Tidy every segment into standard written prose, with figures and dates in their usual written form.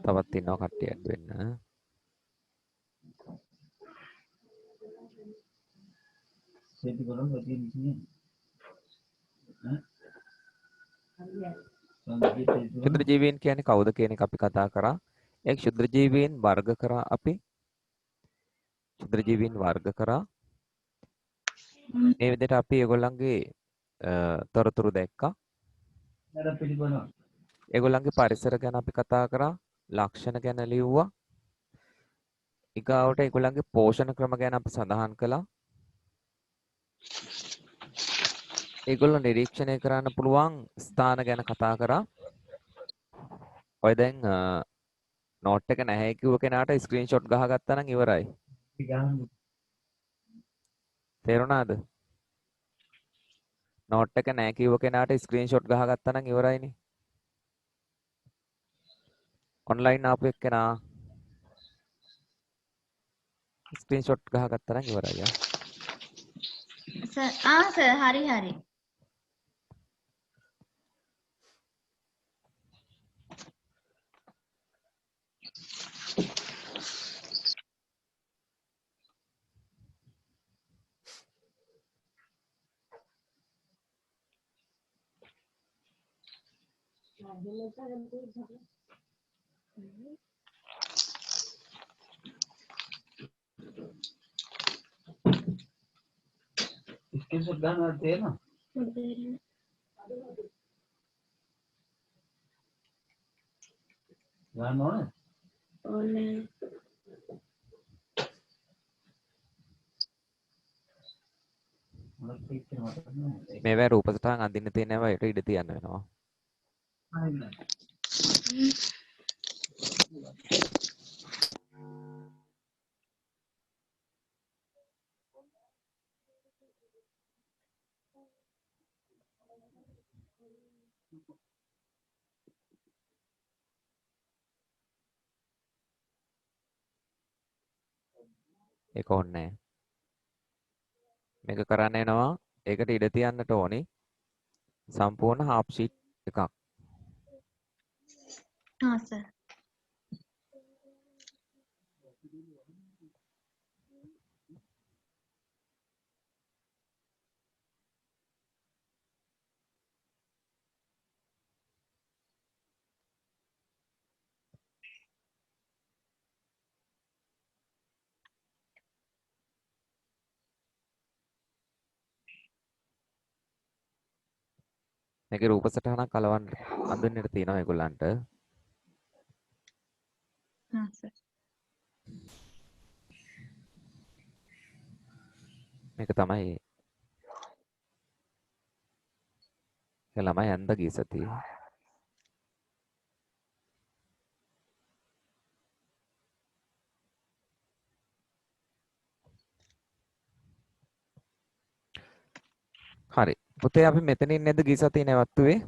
තවත් ඉන්නවා කට්ටිය ඇඩ් වෙන්න. ක්ෂුද්‍ර ජීවීන් කියන්නේ කවුද කියන එක අපි කතා කරා. ඒ ක්ෂුද්‍ර ජීවීන් වර්ග කරා අපි. ක්ෂුද්‍ර ජීවීන් වර්ග කරා. මේ විදිහට අපි ඒගොල්ලන්ගේ තොරතුරු දැක්කා. ඒගොල්ලන්ගේ පරිසර ගැන අපි කතා කරා. ලක්ෂණ ගැන ලිව්වා. ඊගාවට ඒගොල්ලන්ගේ පෝෂණ ක්‍රම ගැන අපි සඳහන් කළා. ඒගොල්ලෝ නිරීක්ෂණය කරන්න පුළුවන් ස්ථාන ගැන කතා කරා. ඔය දැන් නෝට් එක නැහැ කිව්ව කෙනාට ස්ක්‍රීන්ෂොට් ගහගත්තා නම් ඉවරයි. තේරුණාද? නෝට් එක නැහැ කිව්ව කෙනාට ස්ක්‍රීන්ෂොට් ගහගත්තා නම් ඉවරයිනේ. ඔන්ලයින් ආපු එක්කෙනා ස්ක්‍රීන්ෂොට් ගහගත්තා නම් ඉවරයි ආ. සර් හරි හරි. स्क्रीनशॉट गन थे ना गन ओने මේවා රූප සටහන් අඳින්න තියෙන ඒවා ඊට ඉඩ තියන්න වෙනවා. ඒක ඕනේ. මේක කරන්න එනවා. ඒකට ඉඩ තියන්නට ඕනි. සම්පූර්ණ half sheet එකක්. हाँ सर. මේකේ රූප සටහනක් කලවන්න අඳින්නට තියෙනවා ඒගොල්ලන්ට. हाँ सर. මේක තමයි ඒ ළමයි ඇඳ ගිය සතියේ. හරි. පුතේ අපි මෙතනින් නේද ගිය සතියේ නැවතුනේ?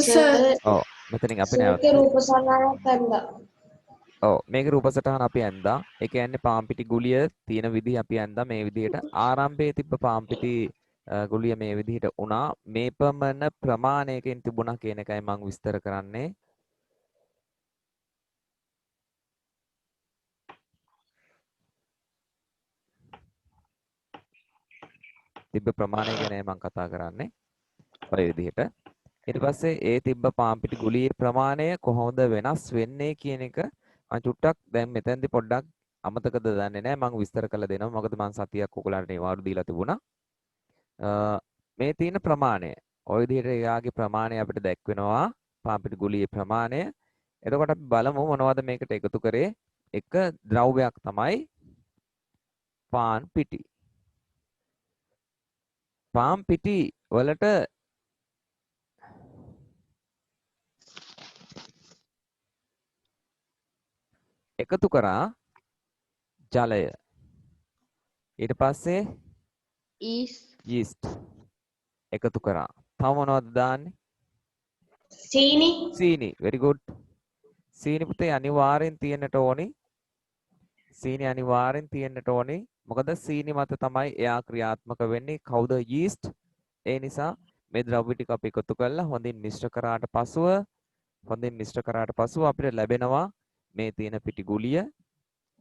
සර් ඔව්. මෙතනින් අපි සර්ගේ නැවතුනේ. රූප සටහනක් ඇඳලා. ඔව්. මේකේ රූප සටහන අපි ඇඳා. ඒ කියන්නේ පාම්පිටි ගුලිය තියෙන විදිහ අපි ඇඳා මේ විදිහට. ආරම්භයේ තිබ්බ පාම්පිටි ගුලිය මේ විදිහට වුණා. මේ පමණ ප්‍රමාණයකින් තිබුණා කියන එකයි මම විස්තර කරන්නේ. තිබ්බ ප්‍රමාණය ගැන මම කතා කරන්නේ. ඔය විදිහට. ඊට පස්සේ ඒ තිබ්බ පාම්පිටි ගුලියේ ප්‍රමාණය කොහොමද වෙනස් වෙන්නේ කියන එක මම චුට්ටක් දැන් මෙතෙන්දි පොඩ්ඩක් අමතකද දන්නේ නැහැ මම විස්තර කරලා දෙනවා මොකද මම සතියක් ඔයගලන්ට නිවාඩු දීලා තිබුණා මේ තියෙන ප්‍රමාණය ওই විදිහට එයාගේ ප්‍රමාණය අපිට දැක්වෙනවා පාම්පිටි ගුලියේ ප්‍රමාණය එතකොට අපි බලමු මොනවද මේකට එකතු කරේ එක ද්‍රව්‍යයක් තමයි පාන් පිටි පාන් පිටි වලට එකතු කරා ජලය ඊට පස්සේ yeast එකතු කරා තව මොනවද දාන්නේ සීනි very good සීනි පුතේ අනිවාර්යෙන් තියෙන්නට ඕනි සීනි අනිවාර්යෙන් තියෙන්නට ඕනි මොකද සීනි මත තමයි එයා ක්‍රියාත්මක වෙන්නේ කවුද yeast ඒ නිසා මේ ද්‍රව්‍ය ටික අපි එකතු කරලා හොඳින් මිශ්‍ර කරාට පසුව අපිට ලැබෙනවා මේ තියෙන පිටි ගුලිය.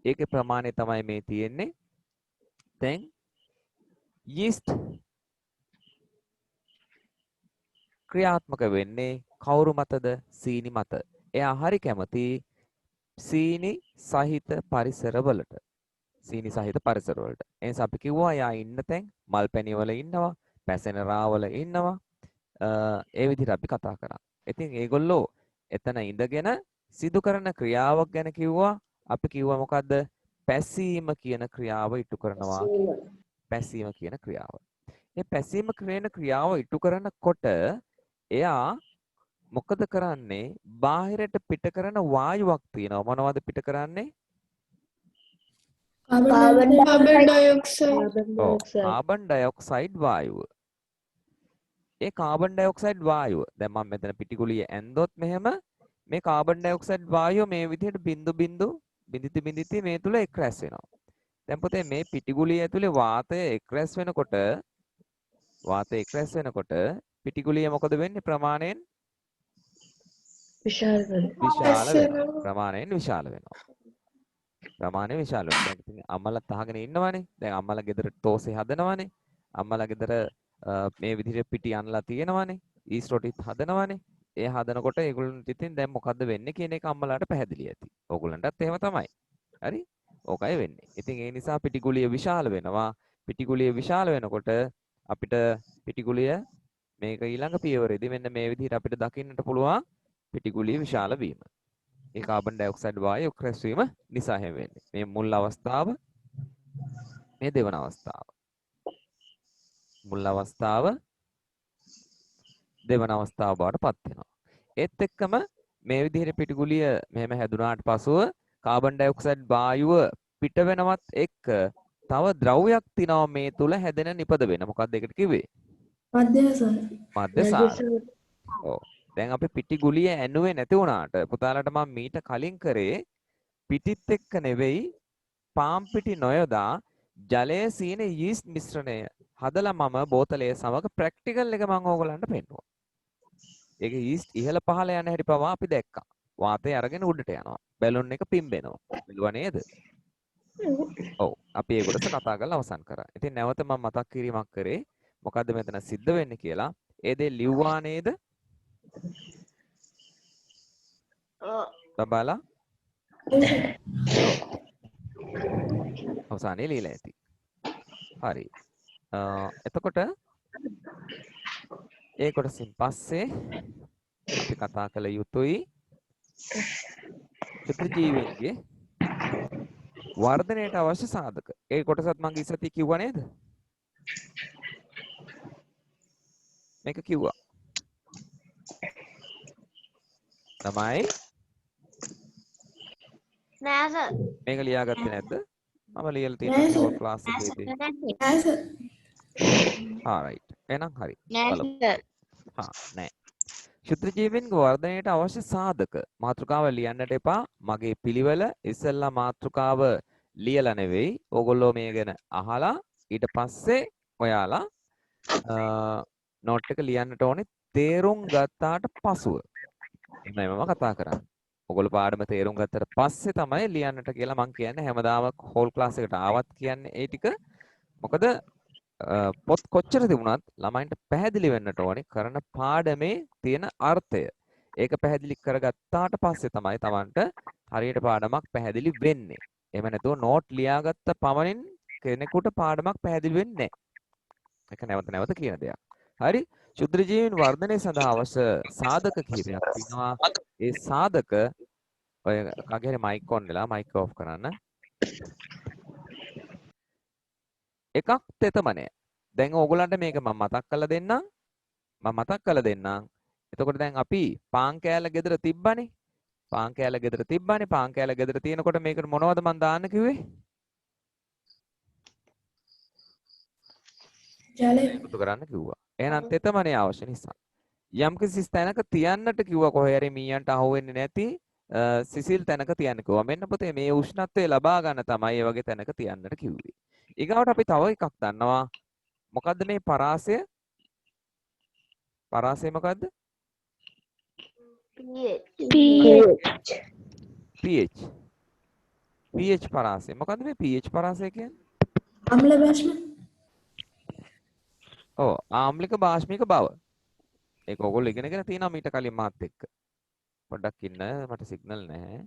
ඒකේ ප්‍රමාණය තමයි මේ තියෙන්නේ. දැන් yeast ක්‍රියාත්මක වෙන්නේ කවුරු මතද? සීනි මත. එයා හරි කැමති සීනි සහිත පරිසරවලට. සීනි සහිත පරිසරවලට. ඒ නිසා අපි කිව්වා එයා ඉන්න තැන් මල් පැණි වල ඉන්නවා, පැසෙන රාවල ඉන්නවා. ඒ විදිහට අපි කතා කරා. ඉතින් ඒගොල්ලෝ එතන ඉඳගෙන සිදු කරන ක්‍රියාවක් ගැන කිව්වා. අපි කිව්වා මොකද්ද? පැසීම කියන ක්‍රියාව ඉටු කරනවා. පැසීම කියන ක්‍රියාව. මේ පැසීම කියන ක්‍රියාව ඉටු කරනකොට එයා මොකද කරන්නේ? බාහිරට පිට කරන වායුවක් තියෙනවා. මොනවද පිට කරන්නේ? Carbon dioxide. කාබන් ඩයොක්සයිඩ් වායුව. ඒ කාබන් ඩයොක්සයිඩ් වායුව දැන් මම මෙතන පිටිගුලිය ඇන්දොත් මෙහෙම මේ කාබන් ඩයොක්සයිඩ් වායුව මේ විදිහට බිඳිති මේ තුල එක්රැස් වෙනවා. දැන් පුතේ මේ පිටිගුලිය ඇතුලේ වාතය එක්රැස් වෙනකොට පිටිගුලිය මොකද වෙන්නේ? ප්‍රමාණයෙන් විශාල වෙනවා. ප්‍රමාණයෙන් විශාල වෙනවා. දැන් ඉතින් අම්මලාත් අහගෙන ඉන්නවනේ. දැන් අම්මලා ගෙදර තෝසේ හදනවනේ. අම්මලා ගෙදර මේ විදිහට පිටි අනලා තියෙනවනේ. ඊස්ට් රොටිත් හදනවනේ. ඒ හදනකොට ඒගොල්ලන්ට ඉතින් දැන් මොකද්ද වෙන්නේ කියන එක අම්මලාට පැහැදිලි ඇති. ඕගොල්ලන්ටත් එහෙම තමයි. හරි? ඕකයි වෙන්නේ. ඉතින් ඒ නිසා පිටිගුලිය විශාල වෙනවා. පිටිගුලිය විශාල වෙනකොට අපිට පිටිගුලිය මේක ඊළඟ පියවරේදී මෙන්න මේ විදිහට අපිට දකින්නට පුළුවන් පිටිගුලිය විශාල වීම. ඒ කාබන් ඩයොක්සයිඩ් වායුව ක්‍රැස් වීම නිසා හැම වෙන්නේ. මේ මුල් අවස්ථාව මේ දෙවන අවස්ථාව. මුල් අවස්ථාව දෙවන අවස්ථාව බවට පත් වෙනවා. ඒත් එක්කම මේ විදිහට පිටිගුලිය මෙහෙම හැදුනාට පසුව කාබන් ඩයොක්සයිඩ් වායුව පිට වෙනවත් එක්ක තව ද්‍රව්‍යයක් තියෙනවා මේ තුල හැදෙන නිපද වෙන. මොකක්ද ඒකට කිව්වේ? මධ්‍යසාර. ඔව්. දැන් අපි පිටිගුලිය ඇනුවේ නැති වුණාට පුතාලට මම මීට කලින් කරේ පිටිත් එක්ක නෙවෙයි පාම් පිටි නොයොදා ජලයේ සීන යීස්ට් මිශ්‍රණය හදලා මම බෝතලයේ සමග ප්‍රැක්ටිකල් එක මම ඕගලන්ට පෙන්නුවා. ඒක යීස්ට් ඉහළ පහළ යන හැටි පවා අපි දැක්කා. වාතය අරගෙන උඩට යනවා. බැලුන් එක පිම්බෙනවා. බැලුවා නේද? ඔව්. අපි ඒ කොටස කතා කරලා අවසන් කරා. ඉතින් නැවත මම මතක් කිරීමක් කරේ මොකද්ද මෙතන සිද්ධ වෙන්නේ කියලා. ඒ දේ ලිව්වා නේද? බබාලා අවසානයේ ලියලා ඇති. හරි. එතකොට ඒ කොටසින් පස්සේ අපි කතා කළ යුතුයි චිත්‍රජීවීන්ගේ වර්ධනයට අවශ්‍ය සාධක. ඒ කොටසත් මම ඉස්සෙල්ලා කිව්වා නේද? මේක කිව්වා. තමයි නෑ සර්. මේක ලියාගත්තේ නැද්ද? මම ලියලා තියෙනවා ක්ලාස් එකේදී. Nෑ සර්. right. එහෙනම් හරි. නෑ බලමු. සර්. නෑ. ක්ෂුද්‍රජීවීන්ගේ වර්ධනයට අවශ්‍ය සාධක මාතෘකාව ලියන්නට එපා. මගේ පිළිවෙල ඉස්සෙල්ලා මාතෘකාව ලියලා නෙවෙයි. ඕගොල්ලෝ මේ ගැන අහලා ඊට පස්සේ ඔයාලා නෝට් එක ලියන්නට ඕනේ තේරුම් ගත්තාට පසුව. එහෙමයි මම කතා කරන්නේ. ඔයගොල්ලෝ පාඩම තේරුම් ගත්තට පස්සේ තමයි ලියන්නට කියලා මම කියන්නේ. හැමදාම හෝල් ක්ලාස් එකට ආවත් කියන්නේ ඒ ටික. මොකද පොත් කොච්චර තිබුණත් ළමයින්ට පැහැදිලි වෙන්නට ඕනේ කරන පාඩමේ තියෙන අර්ථය. ඒක පැහැදිලි කරගත්තාට පස්සේ තමයි Tamanට හරියට පාඩමක් පැහැදිලි වෙන්නේ. එහෙම නැතුව නෝට් ලියාගත්ත පමණින් කෙනෙකුට පාඩමක් පැහැදිලි වෙන්නේ නැහැ. ඒක නැවත නැවත කියන දෙයක්. හරි? ක්ෂුද්‍රජීවීන් වර්ධනය සඳහා අවශ්‍ය සාධක කිහිපයක් තියෙනවා. ඒ සාධක ඔය කගේ හරි මයික් ඔන් වෙලා මයික් ඔෆ් කරන්න. එකක් තෙතමනය. දැන් ඕගොල්ලන්ට මේක මම මතක් කරලා දෙන්නම්. එතකොට දැන් අපි පාන් කෑල්ල ගෙදර තිබ්බනේ. පාන් කෑල්ල ගෙදර තියෙනකොට මේකට මොනවද මම දාන්න කිව්වේ? ජලය. එකතු කරන්න කිව්වා. එහෙනම් තෙතමනය අවශ්‍ය නිසා. යම්කිසි තැනක තියන්නට කිව්වා කොහේ හරි මීයන්ට අහුවෙන්නේ නැති සිසිල් තැනක තියන්න කිව්වා. මෙන්න පුතේ මේ උෂ්ණත්වය ලබා ගන්න තමයි මේ වගේ තැනක තියන්නට කිව්වේ. ඊගාවට අපි තව එකක් දන්නවා. මොකද්ද මේ පරාසය? පරාසය මොකද්ද? pH. pH පරාසය. මොකද්ද මේ pH පරාසය කියන්නේ? අම්ල භාෂ්ම. ඔව් ආම්ලික භාෂ්මික බව. ඒක ඔයගොල්ලෝ ඉගෙනගෙන තියෙනවා මීට කලින් මාත් එක්ක. පොඩ්ඩක් ඉන්න මට සිග්නල් නැහැ.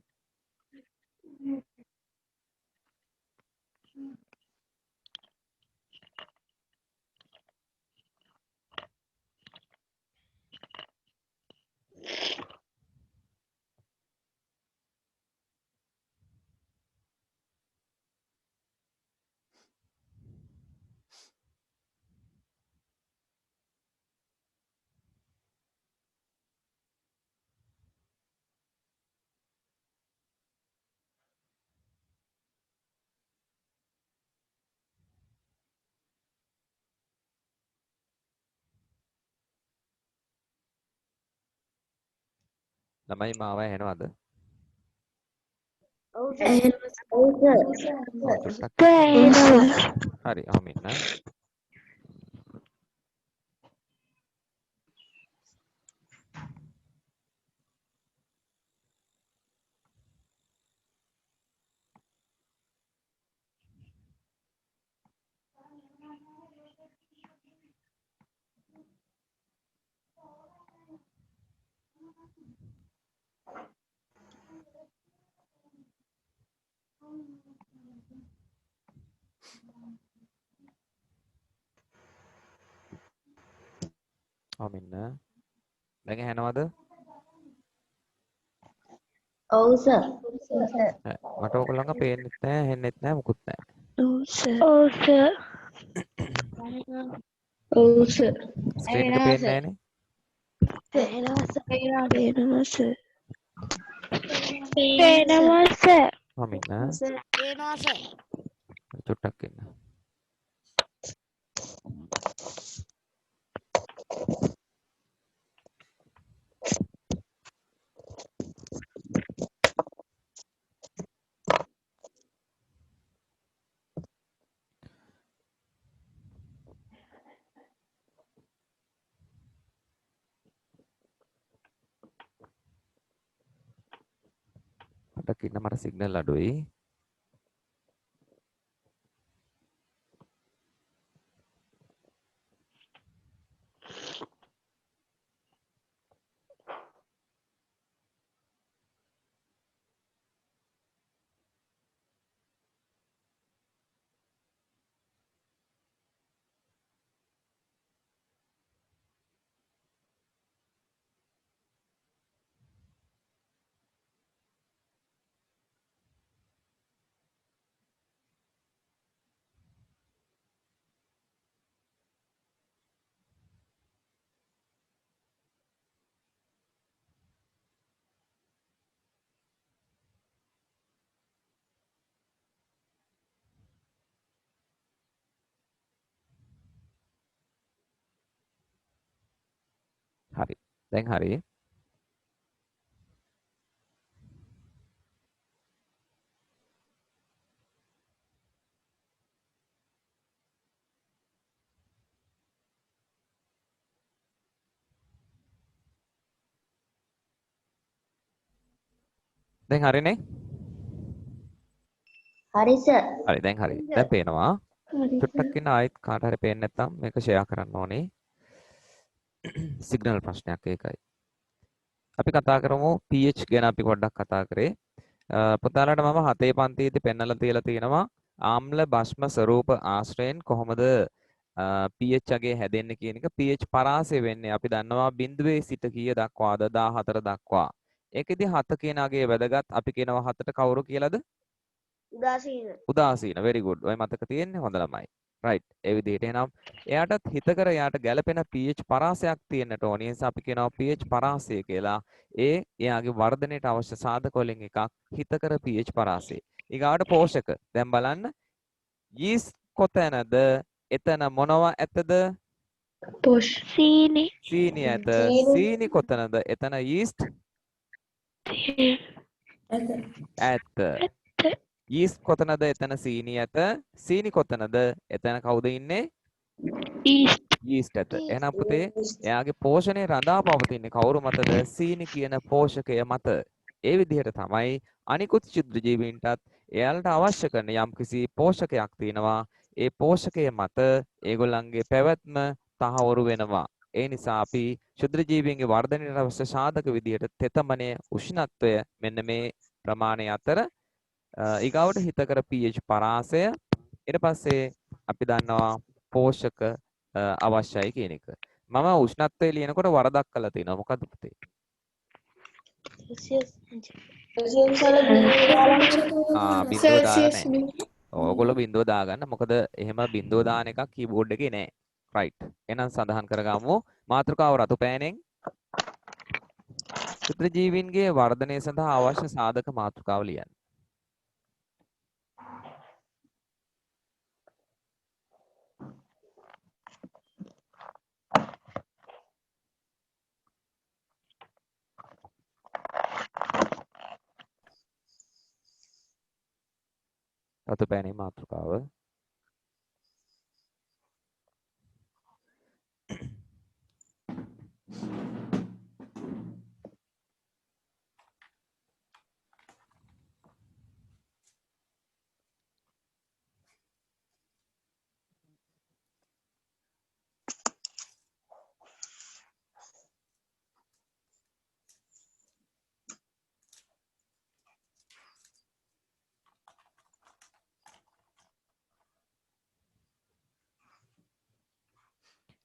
ළමයි මාව ඇහෙනවද? චුට්ටක් හරි අහමින් නා. අහමින් නා. දැන් ඇහෙනවද? ඔව් සර්. මට ඔයගොල්ලන්ව පේන්නෙත් නැහැ, ඇහෙන්නෙත් නැහැ, මුකුත් නැහැ. ස්ක්‍රීන් එක පේන්නේ නැහනේ. අහමින් නා. චුට්ටක් ඉන්න. පොඩ්ඩක් ඉන්න මට සිග්නල් අඩුයි. හරි. දැන් හරි. දැන් හරිනේ? හරි සර්. හරි දැන් හරි. දැන් පේනවා. චුට්ටක් ඉන්න ආයෙත් කාට හරි පේන්නේ නැත්නම් මේක ෂෙයා කරන්න ඕනේ. සිග්නල් ප්‍රශ්නයක් ඒකයි. අපි කතා කරමු pH ගැන අපි පොඩ්ඩක් කතා කරේ. පුතාලට මම 7 පන්තියේදී පෙන්නලා තියලා තියෙනවා ආම්ල භස්ම ස්වරූප ආශ්‍රයෙන් කොහොමද pH අගේ හැදෙන්නේ කියන එක. pH පරාසය වෙන්නේ අපි දන්නවා බිඳුවේ සිට කීය දක්වාද 14 දක්වා. ඒකෙදි 7 කියන අගේ වැදගත්. අපි කියනවා 7ට කවුරු කියලාද? උදාසීන. very good. ඔය මතක තියෙන්නේ හොඳ ළමයි. right. ඒ විදිහට එහෙනම් එයාටත් හිතකර එයාට ගැළපෙන pH පරාසයක් තියෙන්නට ඕනේ. ඒ නිසා අපි කියනවා pH පරාසය කියලා. එයාගේ වර්ධනයට අවශ්‍ය සාධක වලින් එකක් හිතකර pH පරාසය. ඊගාවට පෝෂක. දැන් බලන්න yeast කොතැනද? එතන මොනවා ඇතද? සීනි ඇත. සීනි කොතැනද? එතන yeast ඇත. yeast කොතනද? එතන සීනි ඇත. සීනි කොතනද? එතන කවුද ඉන්නේ? yeast ඇත. එහෙනම් පුතේ එයාගේ පෝෂණය රඳා පවතින්නේ කවුරු මතද? සීනි කියන පෝෂකය මත. ඒ විදිහට තමයි අනිකුත් ක්ෂුද්‍ර ජීවීන්ටත් එයාලට අවශ්‍ය කරන යම්කිසි පෝෂකයක් තියෙනවා. ඒ පෝෂකය මත ඒගොල්ලන්ගේ පැවැත්ම තහවුරු වෙනවා. ඒ නිසා අපි ක්ෂුද්‍ර ජීවීන්ගේ වර්ධනයට අවශ්‍ය සාධක විදිහට තෙතමනය, උෂ්ණත්වය මෙන්න මේ ප්‍රමාණය අතර ඊගාවට හිතකර pH පරාසය ඊට පස්සේ අපි දන්නවා පෝෂක අවශ්‍යයි කියන එක. මම උෂ්ණත්වය ලියනකොට වරදක් කළා තියෙනවා. මොකද්ද පුතේ? බිඳුව දාලා නැහැ. ඕගොල්ලෝ බිඳුව දාගන්න. මොකද එහෙම බිඳුව දාන එකක් කීබෝඩ් එකේ නැහැ. right. එහෙනම් සඳහන් කරගමු මාතෘකාව රතු පෑනෙන් ක්ෂුද්‍ර ජීවීන්ගේ වර්ධනය සඳහා අවශ්‍ය සාධක මාතෘකාව ලියන්න. රතු පෑනේ මාතෘකාව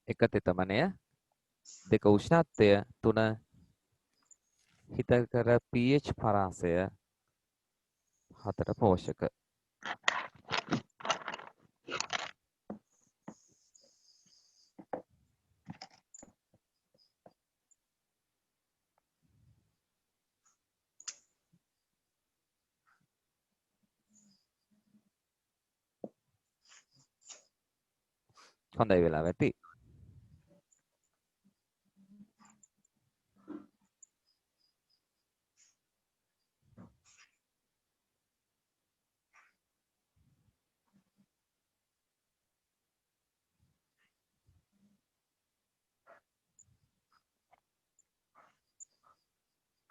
එක තෙතමනය, දෙක උෂ්ණත්වය, තුන හිතකර pH පරාසය, හතර පෝෂක. හොඳයි වෙලාව ඇති.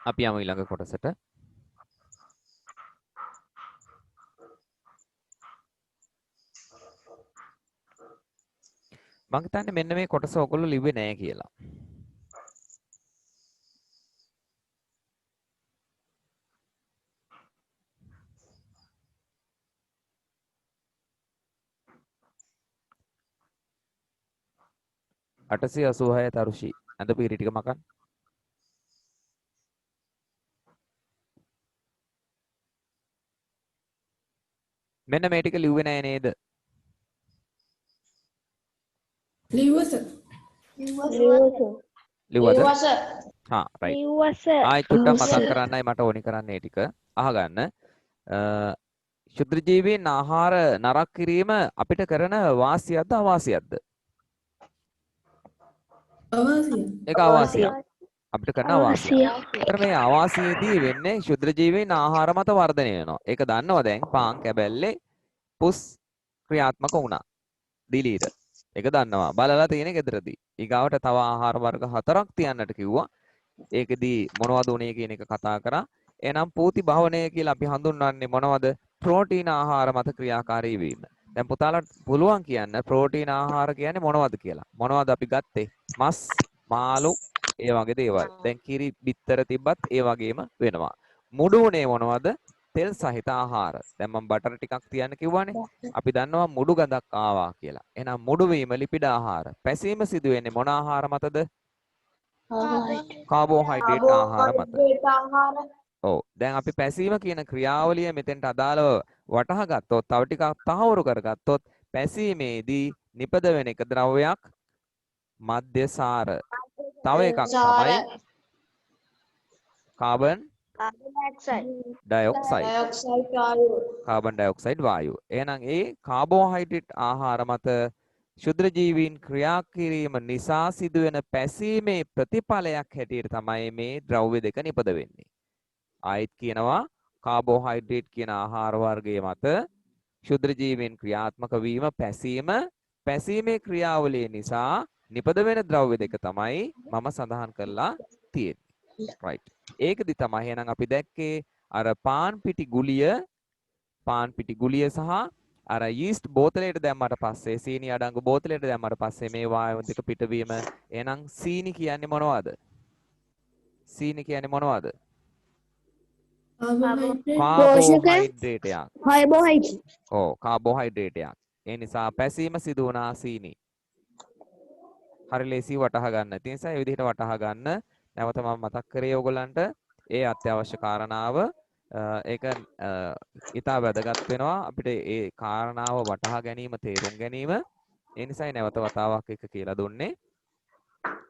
අපි යමු ඊළඟ කොටසට. මම හිතන්නේ මෙන්න මේ කොටස ඔයගොල්ලෝ ලිව්වේ නැහැ කියලා. අටසිය 86 තරුෂි අඳ පීරි ටික මකන්. මෙන්න මේ ටික ලිව්වේ නැහැ නේද? ලිව්වස. ලිව්වද? හා රයිට්. ආයි චුට්ටක් මතක් කරන්නයි මට ඕනි කරන්නේ ටික. අහගන්න. ක්ෂුද්‍ර ජීවීන් ආහාර නරක කිරීම අපිට කරන වාසියක්ද අවාසියක්ද? අවාසිය. ඒක අවාසියක්. අපිට කරන අවාසියක්. ඒතර මේ අවාසියේදී වෙන්නේ ක්ෂුද්‍ර ජීවීන් ආහාර මත වර්ධනය වෙනවා. ඒක දන්නවා දැන් පාන් කැබැල්ලේ පුස් ක්‍රියාත්මක වුණා. දිලීර. ඒක දන්නවා. බලලා තියෙන ගෙදරදී. ඊගාවට තව ආහාර වර්ග හතරක් තියන්නට කිව්වා. ඒකෙදී මොනවද උනේ කියන එක කතා කරා. එහෙනම් පූති භවණය කියලා අපි හඳුන්වන්නේ මොනවද? ප්‍රෝටීන ආහාර මත ක්‍රියාකාරී වීම. දැන් පුතාලට පුළුවන් කියන්න ප්‍රෝටීන ආහාර කියන්නේ මොනවද කියලා. මොනවද අපි ගත්තේ? මස්, මාළු, ඒ වගේ දේවල්. දැන් කිරි බිත්තර තිබ්බත් ඒ වගේම වෙනවා. මුඩු උනේ මොනවද? තෙල් සහිත ආහාර. දැන් මම බටර් ටිකක් තියන්න කිව්වනේ. අපි දන්නවා මුඩු ගඳක් ආවා කියලා. එහෙනම් මුඩු වීම ලිපිඩ ආහාර. පැසීම සිදු වෙන්නේ මොන ආහාර මතද? කාබෝහයිඩ්‍රේට් ආහාර මත. ඔව්. දැන් අපි පැසීම කියන ක්‍රියාවලිය මෙතෙන්ට අදාළව වටහා ගත්තොත්, තව ටිකක් තහවුරු කරගත්තොත් පැසීමේදී නිපද වෙන එක ද්‍රව්‍යයක් මධ්‍යසාර. තව එකක් තමයි කාබන් ඩයොක්සයිඩ්. කාබන් ඩයොක්සයිඩ් වායුව. එහෙනම් ඒ කාබෝහයිඩ්‍රේට් ආහාර මත ක්ෂුද්‍ර ජීවීන් ක්‍රියා කිරීම නිසා සිදුවෙන පැසීමේ ප්‍රතිඵලයක් හැටියට තමයි මේ ද්‍රව්‍ය දෙක නිපද වෙන්නේ. ආයිත් කියනවා කාබෝහයිඩ්‍රේට් කියන ආහාර වර්ගයේ මත ක්ෂුද්‍ර ජීවීන් ක්‍රියාත්මක වීම පැසීමේ ක්‍රියාවලිය නිසා නිපද වෙන ද්‍රව්‍ය දෙක තමයි මම සඳහන් කරලා තියෙන්නේ. right. ඒකදි තමයි එහෙනම් අපි දැක්කේ අර පාන් පිටි ගුලිය සහ අර යීස්ට් බෝතලයට දැම්මට පස්සේ සීනි අඩංගු බෝතලයට දැම්මට පස්සේ මේ වායු දෙක පිටවීම එහෙනම් සීනි කියන්නේ මොනවද? සීනි කියන්නේ මොනවද? Carbohydrate. කාබෝහයිඩ්‍රේට් එකක්. Carbohydrate. ඔව් කාබෝහයිඩ්‍රේට් එකක්. ඒ නිසා පැසීම සිදු වුණා සීනි. හරි ලේසි වටහා ගන්න. ඒ නිසා මේ විදිහට වටහා ගන්න. නැවත මම මතක් කරේ ඕගොල්ලන්ට ඒ අත්‍යවශ්‍ය කාරණාව ඒක ඉතා වැදගත් වෙනවා අපිට ඒ කාරණාව වටහා ගැනීම තේරුම් ගැනීම. ඒ නිසායි නැවත වතාවක් එක කියලා දුන්නේ.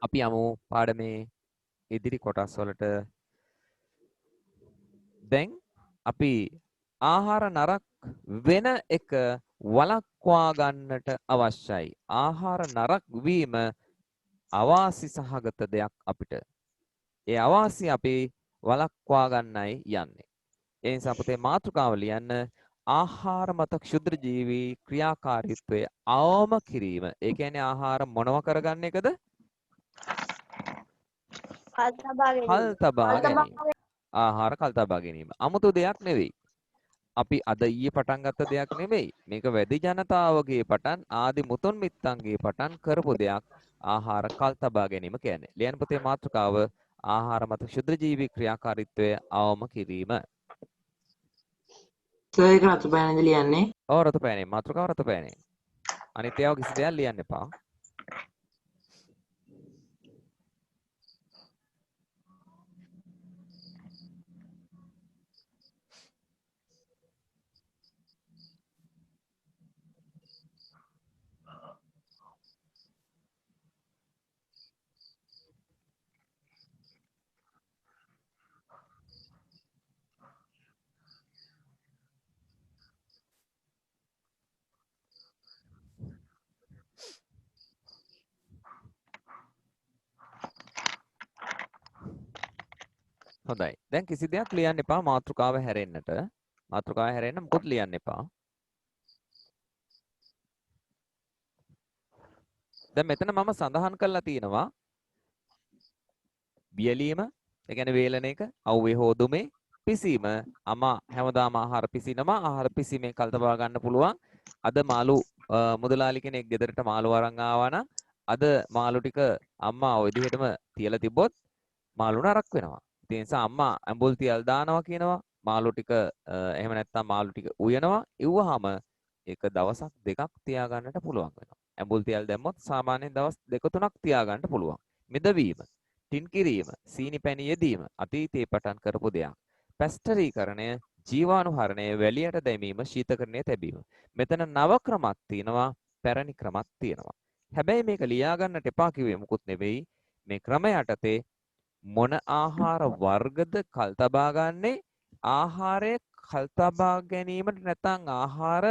අපි යමු පාඩමේ ඉදිරි කොටස් වලට. දැන් අපි ආහාර නරක වෙන එක වළක්වා ගන්නට අවශ්‍යයි. ආහාර නරක වීම අවාසි සහගත දෙයක් අපිට. ඒ අවාසි අපි වළක්වා ගන්නයි යන්නේ. ඒ නිසා පුතේ මාතෘකාව ලියන්න ආහාර මත ක්ෂුද්‍ර ජීවී ක්‍රියාකාරීත්වය අවම කිරීම. ඒ කියන්නේ ආහාර මොනව කරගන්න එකද? කල් තබා ගැනීම. ආහාර කල් තබා ගැනීම. 아무තු දෙයක් නෙවෙයි. අපි අද ඊයේ පටන් ගත්ත දෙයක් නෙවෙයි. මේක වැඩි ජනතාවගේ පටන් ආදි මුතුන් මිත්තන්ගේ පටන් කරපු දෙයක්. ආහාර කල් තබා ගැනීම කියන්නේ. ලියන්න පුතේ මාතෘකාව ආහාර මත ක්ෂුද්‍ර ජීවී ක්‍රියාකාරීත්වය අවම කිරීම. ඒක රතු පෑනද ලියන්නේ? ඔව් රතු පෑනේ මාතෘකාව රතු පෑනේ. අනිත් ඒවා කිසි දෙයක් ලියන්න එපා. හොඳයි. දැන් කිසි දෙයක් ලියන්න එපා මාතෘකාව හැරෙන්නට. මාතෘකාව හැරෙන්න මොකොත් ලියන්න එපා. දැන් මෙතන මම සඳහන් කරලා තියෙනවා බියලීම, ඒ කියන්නේ වේලන එක, අවුවේ හෝදුමේ පිසීම. අමා හැමදාම ආහාර පිසිනවා. ආහාර පිසීමෙන් කල් තබා ගන්න පුළුවන්. අද මාළු මුදලාලි කෙනෙක් ගෙදරට මාළු අරන් ආවා නම් අද මාළු ටික අම්මා ওই විදිහටම තියලා තිබ්බොත් මාළු නරක් වෙනවා. ඒ නිසා අම්මා ඇඹුල් තියල් දානවා කියනවා. මාළු ටික එහෙම නැත්නම් මාළු ටික උයනවා. ඉව්වහම ඒක දවසක් දෙකක් තියාගන්නට පුළුවන් වෙනවා. ඇඹුල් තියල් දැම්මොත් සාමාන්‍යයෙන් දවස් දෙක තුනක් තියාගන්න පුළුවන්. මිදවීම, ටින් කිරීම, සීනි පැණි යෙදීම අතීතයේ පටන් කරපු දෙයක්. පැස්ටරීකරණය, ජීවාණුහරණය, වැලියට දැමීම, ශීතකරණය තැබීම. මෙතන නව ක්‍රමක් තියෙනවා, පැරණි ක්‍රමක් තියෙනවා. හැබැයි මේක ලියා ගන්නට එපා කිව්වේ මුකුත් නෙවෙයි. මේ ක්‍රම යටතේ මොන ආහාර වර්ගද කල් තබා ගන්නේ? ආහාරය කල් තබා ගැනීමට නැත්නම් ආහාර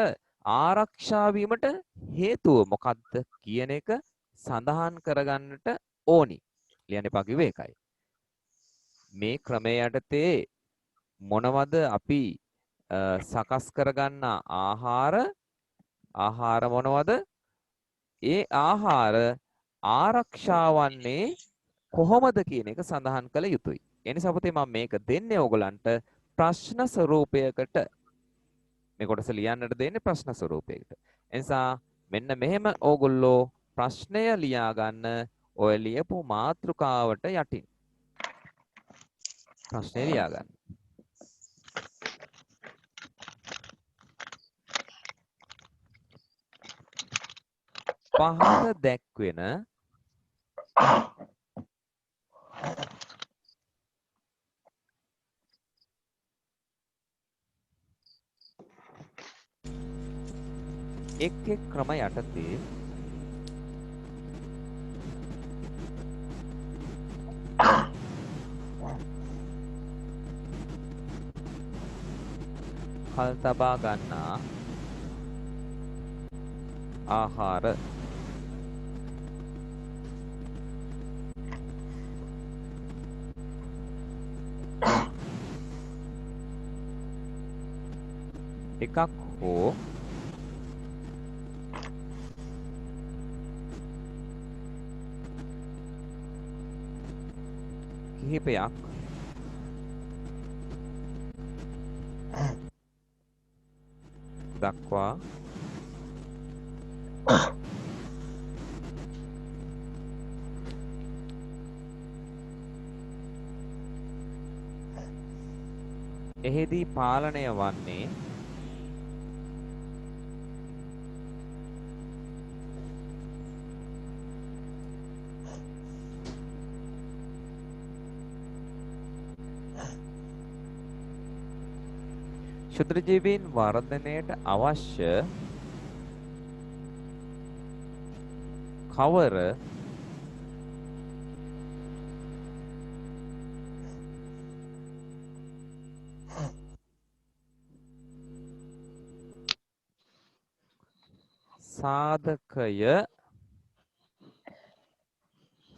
ආරක්ෂා වීමට හේතුව මොකක්ද කියන එක සඳහන් කරගන්නට ඕනි. ලියන්න එපා කිව්වේ ඒකයි. මේ ක්‍රමය යටතේ මොනවද අපි සකස් කරගන්න ආහාර මොනවද? ඒ ආහාර ආරක්ෂා වන්නේ කොහොමද කියන එක සඳහන් කළ යුතුයි. ඒ නිසා පුතේ මම මේක දෙන්නේ ඕගලන්ට ප්‍රශ්න ස්වරූපයකට. මේ කොටස ලියන්නට දෙන්නේ ප්‍රශ්න ස්වරූපයකට. ඒ නිසා මෙන්න මෙහෙම ඕගොල්ලෝ ප්‍රශ්නය ලියා ගන්න ඔය ලියපු මාතෘකාවට යටින්. ප්‍රශ්නය ලියා ගන්න. පහත දැක්වෙන එක් ක්‍රම යටතේ කල් තබා ගන්නා ආහාර එකක් හෝ කිහිපයක් දක්වා එහිදී පාලනය වන්නේ ක්ෂුද්‍රජීවීන් වර්ධනයට අවශ්‍ය කවර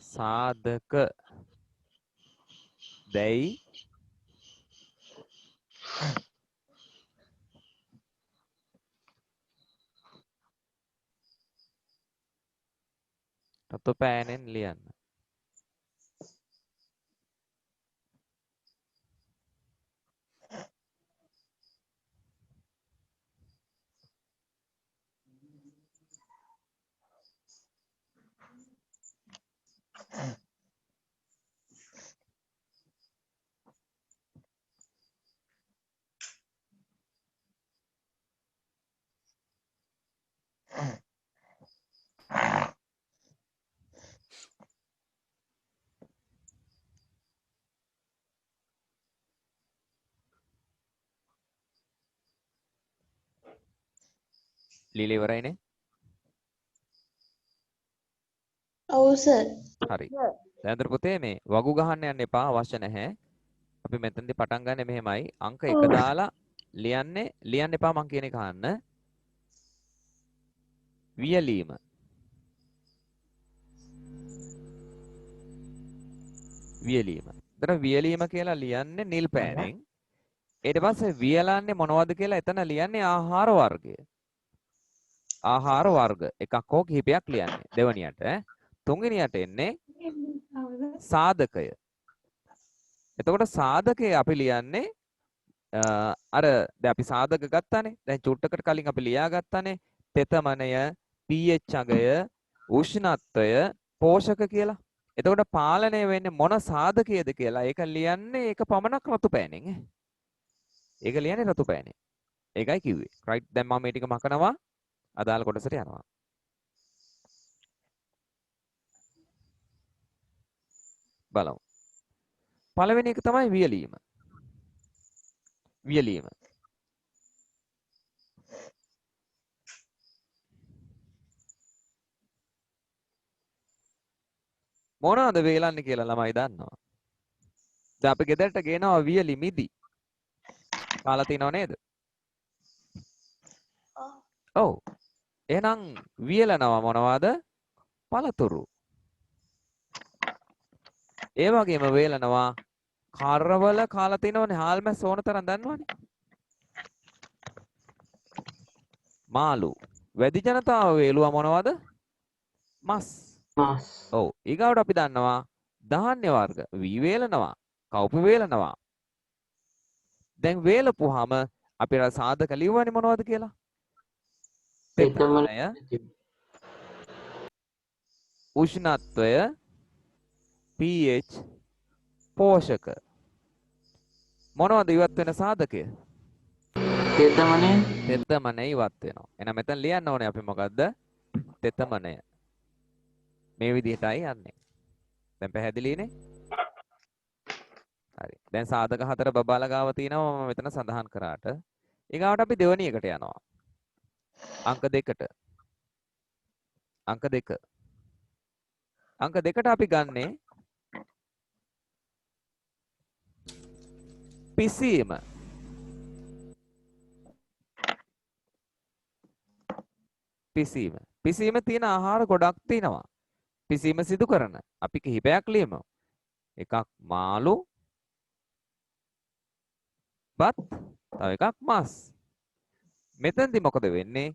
සාධක දැයි රතු පෑනෙන් ලියන්න. ලියලා ඉවරයිනේ. ඔව් සර්. හරි. දැන් පුතේ මේ වගු ගහන්න යන්න එපා, අවශ්‍ය නැහැ. අපි මෙතනදී පටන් ගන්න මෙහෙමයි. අංක 1 දාලා ලියන්න එපා මං කියන එක අහන්න. වියලීම. එතන වියලීම කියලා ලියන්නේ නිල් පෑනෙන්. ඊට පස්සේ වියලන්නේ මොනවද කියලා එතන ලියන්නේ ආහාර වර්ගය. ආහාර වර්ග එකක් හෝ කිහිපයක් ලියන්නේ. දෙවනියට තුන්වෙනියට එන්නේ සාධකය. එතකොට සාධකය අපි ලියන්නේ අර දැන් අපි සාධක ගත්තානේ. දැන් චුට්ටකට කලින් අපි ලියා ගත්තානේ. තෙතමනය, pH අගය, උෂ්ණත්වය, පෝෂක කියලා. එතකොට පාලනය වෙන්නේ මොන සාධකයේද කියලා ඒක ලියන්නේ ඒක පමණක් රතු පෑනෙන්. ඒක ලියන්නේ රතු පෑනෙන්. ඒකයි කිව්වේ. රයිට්. දැන් මම මේ ටික මකනවා. අදාළ කොටසට යනවා. බලමු. පළවෙනි එක තමයි වියලීම. මොනවද වේලන්නේ කියලා ළමයි දන්නවා. දැන් අපි ගෙදරට ගේනවා වියලි මිදි. කාලා තිනව නේද? ඔව්. එහෙනම් වියලනවා මොනවද? පළතුරු. ඒ වගේම වේලනවා කරවල කාලා තිනවනේ හාල්මැස් ඕන තරම් දන්නවනේ. මාළු. වැඩි ජනතාව වේලුවා මොනවද? මස්. ඔව්. ඊගාවට අපි දන්නවා ධාන්‍ය වර්ග. වී වේලනවා. කව්පි වේලනවා. දැන් වේලපුවාම අපි අර සාධක ලියවන්නේ මොනවද කියලා? තෙතමනය, උෂ්ණත්වය, pH, පෝෂක. මොනවද ඉවත් වෙන සාධකය? තෙතමනය ඉවත් වෙනවා. එහෙනම් මෙතන ලියන්න ඕනේ අපි මොකද්ද? තෙතමනය. මේ විදිහටයි යන්නේ. දැන් පැහැදිලිනේ? හරි. දැන් සාධක 4 බබාලා ගාව තියෙනවා මම මෙතන සඳහන් කරාට. ඊගාවට අපි දෙවෙනි එකට යනවා. අංක 2ට. අංක 2ට අපි ගන්නේ පිසීම. පිසීම තියෙන ආහාර ගොඩක් තියෙනවා. පිසීම සිදු කරන අපි කිහිපයක් ලියමු. එකක් මාළු, බත්, තව එකක් මස්. මෙතනදී මොකද වෙන්නේ?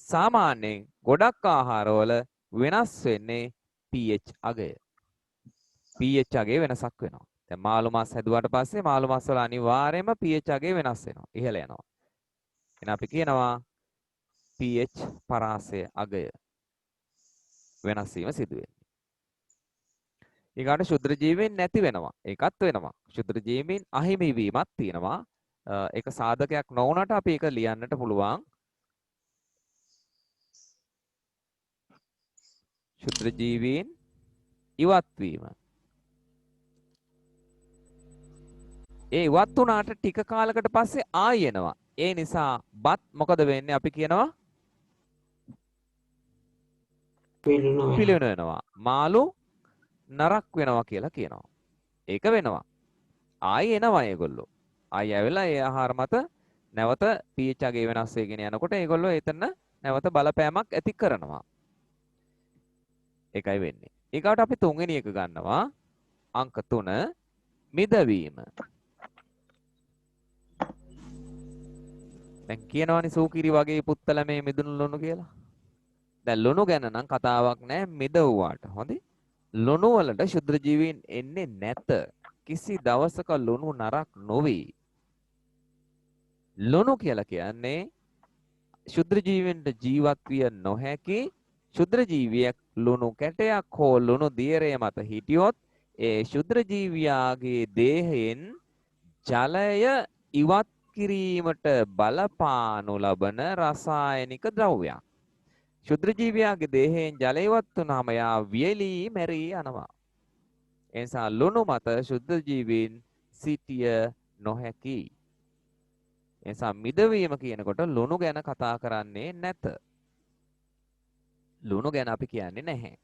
සාමාන්‍යයෙන් ගොඩක් ආහාරවල වෙනස් වෙන්නේ pH අගය. pH අගේ වෙනසක් වෙනවා. දැන් මාළු මස් හැදුවාට පස්සේ මාළු මස් වල අනිවාර්යයෙන්ම pH අගේ වෙනස් වෙනවා. ඉහළ යනවා. එහෙනම් අපි කියනවා pH පරාසය අගය වෙනස් වීම සිදු වෙනවා. ඊගාට ශුද්‍ර ජීවීන් නැති වෙනවා. ඒකත් වෙනවා. ශුද්‍ර ජීවීන් අහිමි වීමක් තියෙනවා. ඒක සාධකයක් නොවුනට අපි ඒක ලියන්නට පුළුවන්. ශුද්‍ර ජීවීන් ඉවත් වීම. ඒ ඉවත් වුණාට ටික කාලයකට පස්සේ ආයෙ එනවා. ඒ නිසා බත් මොකද වෙන්නේ? අපි කියනවා පිළිවෙන වෙනවා. මාළු නරක් වෙනවා කියලා කියනවා. ඒක වෙනවා. ආයෙ එනවා ඒගොල්ලෝ. ආයෙ ඇවිල්ලා ඒ ආහාර මත නැවත pH අගේ වෙනස් වෙගෙන යනකොට ඒගොල්ලෝ එතන නැවත බලපෑමක් ඇති කරනවා. ඒකයි වෙන්නේ. ඊගාට අපි තුන්වෙනි එක ගන්නවා. අංක 3 මිදවීම. දැන් කියනවනේ සූකිරි වගේ පුත්තල මේ මිදුණු ලුණු කියලා. දැන් ලුණු ගැන නම් කතාවක් නැහැ මිදවුවාට. හොඳේ. ලුණු වලට ශුද්‍ර ජීවීන් එන්නේ නැත. කිසි දවසක ලුණු නරක් නොවේ. ලුණු කියලා කියන්නේ ශුද්‍ර ජීවීන්ට ජීවත් විය නොහැකි ශුද්‍ර ජීවියක් ලුණු කැටයක් හෝ ලුණු දියරය මත හිටියොත් ඒ ශුද්‍ර ජීවියාගේ දේහයෙන් ජලය ඉවත් කිරීමට බලපානු ලබන රසායනික ද්‍රව්‍යයක්. ශුද්‍ර ජීවියාගේ දේහයෙන් ජලය ඉවත් වුනහම යා වියලී මැරී යනවා. ඒ නිසා ලුණු මත ශුද්‍ර ජීවීන් සිටිය නොහැකි. ඒ නිසා මිදවීම කියනකොට ලුණු ගැන කතා කරන්නේ නැත. ලුණු ගැන අපි කියන්නේ නැහැ.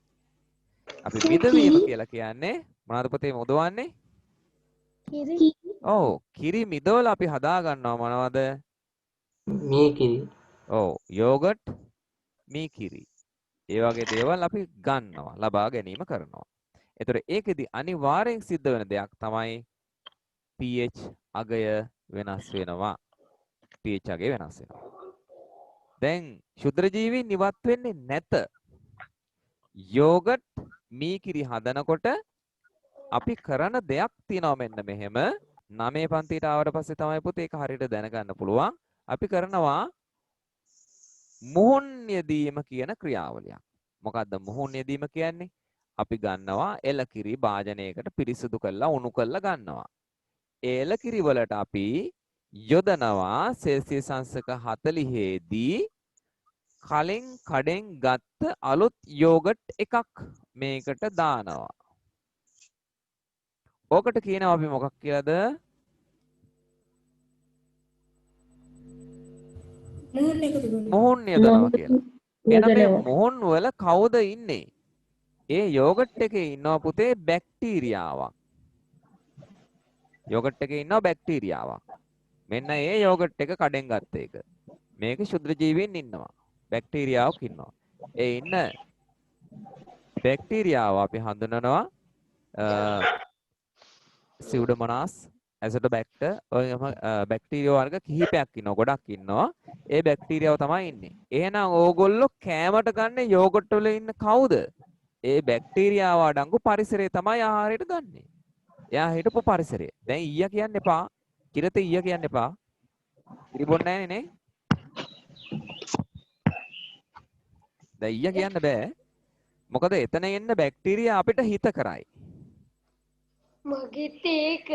අපි මිදවීම කියලා කියන්නේ මොනවද පුතේ මොදවන්නේ? කිරි. ඔව් කිරි මිදවලා අපි හදා ගන්නවා මොනවද? මේ කිරි. ඔව් යෝගට් මී කිරි. ඒ වගේ දේවල් අපි ගන්නවා ලබා ගැනීම කරනවා. ඒතර ඒකෙදි අනිවාර්යෙන් සිද්ධ වෙන දෙයක් තමයි pH අගය වෙනස් වෙනවා. pH අගය වෙනස් වෙනවා. දැන් ශුද්‍ර ජීවීන් ඉවත් වෙන්නේ නැත. යෝගට් මී කිරි හදනකොට අපි කරන දෙයක් තියෙනවා මෙන්න මෙහෙම. 9 පන්තියට ආවට පස්සේ තමයි පුතේ ඒක හරියට දැනගන්න පුළුවන්. අපි කරනවා මුහුන් යෙදීම කියන ක්‍රියාවලියක්. මොකද්ද මුහුන් යෙදීම කියන්නේ? අපි ගන්නවා එළකිරි භාජනයකට පිරිසිදු කරලා උණු කරලා ගන්නවා. ඒ එළකිරි වලට අපි යොදනවා සෙල්සියස් අංශක 40 දී කලින් කඩෙන් ගත්ත අලුත් යෝගට් එකක් මේකට දානවා. ඕකට කියනවා අපි මොකක් කියලාද? මොහොන් එකතු කරනවා. මොහොන් යදනවා කියලා. එහෙනම් මේ මොහොන් වල කවුද ඉන්නේ? ඒ යෝගට් එකේ ඉන්නවා පුතේ බැක්ටීරියාවක්. යෝගට් එකේ ඉන්නවා බැක්ටීරියාවක්. මෙන්න ඒ යෝගට් එක කඩෙන් ගත්ත එක. මේක ශුද්‍ර ජීවීන් ඉන්නවා. බැක්ටීරියාවක් ඉන්නවා. ඒ ඉන්න බැක්ටීරියාව අපි හඳුනනවා සිවුඩමොනාස් ඇසටෝබැක්ටර් ඔයම බැක්ටීරියා වර්ග කිහිපයක් ඉන්නවා. ගොඩක් ඉන්නවා. ඒ බැක්ටීරියාව තමයි ඉන්නේ. එහෙනම් ඕගොල්ලෝ කෑමට ගන්න යෝගට් වල ඉන්න කවුද? ඒ බැක්ටීරියාව අඩංගු පරිසරය තමයි ආහාරයට ගන්නෙ. එයා හිටපු පරිසරය. දැන් ඊය කියන්න එපා. කිරත ඊය කියන්න එපා. ඉරිබොන්නේ නැහනේ නේ. දැන් ඊය කියන්න බෑ. මොකද එතන එන්න බැක්ටීරියා අපිට හිත කරයි. මගෙත් ඒක.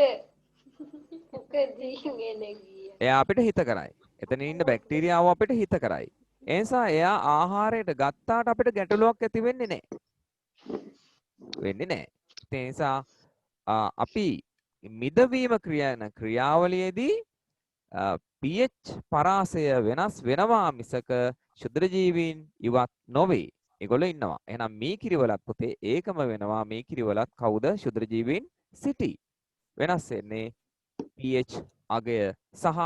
මොකද ඉගෙන ගියා. එයා අපිට හිත කරයි. එතන ඉන්න බැක්ටීරියාව අපිට හිත කරයි. ඒ නිසා එයා ආහාරයට ගත්තාට අපිට ගැටලුවක් ඇති වෙන්නේ නැහැ. වෙන්නේ නැහැ. ඒ නිසා අපි මිදවීම ක්‍රියාවලියේදී pH පරාසය වෙනස් වෙනවා මිසක ශුද්‍ර ජීවීන් ඉවත් නොවේ. ඒගොල්ලෝ ඉන්නවා. එහෙනම් මේ කිරිවලත් පුතේ ඒකම වෙනවා. මේ කිරිවලත් කවුද ශුද්‍ර ජීවීන් සිටි. වෙනස් වෙන්නේ pH අගය සහ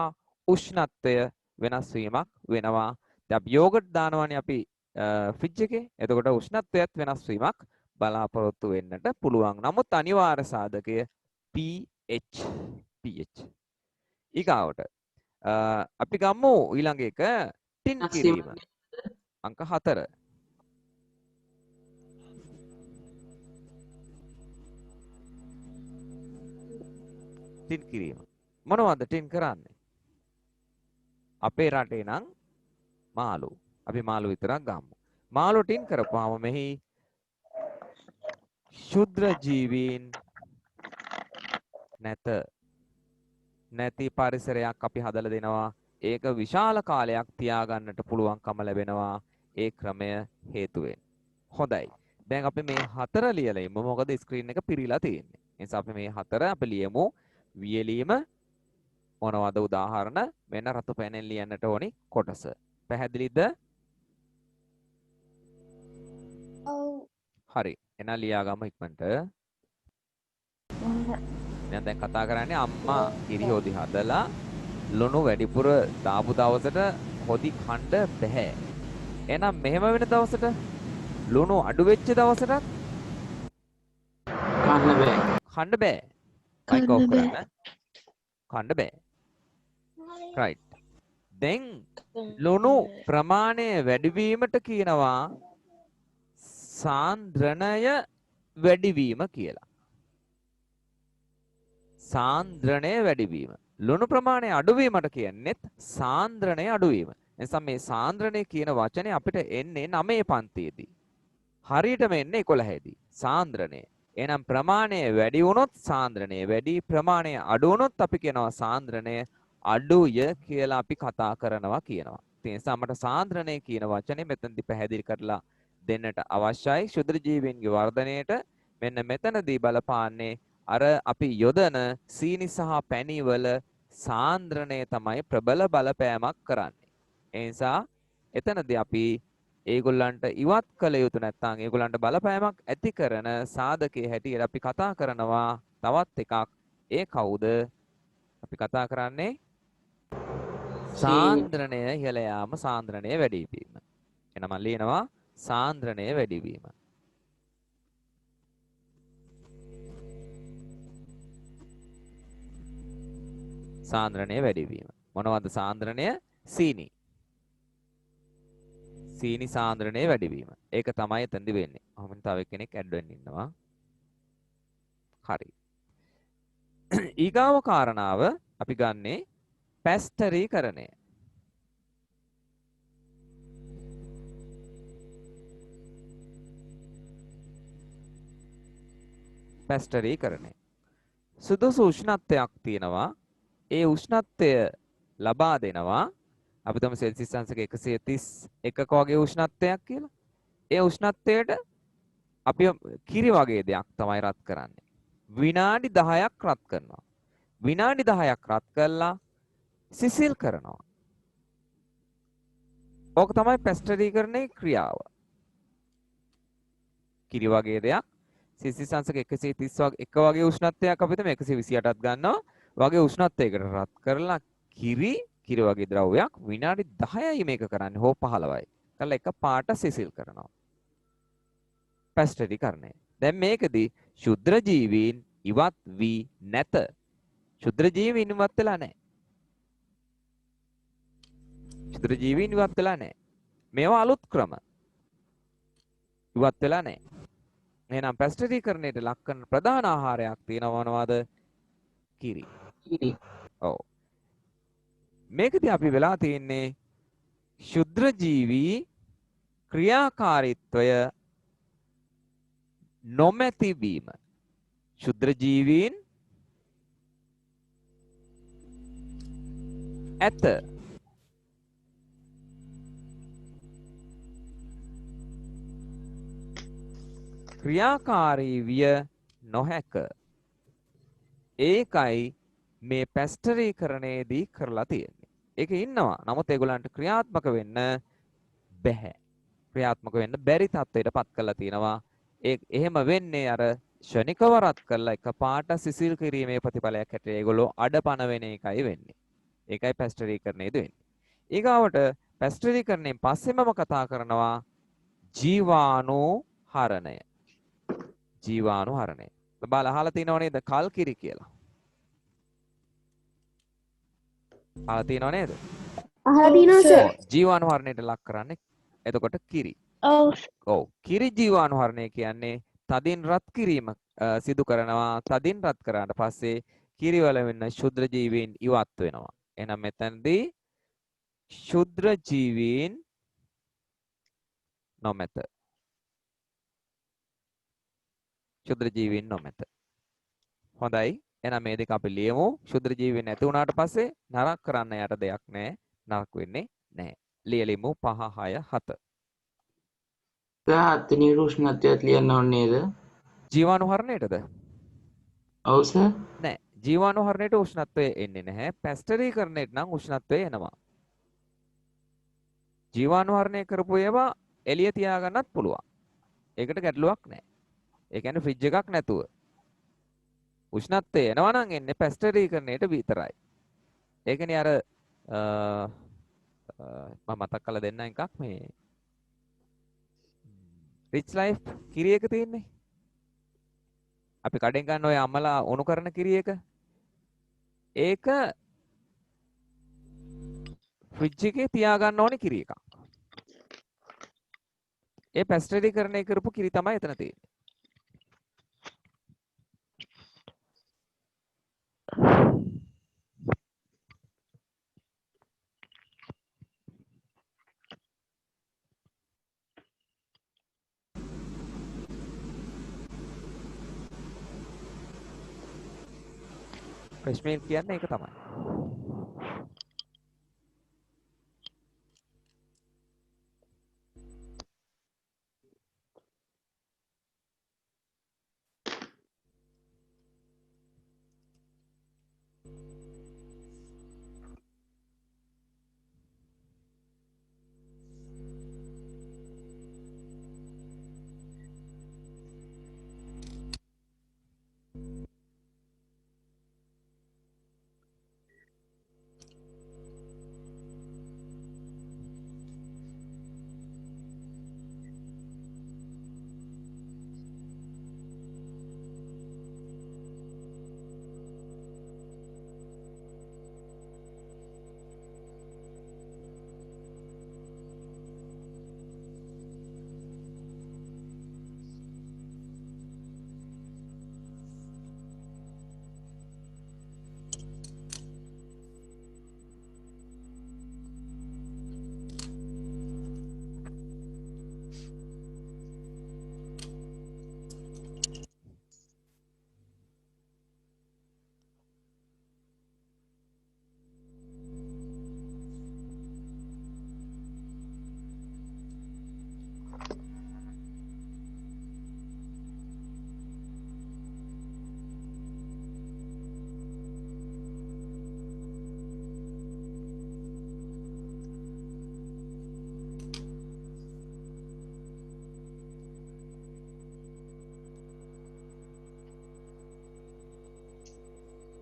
උෂ්ණත්වය වෙනස් වීමක් වෙනවා. දැන් අපි යෝගට් දානවානේ අපි ෆ්‍රිජ් එකේ. එතකොට උෂ්ණත්වයත් වෙනස් වීමක් බලාපොරොත්තු වෙන්නට පුළුවන්. නමුත් අනිවාර්ය සාධකය pH. ඊගාවට අපි ගමු ඊළඟ එක ටින් කිරීම. අංක 4. ටින් කිරීම. මොනවද ටින් කරන්නේ? අපේ රටේ නම් මාළු. අපි මාළු විතරක් ගමු. මාළු ටින් කරපුවාම මෙහි ශුද්‍ර ජීවීන් නැති පරිසරයක් අපි හදලා දෙනවා. ඒක විශාල කාලයක් තියාගන්නට පුළුවන්කම ලැබෙනවා ඒ ක්‍රමය හේතුවෙන්. හොඳයි. දැන් අපි මේ 4 ලියලා ඉමු. මොකද ස්ක්‍රීන් එක පිරීලා තියෙන්නේ. ඒ නිසා අපි මේ 4 අපි ලියමු. වියලීම මොනවද උදාහරණ? මෙන්න රතු පැනෙන් ලියන්නට ඕනි කොටස. පැහැදිලිද? ඔව්. හරි. එහෙනම් ලියාගමු ඉක්මනට. මම දැන් කතා කරන්නේ අම්මා කිරි හොදි හදලා ලුණු වැඩිපුර දාපු දවසට හොදි කන්න බෑ. එහෙනම් මෙහෙම වෙන දවසට ලුණු අඩු වෙච්ච දවසට කන්න බෑ. කන්න බෑ. මයික් ඔෆ් කරන්න. කන්න බෑ. right. දැන් ලුණු ප්‍රමාණය වැඩිවීමට කියනවා සාන්ද්‍රණය වැඩිවීම කියලා. සාන්ද්‍රණය වැඩිවීම. ලුණු ප්‍රමාණය අඩුවීමට කියන්නේත් සාන්ද්‍රණය අඩුවීම. එනිසා මේ සාන්ද්‍රණය කියන වචනේ අපිට එන්නේ 9 පන්තියේදී. හරියටම එන්නේ 11 දී. සාන්ද්‍රණය. එහෙනම් ප්‍රමාණය වැඩි වුණොත් සාන්ද්‍රණය වැඩි, ප්‍රමාණය අඩු වුණොත් අපි කියනවා සාන්ද්‍රණය අඩුය කියලා අපි කතා කරනවා කියනවා. ඒ නිසා මට සාන්ද්‍රණය කියන වචනේ මෙතනදී පැහැදිලි කරලා දෙන්නට අවශ්‍යයි. ශුද්‍ර ජීවීන්ගේ වර්ධනයේට මෙන්න මෙතනදී බලපාන්නේ අර අපි යොදන සීනි සහ පැණි වල සාන්ද්‍රණය තමයි ප්‍රබල බලපෑමක් කරන්නේ. ඒ නිසා එතනදී අපි ඒගොල්ලන්ට ඉවත් කළ යුතු නැත්නම් ඒගොල්ලන්ට බලපෑමක් ඇති කරන සාධකයේ හැටියට අපි කතා කරනවා තවත් එකක්. ඒ කවුද? අපි කතා කරන්නේ සාන්ද්‍රණය ඉහළ යාම, සාන්ද්‍රණය වැඩි වීම. එහෙනම් මම ලියනවා සාන්ද්‍රණය වැඩි වීම. සාන්ද්‍රණය වැඩිවීම. මොනවද සාන්ද්‍රණය? සීනි. සීනි සාන්ද්‍රණය වැඩිවීම. ඒක තමයි එතනදි වෙන්නේ. අහමින් තව කෙනෙක් ඇඩ් වෙන්න ඉන්නවා. හරි. ඊගාව කාරණාව අපි ගන්නේ පැස්ටරීකරණය. පැස්ටරීකරණය. සුදුසු උෂ්ණත්වයක් තියෙනවා. ඒ උෂ්ණත්වය ලබා දෙනවා. අපි තමයි සෙල්සියස් අංශක 131ක වගේ උෂ්ණත්වයක් කියලා. ඒ උෂ්ණත්වයට අපි කිරි වගේ දෙයක් තමයි රත් කරන්නේ. විනාඩි 10ක් රත් කරනවා. විනාඩි 10ක් රත් කළා සිසිල් කරනවා. ඕක තමයි පැස්ටරීකරණයේ ක්‍රියාව. කිරි වගේ දෙයක් සෙල්සියස් අංශක 131 වගේ උෂ්ණත්වයක් අපි තමයි 128ක් ගන්නවා. වගේ උෂ්ණත්වයකට රත් කරලා කිරි වගේ ද්‍රව්‍යයක් විනාඩි 10යි මේක කරන්නේ හෝ 15යි. කළා එක පාට සිසිල් කරනවා. පැස්ටරීකරණය. දැන් මේකදී ශුද්‍ර ජීවීන් ඉවත් වී නැත. ශුද්‍ර ජීවීන් ඉවත් වෙලා නැහැ. ශුද්‍ර ජීවීන් ඉවත් වෙලා නැහැ. මේවා අලුත් ක්‍රම. ඉවත් වෙලා නැහැ. එහෙනම් පැස්ටරීකරණයට ලක් කරන ප්‍රධාන ආහාරයක් තියෙනවා මොනවද? කිරි. ඔව්. මේකදී අපි වෙලා තියෙන්නේ ශුද්‍ර ජීවී ක්‍රියාකාරීත්වය නොමැති වීම. ශුද්‍ර ජීවීන් ඇත. ක්‍රියාකාරී විය නොහැක. ඒකයි මේ පැස්ටරීකරණයේදී කරලා තියෙන්නේ. ඒක ඉන්නවා. නමුත් ඒගොල්ලන්ට ක්‍රියාත්මක වෙන්න බැහැ. ක්‍රියාත්මක වෙන්න බැරි තත්ත්වයට පත් කරලා තියෙනවා. එහෙම වෙන්නේ අර ෂණිකව රත් කරලා එකපාරට සිසිල් කිරීමේ ප්‍රතිඵලයක් හැටියට ඒගොල්ලෝ අඩපණ වෙන එකයි වෙන්නේ. ඒකයි පැස්ටරීකරණයේදී වෙන්නේ. ඊගාවට පැස්ටරීකරණයෙන් පස්සෙම කතා කරනවා ජීවාණුහරණය. ජීවාණුහරණය. ඔබලා අහලා තියෙනව නේද කල්කිරි කියලා? අහලා තියෙනව නේද? අහලා තියෙනවා සර්. ජීවාණුහරණයට ලක් කරන්නේ එතකොට කිරි. ඔව්. ඔව්. කිරි ජීවාණුහරණය කියන්නේ තදින් රත් කිරීම සිදු කරනවා. තදින් රත් කරාට පස්සේ කිරි වල වෙන ශුද්‍ර ජීවීන් ඉවත් වෙනවා. එහෙනම් මෙතනදී ශුද්‍ර ජීවීන් නොමැත. ශුද්‍ර ජීවීන් නොමැත. හොඳයි. එහෙනම් මේ දෙක අපි ලියමු. ශුද්‍ර ජීවීන් නැති වුණාට පස්සේ නරක කරන්න යට දෙයක් නැහැ. නරක වෙන්නේ නැහැ. ලියලිමු 5 6 7. අත්තිනීරු උෂ්ණත්වයක් ලියන්න ඕනේ නේද? ජීවාණුහරණයටද? ඔව් සර්. නැහැ. ජීවාණුහරණයට උෂ්ණත්වය එන්නේ නැහැ. පැස්ටරීකරණයට නම් උෂ්ණත්වය එනවා. ජීවාණුහරණය කරපු ඒවා එළිය තියාගන්නත් පුළුවන්. ඒකට ගැටලුවක් නැහැ. ඒ කියන්නේ ෆ්‍රිජ් එකක් නැතුව. උෂ්ණත්වය එනවා නම් එන්නේ පැස්ටරීකරණයට විතරයි. ඒ කියන්නේ අර මම මතක් කරලා දෙන්න එකක් මේ රිච් ලයිෆ් කිරි එක තියෙන්නේ. අපි කඩෙන් ගන්න ඔය අම්මලා උණු කරන කිරි එක. ඒක ෆ්‍රිජ් එකේ තියාගන්න ඕනේ කිරි එකක්. ඒ පැස්ටරීකරණය කරපු කිරි තමයි එතන තියෙන්නේ. ෆ්‍රෙෂ් මීල් කියන්නේ ඒක තමයි.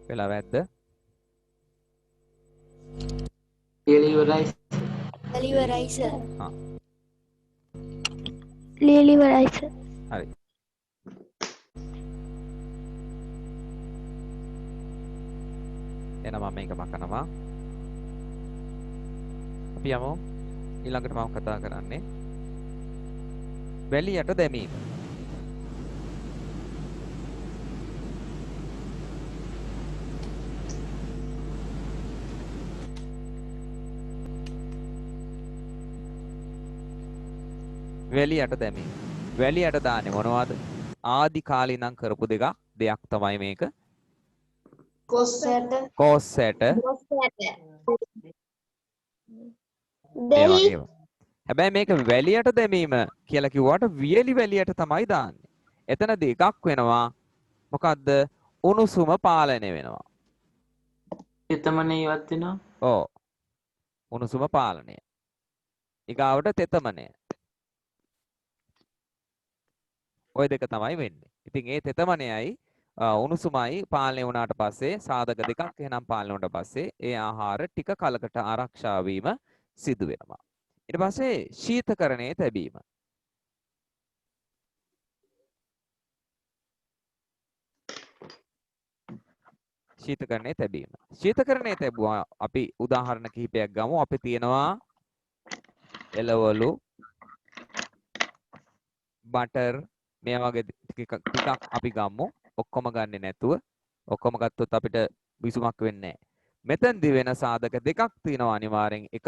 වෙලාව ඇද්ද? ලියලා ඉවරයි. ඉවරයි සර්. හා ලියලා ඉවරයි සර්. හරි. එහෙනම් මම මේක මකනවා. අපි යමු ඊළඟට මම කතා කරන්නේ වැලියට දැමීම. වැලියට දැමීම. වැලියට දාන්නේ මොනවද? ආදි කාලේ ඉඳන් කරපු දෙයක් තමයි මේක. කොස්සට. කොස්සට. දෙහි. හැබැයි මේක වැලියට දැමීම කියලා කිව්වට වියලි වැලියට තමයි දාන්නේ. එතනදී එකක් වෙනවා. මොකද්ද? උණුසුම පාලනය වෙනවා. තෙතමනේ ඉවත් වෙනවා. ඔව්. උණුසුම පාලනය. ඊගාවට තෙතමනය. ওই දෙක තමයි වෙන්නේ. ඉතින් ඒ තෙතමනයයි උණුසුමයි පාලනය වුණාට පස්සේ සාධක දෙකක් එහෙනම් පාලනය වුණාට පස්සේ ඒ ආහාර ටික කලකට ආරක්ෂා වීම සිදු වෙනවා. ඊට පස්සේ ශීතකරණයේ තැබීම. ශීතකරණයේ තැබීම. ශීතකරණයේ තැබුවා අපි උදාහරණ කිහිපයක් ගමු. අපි තියෙනවා එළවලු, බටර් මේ වගේ ටිකක් අපි ගමු. ඔක්කොම ගන්නෙ නැතුව ඔක්කොම ගත්තොත් අපිට විසුමක් වෙන්නේ නැහැ. මෙතෙන්දි වෙන සාධක දෙකක් තියෙනවා අනිවාර්යෙන්. එකක්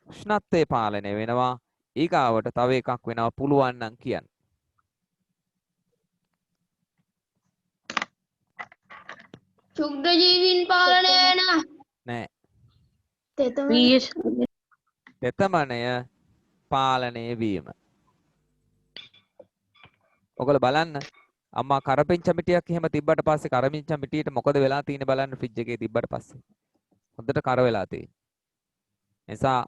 උෂ්ණත්වය පාලනය වෙනවා. ඊගාවට තව එකක් වෙනවා පුළුවන් නම් කියන්න. ශුද්ධ ජීවීන් පාලනය වෙනවා. නෑ. තෙතමන තෙතමනය පාලනය වීම. ඔයගොල්ලෝ බලන්න අම්මා කරපිංචා මිටියක් එහෙම තිබ්බට පස්සේ කරපිංචා මිටියට මොකද වෙලා තියෙන්නේ බලන්න ෆ්‍රිජ් එකේ තිබ්බට පස්සේ. හොඳට කර වෙලා තියෙන්නේ. නිසා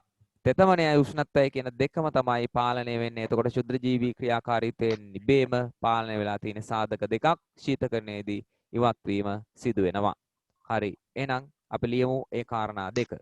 තෙතමනයයි උෂ්ණත්වයයි කියන දෙකම තමයි පාලනය වෙන්නේ. එතකොට ශුද්ධ ජීවී ක්‍රියාකාරීත්වයෙන් නිබේම පාලනය වෙලා තියෙන සාධක දෙකක් ශීතකරණයේදී ඉවත් වීම සිදු වෙනවා. හරි. එහෙනම් අපි ලියමු ඒ කාරණා දෙක.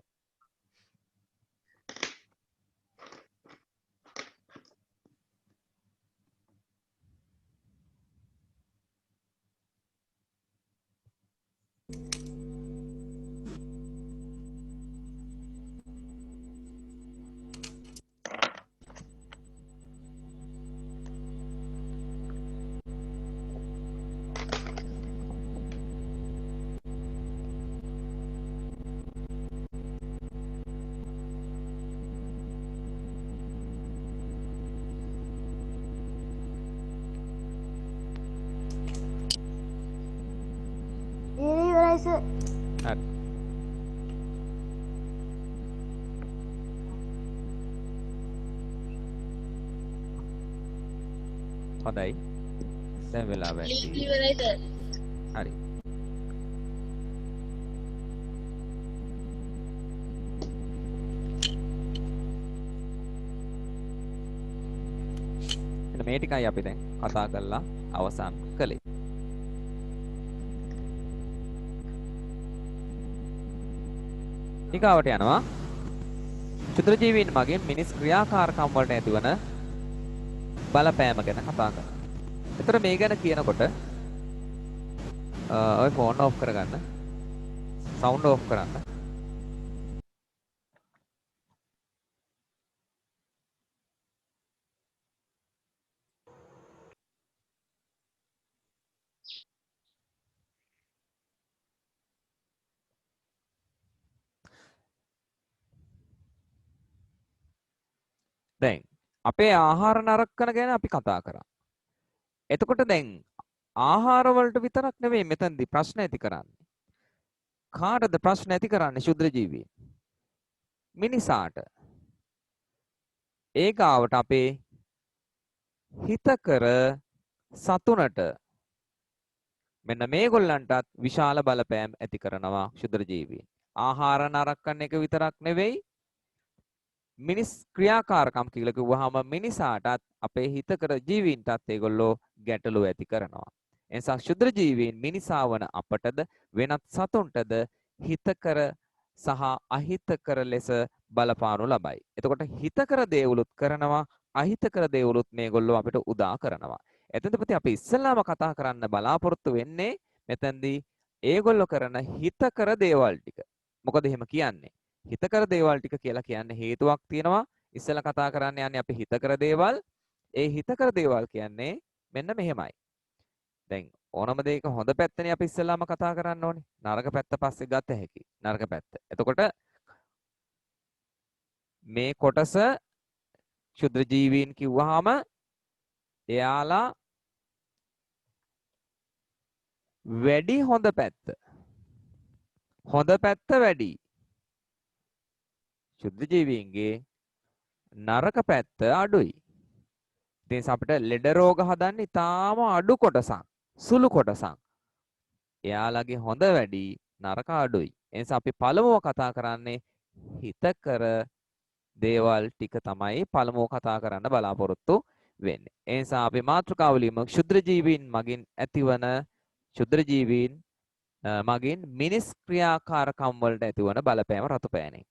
ඉවරයි සර්. හරි. හොඳයි. දැන් වෙලා වැඩි. ඉවරයි සර්. හරි. එන්න මේ ටිකයි අපි දැන් කතා කරලා අවසන් කළේ. ඊගාවට යනවා ක්ෂුද්‍ර ජීවීන් මගින් මිනිස් ක්‍රියාකාරකම් වලට ඇතිවන බලපෑම ගැන කතා කරනවා. ඒතර මේ ගැන කියනකොට ඔය ෆෝන් ඔෆ් කරගන්න. සවුන්ඩ් ඔෆ් කරන්න. දැන් අපේ ආහාර නරක කරන ගැන අපි කතා කරා. එතකොට දැන් ආහාර වලට විතරක් නෙවෙයි මෙතනදී ප්‍රශ්න ඇති කරන්නේ. කාටද ප්‍රශ්න ඇති කරන්නේ ශුද්‍ර ජීවීන්? මිනිසාට. ඒකාවට අපේ හිතකර සතුනට මෙන්න මේගොල්ලන්ටත් විශාල බලපෑම් ඇති කරනවා ශුද්‍ර ජීවීන්. ආහාර නරක කරන එක විතරක් නෙවෙයි මිනිස් ක්‍රියාකාරකම් කියලා කිව්වහම මිනිසාටත් අපේ හිතකර ජීවීන්ටත් ඒගොල්ලෝ ගැටලු ඇති කරනවා. එනිසා ශුද්‍ර ජීවීන් මිනිසා වන අපටද වෙනත් සතුන්ටද හිතකර සහ අහිතකර ලෙස බලපානු ලබයි. එතකොට හිතකර දේවලුත් කරනවා අහිතකර දේවලුත් මේගොල්ලෝ අපිට උදා කරනවා. එතනදී අපි ඉස්සෙල්ලාම කතා කරන්න බලාපොරොත්තු වෙන්නේ මෙතෙන්දී ඒගොල්ලෝ කරන හිතකර දේවල් ටික. මොකද එහෙම කියන්නේ? හිතකර දේවල් ටික කියලා කියන්නේ හේතුවක් තියෙනවා. ඉස්සෙල්ලා කතා කරන්න යන්නේ අපි හිතකර දේවල්. ඒ හිතකර දේවල් කියන්නේ මෙන්න මෙහෙමයි. දැන් ඕනම දෙයක හොඳ පැත්තනේ අපි ඉස්සෙල්ලාම කතා කරන්න ඕනේ. නරක පැත්ත පස්සේ ගත හැකි. නරක පැත්ත. එතකොට මේ කොටස ක්ෂුද්‍ර ජීවීන් කිව්වහම එයාලා වැඩි හොඳ පැත්ත. හොඳ පැත්ත වැඩි. ක්ෂුද්‍ර ජීවීන්ගේ නරක පැත්ත අඩුයි. ඉතින් අපිට ලෙඩ රෝග හදන්නේ තාම අඩු කොටසක්. සුළු කොටසක්. එයාලගේ හොඳ වැඩි නරක අඩුයි. ඒ නිසා අපි පළමුව කතා කරන්නේ හිතකර දේවල් ටික තමයි පළමුව කතා කරන්න බලාපොරොත්තු වෙන්නේ. ඒ නිසා අපි මාතෘකාව ලියමු ක්ෂුද්‍ර ජීවීන් මගින් ඇතිවන ක්ෂුද්‍ර ජීවීන් මගින් මිනිස් ක්‍රියාකාරකම් වලට ඇතිවන බලපෑම රතුපෑනේ.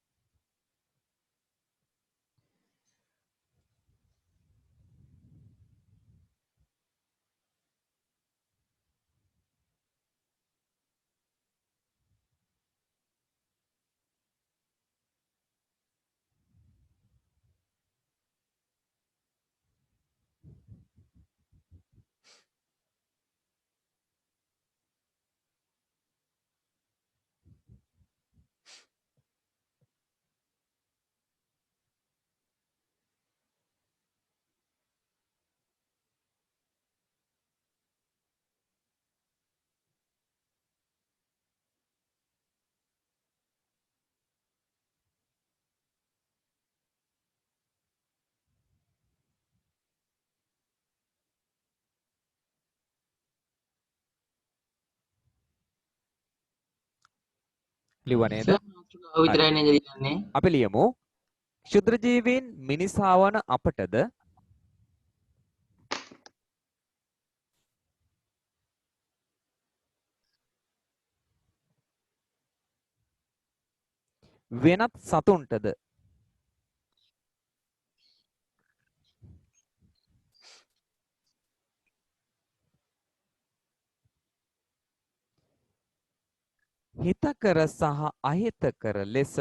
ලිව්වා නේද? සර් මාතෘකාව හරි. විතරයි නේද ලියන්නේ? අපි ලියමු. ක්ෂුද්‍ර ජීවීන් මිනිසා වන අපටද වෙනත් සතුන්ටද හිතකර සහ අහිතකර ලෙස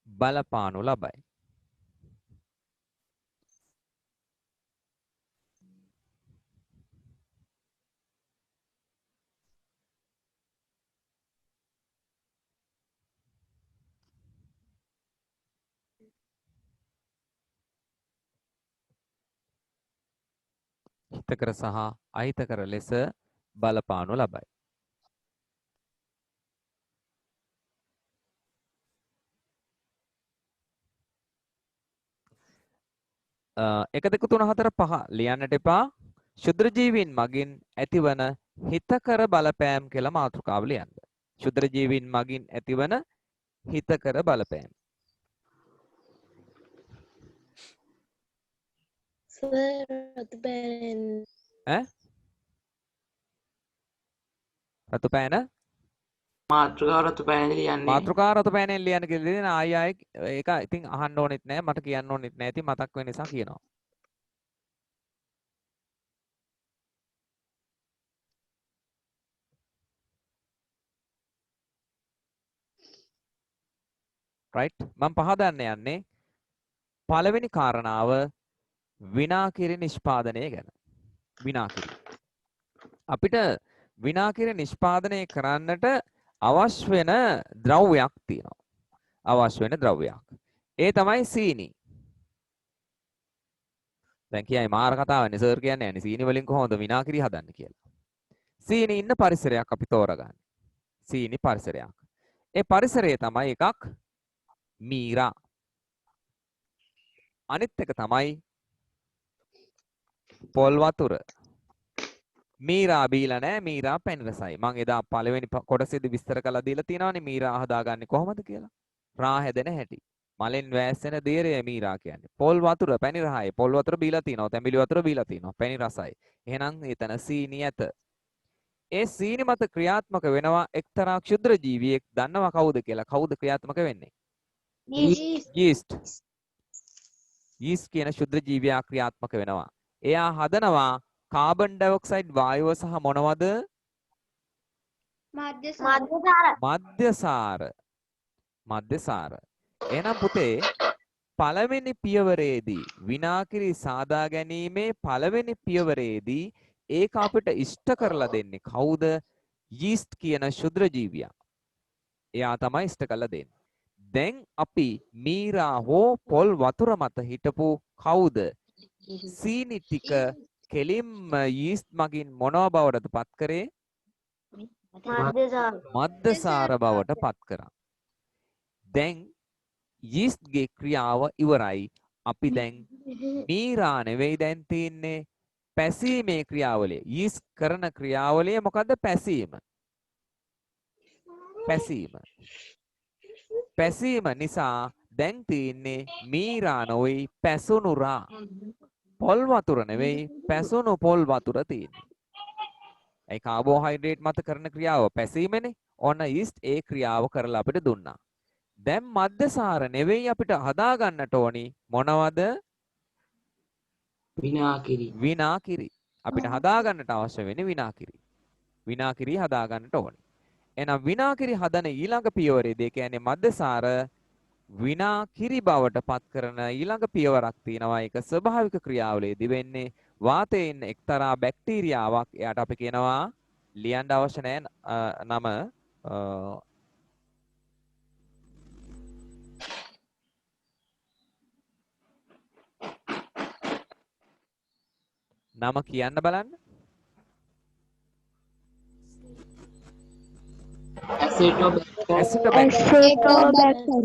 බලපානු ලබයි. හිතකර සහ අහිතකර ලෙස බලපානු ලබයි. එක දෙක තුන හතර පහ ලියන්නට එපා. ක්ෂුද්‍ර ජීවීන් මගින් ඇතිවන හිතකර බලපෑම් කියලා මාතෘකාව ලියන්න. ක්ෂුද්‍ර ජීවීන් මගින් ඇතිවන හිතකර බලපෑම්. රතු පෑන මාතෘකාව රතු පෑනේ ලියන්නේ. මාතෘකාව රතු පෑනෙන් ලියන්න කියලා දෙන ආයි ඒක ඉතින් අහන්න ඕනෙත් නෑ මට කියන්න ඕනෙත් නෑ. ඉතින් මතක් වෙන නිසා කියනවා. right මම පහදන්න යන්නේ පළවෙනි කාරණාව විනාකිරි නිෂ්පාදනය ගැන. විනාකිරි අපිට විනාකිරි නිෂ්පාදනය කරන්නට අවශ්‍ය වෙන ද්‍රව්‍යයක් තියෙනවා. අවශ්‍ය වෙන ද්‍රව්‍යයක්. ඒ තමයි සීනි. දැන් කියයි මාර කතාවන්නේ සර් කියන්නේ යන්නේ සීනි වලින් කොහොමද විනාකිරි හදන්නේ කියලා. සීනි ඉන්න පරිසරයක් අපි තෝරගන්න. සීනි පරිසරයක්. ඒ පරිසරය තමයි එකක් මීරා. අනිත් එක තමයි පොල් වතුර. මීරා බීලා නැහැ මීරා පැණි රසයි. මම එදා පළවෙනි කොටසේදී විස්තර කරලා දීලා තියෙනවානේ මීරා හදාගන්නේ කොහොමද කියලා. රා හැදෙන හැටි. මලෙන් වැස්සෙන දේරය මීරා කියන්නේ. පොල් වතුර පැණි රහයි. පොල් වතුර බීලා තිනවා. තැඹිලි වතුර බීලා තිනවා. පැණි රසයි. එහෙනම් එතන සීනි ඇත. ඒ සීනි මත ක්‍රියාත්මක වෙනවා එක්තරා ක්ෂුද්‍ර ජීවියෙක්. දන්නවා කවුද කියලා? කවුද ක්‍රියාත්මක වෙන්නේ? යීස්ට්. යීස්ට් කියන ක්ෂුද්‍ර ජීවියා ක්‍රියාත්මක වෙනවා. එයා හදනවා කාබන් ඩයොක්සයිඩ් වායුව සහ මොනවද? මධ්‍යසාර. එහෙනම් පුතේ පළවෙනි පියවරේදී විනාකිරි සාදා ගැනීමේ පළවෙනි පියවරේදී ඒක අපිට ඉෂ්ට කරලා දෙන්නේ කවුද? යීස්ට් කියන ක්ෂුද්‍ර ජීවියා. එයා තමයි ඉෂ්ට කරලා දෙන්නේ. දැන් අපි මීරා හෝ පොල් වතුර මත හිටපු කවුද? සීනි ටික කෙලින්ම යීස්ට් මගින් මොනව බවටද පත් කරේ? මද්දසාර බවට පත් කරා. දැන් යීස්ට්ගේ ක්‍රියාව ඉවරයි. අපි දැන් මීරා නෙවෙයි දැන් තියන්නේ පැසීමේ ක්‍රියාවලිය. යීස්ට් කරන ක්‍රියාවලිය මොකද්ද? පැසීම. පැසීම නිසා දැන් තියන්නේ මීරා නොවේ පැසුණු රා. පොල් වතුර නෙවෙයි පැසුණු පොල් වතුර තියෙන්නේ. ඒ කාබෝහයිඩ්‍රේට් මත කරන ක්‍රියාව පැසීමනේ. ඔන්න යීස්ට් ඒ ක්‍රියාව කරලා අපිට දුන්නා. දැන් මද්දසාර නෙවෙයි අපිට හදා ගන්නට ඕනි මොනවද? විනාකිරි. අපිට හදා ගන්නට අවශ්‍ය වෙන්නේ විනාකිරි. විනාකිරි හදා ගන්නට ඕනි. එහෙනම් විනාකිරි හදන ඊළඟ පියවරේදී කියන්නේ මද්දසාර විනාකිරි බවට පත් කරන ඊළඟ පියවරක් තියෙනවා. ඒක ස්වභාවික ක්‍රියාවලියේදී වෙන්නේ වාතයේ ඉන්න එක්තරා බැක්ටීරියාවක්. එයාට අපි කියනවා ලියන්න අවශ්‍ය නැහැ නම නම කියන්න බලන්න. ඇසිටෝබැක්ටර් Acetobacter.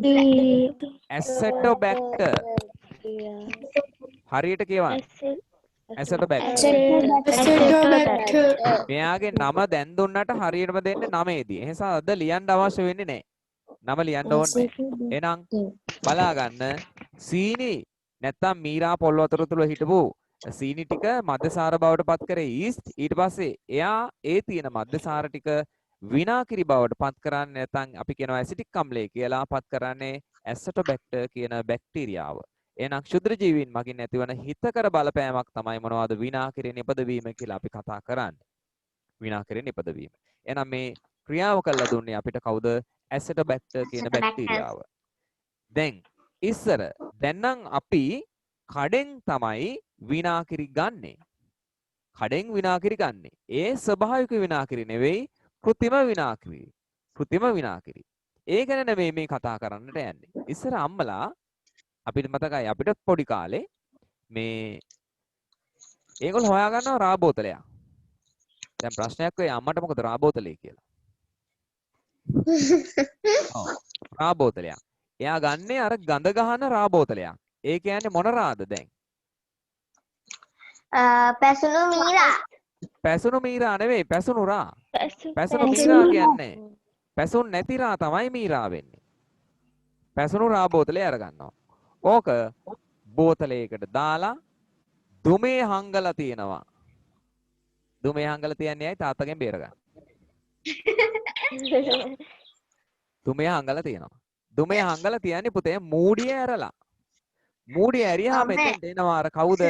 ඇසෙටෝබැක්ටර් හරියට කියවන්න ඇසෙටෝබැක්ටර් Acetobacter. මෙයාගේ නම දැන් දුන්නට හරියටම දෙන්නේ නමේදී. ඒ නිසා අද ලියන්න අවශ්‍ය වෙන්නේ නැහැ. නම ලියන්න ඕනේ නැහැ. එහෙනම් බලා ගන්න සීනි නැත්තම් මීරා පොල් වතුර තුල හිටපු සීනි ටික මද්දසාර බවට පත් කරේ ඊස්ට්. ඊට පස්සේ එයා ඒ තියෙන මද්දසාර ටික විනාකිරි බවට පත් කරන්නේ නැත්නම් අපි කියනවා ඇසිටික් අම්ලය කියලා පත් කරන්නේ ඇසෙටෝබැක්ටර් කියන බැක්ටීරියාව. එහෙනම් ක්ෂුද්‍ර ජීවීන් මගින් ඇතිවන හිතකර බලපෑමක් තමයි මොනවද විනාකිරි නිපදවීම කියලා අපි කතා කරන්නේ. විනාකිරි නිපදවීම. එහෙනම් මේ ක්‍රියාව කළා දුන්නේ අපිට කවුද? ඇසෙටෝබැක්ටර් කියන බැක්ටීරියාව. දැන් ඉස්සර දැන් නම් අපි කඩෙන් තමයි විනාකිරි ගන්නෙ. කඩෙන් විනාකිරි ගන්නෙ. ඒ ස්වභාවික විනාකිරි නෙවෙයි කෘත්‍රිම විනාකිරි. කෘත්‍රිම විනාකිරි. ඒක නෙමෙයි මේ කතා කරන්නට යන්නේ. ඉස්සර අම්මලා අපිට මතකයි අපිට පොඩි කාලේ මේ ඒගොල්ලෝ හොයාගන්නවා රා බෝතලයක්. දැන් ප්‍රශ්නයක් වෙයි අම්මට මොකද රා බෝතලේ කියලා. ඔව් රා බෝතලයක්. එයා ගන්නේ අර ගඳ ගහන රා බෝතලයක්. ඒ කියන්නේ මොන රාද දැන්? පැසුණු මීරා. පැසුණු මීරා නෙවෙයි පැසුණු රා. පැසුණු මීරා කියන්නේ පැසුන් නැති රා තමයි මීරා වෙන්නේ. පැසුණු රා බෝතලේ අරගන්නවා. ඕක බෝතලයකට දාලා දුමේ හංගලා තියෙනවා. දුමේ හංගලා තියන්නේ ඇයි තාත්තගෙන් බේරගන්න. දුමේ හංගලා තියෙනවා. දුමේ හංගලා තියන්නේ පුතේ මූඩිය ඇරලා. මූඩිය ඇරියාම මෙතෙන්ට එනවා අර කවුද?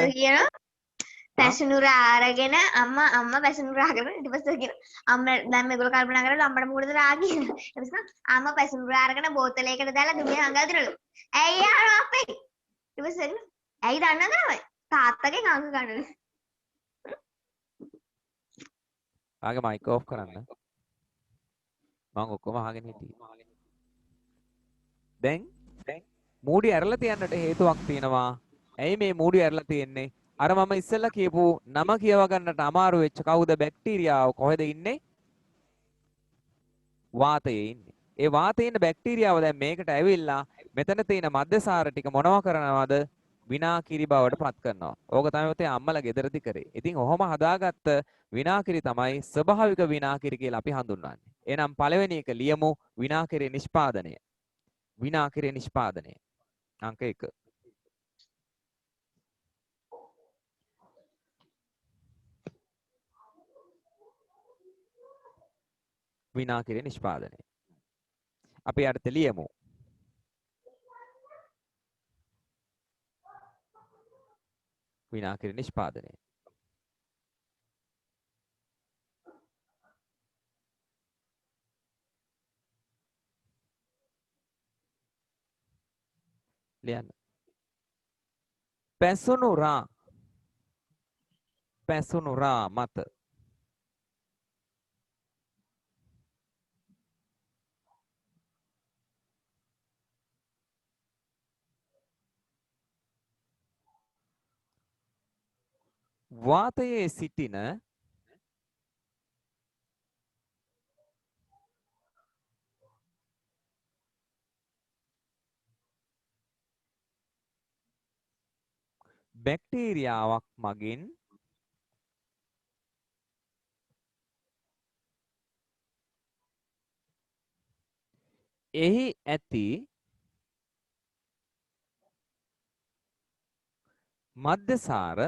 පැසුණුරා අරගෙන අම්මා පැසුණුරා අරගෙන ඊට පස්සේ කියන අම්මා දැන් මේගොල්ලෝ කල්පනා කරලා අම්මට මොකටද රා කියලා. ඊට පස්සේ අම්මා පැසුණුරා අරගෙන බෝතලයකට දාලා දුමේ හංගලා දිනලු. ඇයි යාළුවා අපේ? ඊට පස්සේ ඇයි දන්නවද නම? තාත්තගෙන් අංග ගන්නලු. ආගේ මයික් ඔෆ් කරන්න. මම ඔක්කොම අහගෙන හිටියේ. දැන් මූඩි ඇරලා තියන්නට හේතුවක් තියෙනවා. ඇයි මේ මූඩි ඇරලා තියෙන්නේ? අර මම ඉස්සෙල්ලා කියපු නම කියව ගන්නට අමාරු වෙච්ච කවුද බැක්ටීරියාව කොහෙද ඉන්නේ? වාතයේ ඉන්නේ. ඒ වාතයේ ඉන්න බැක්ටීරියාව දැන් මේකට ඇවිල්ලා මෙතන තියෙන මද්දසාර ටික මොනව කරනවද? විනාකිරි බවට පත් කරනවා. ඕක තමයි ඔතේ අම්මලා ගෙදරදි කරේ. ඉතින් ඔහොම හදාගත්ත විනාකිරි තමයි ස්වභාවික විනාකිරි කියලා අපි හඳුන්වන්නේ. එහෙනම් පළවෙනි එක ලියමු විනාකිරි නිෂ්පාදනය. විනාකිරි නිෂ්පාදනය. අංක 1. විනාකිරි නිෂ්පාදනය. අපි අර්ථ ලියමු. විනාකිරි නිෂ්පාදනය. ලියන්න. පැසුණු රා මත වාතයේ සිටින බැක්ටීරියාවක් මගින් එහි ඇති මද්දසාර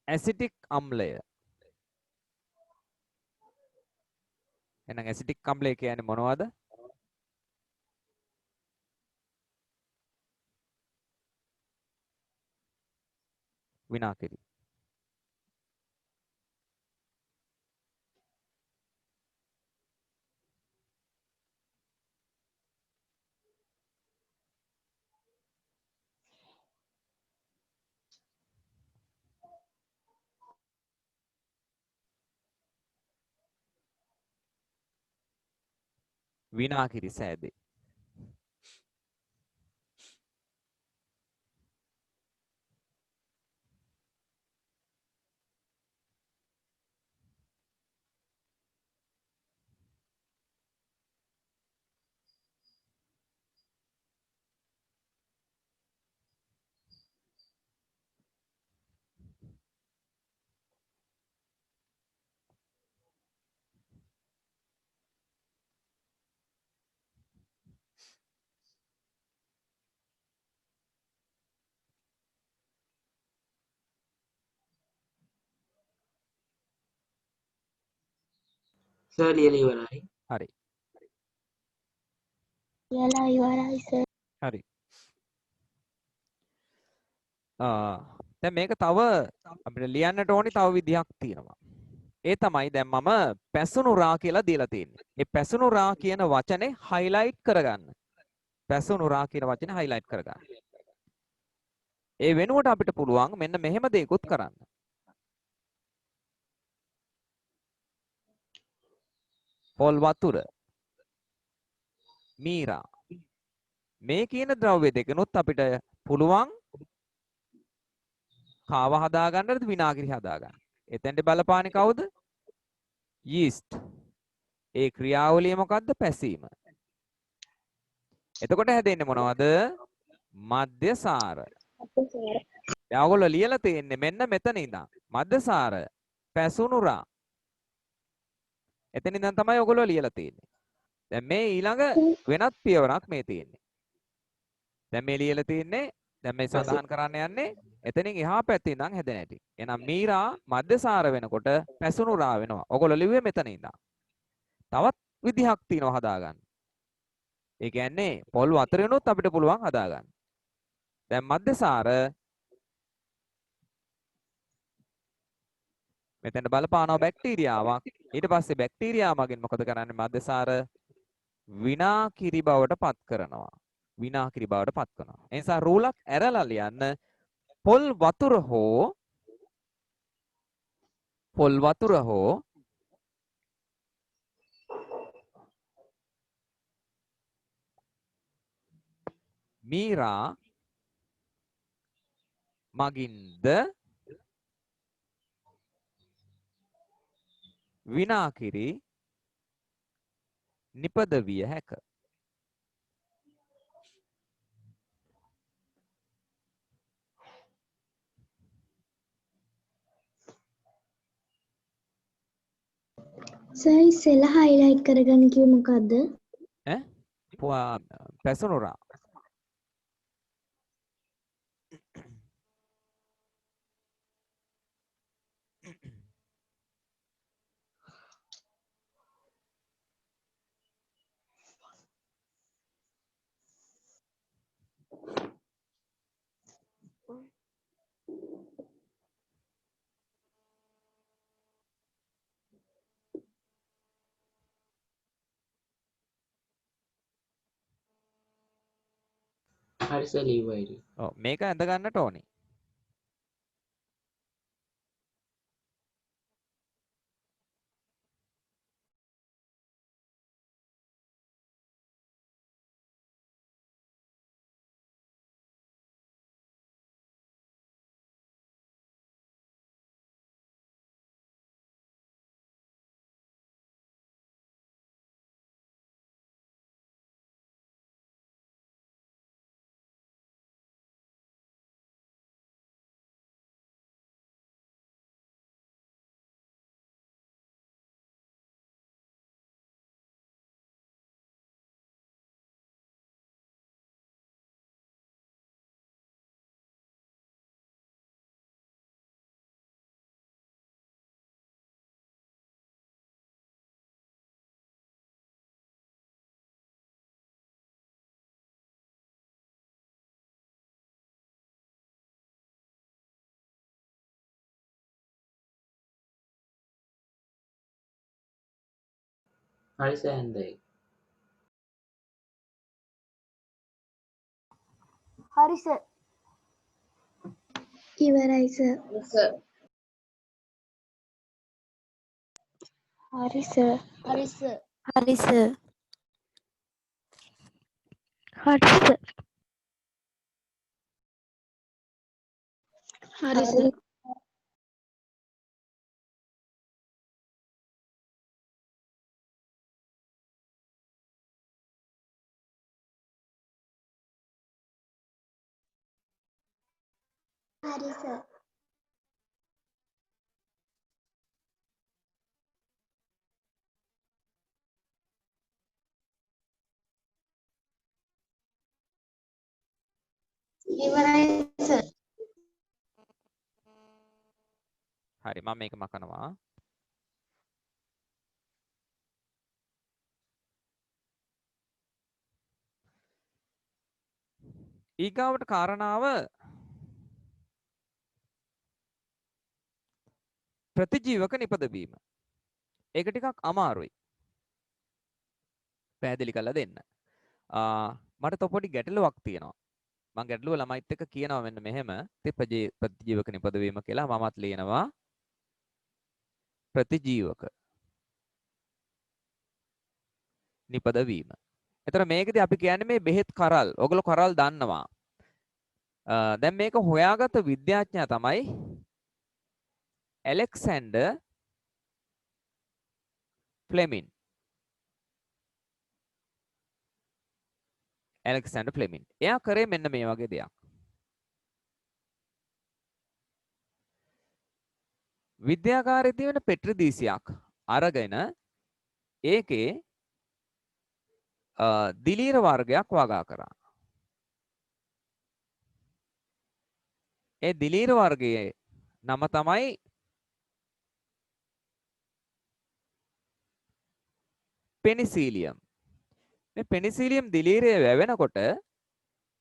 ඇසිටික් අම්ලය. එහෙනම් ඇසිටික් අම්ලය කියන්නේ මොනවද? විනාකිරි. විනාකිරි සෑදේ. සර් ලියලා ඉවරයි. හරි. කියලා ඉවරයි සර්. හරි. දැන් මේක තව අපිට ලියන්නට ඕනි තව විදිහක් තියෙනවා. ඒ තමයි දැන් මම පැසුණු රා කියලා දීලා තියෙන්නේ. ඒ පැසුණු රා කියන වචනේ highlight කරගන්න. පැසුණු රා කියන වචනේ highlight කරගන්න. ඒ වෙනුවට අපිට පුළුවන් මෙන්න මෙහෙම දෙයක්ත් කරන්න. පොල් වතුර, මීරා මේ කියන ද්‍රව්‍ය දෙකනොත් අපිට පුළුවන් කාව හදාගන්නද විනාගිරි හදාගන්න. එතෙන්ට බලපාන්නේ කවුද? යීස්ට්. ඒ ක්‍රියාවලිය මොකද්ද? පැසීම. එතකොට හැදෙන්නේ මොනවද? මධ්‍යසාර. දැන් ඔයගොල්ලෝ ලියලා තියෙන්නේ මෙන්න මෙතන ඉඳන්. මධ්‍යසාර පැසුණු රා. එතන ඉඳන් තමයි ඔයගොල්ලෝ ලියලා තියෙන්නේ. දැන් මේ ඊළඟ වෙනත් පියවරක් මේ තියෙන්නේ. දැන් මේ ලියලා තියෙන්නේ දැන් මේ සඳහන් කරන්න යන්නේ එතනින් එහා පැත්තේ ඉඳන් හැදෙන හැටි. එහෙනම් මීරා මධ්‍යසාර වෙනකොට පැසුණු රා වෙනවා. ඔයගොල්ලෝ ලිව්වේ මෙතන ඉඳන්. තවත් විදිහක් තියෙනවා හදාගන්න. ඒ කියන්නේ පොල් වතුරෙනොත් අපිට පුළුවන් හදාගන්න. දැන් මධ්‍යසාර මෙතන බලපානවා බැක්ටීරියාවක්. ඊට පස්සේ බැක්ටීරියා මගින් මොකද කරන්නේ? මධ්‍යසාර විනාකිරි බවට පත් කරනවා. විනාකිරි බවට පත් කරනවා. ඒ නිසා රූලක් ඇරලා ලියන්න පොල් වතුර හෝ මීරා මගින්ද විනාකිරි නිපද විය හැක. සර් ඉස්සෙල්ලා highlight කරගන්න කිව්ව මොකද්ද? පැසුණු රා. හරි සර් ලියුවයි. ඔව් මේක ඇඳ ගන්නට ඕනේ. හරි සර් ඇන්දයි. හරි සර්. ඉවරයි සර්. හරි සර්. හරි සර්. හරි සර්. හරි සර්. හරි සර්. හරි සර්. ඉවරයි සර්. හරි මම මේක මකනවා. ඊගාවට කාරණාව ප්‍රතිජීවක නිපදවීම. ඒක ටිකක් අමාරුයි. පැහැදිලි කරලා දෙන්න. මට තව පොඩි ගැටලුවක් තියෙනවා. මම ගැටලුව ළමයිත් එක්ක කියනවා මෙන්න මෙහෙම. ප්‍රතිජීවක නිපදවීම කියලා මමත් ලියනවා. ප්‍රතිජීවක නිපදවීම. එතන මේකදී අපි කියන්නේ මේ බෙහෙත් කරල්. ඔයගොල්ලෝ කරල් දන්නවා. දැන් මේක හොයාගත්ත විද්‍යාඥයා තමයි ඇලෙක්සැන්ඩර් ෆ්ලෙමින්. ඇලෙක්සැන්ඩර් ෆ්ලෙමින්. එයා කරේ මෙන්න මේ වගේ දෙයක්. විද්‍යාගාරයේ තියෙන පෙට්‍රි දීසියක් අරගෙන ඒකේ දිලීර වර්ගයක් වගා කරා. ඒ දිලීර වර්ගයේ නම තමයි පෙනිසිලියම්. මේ පෙනිසිලියම් දිලීරය වැවෙනකොට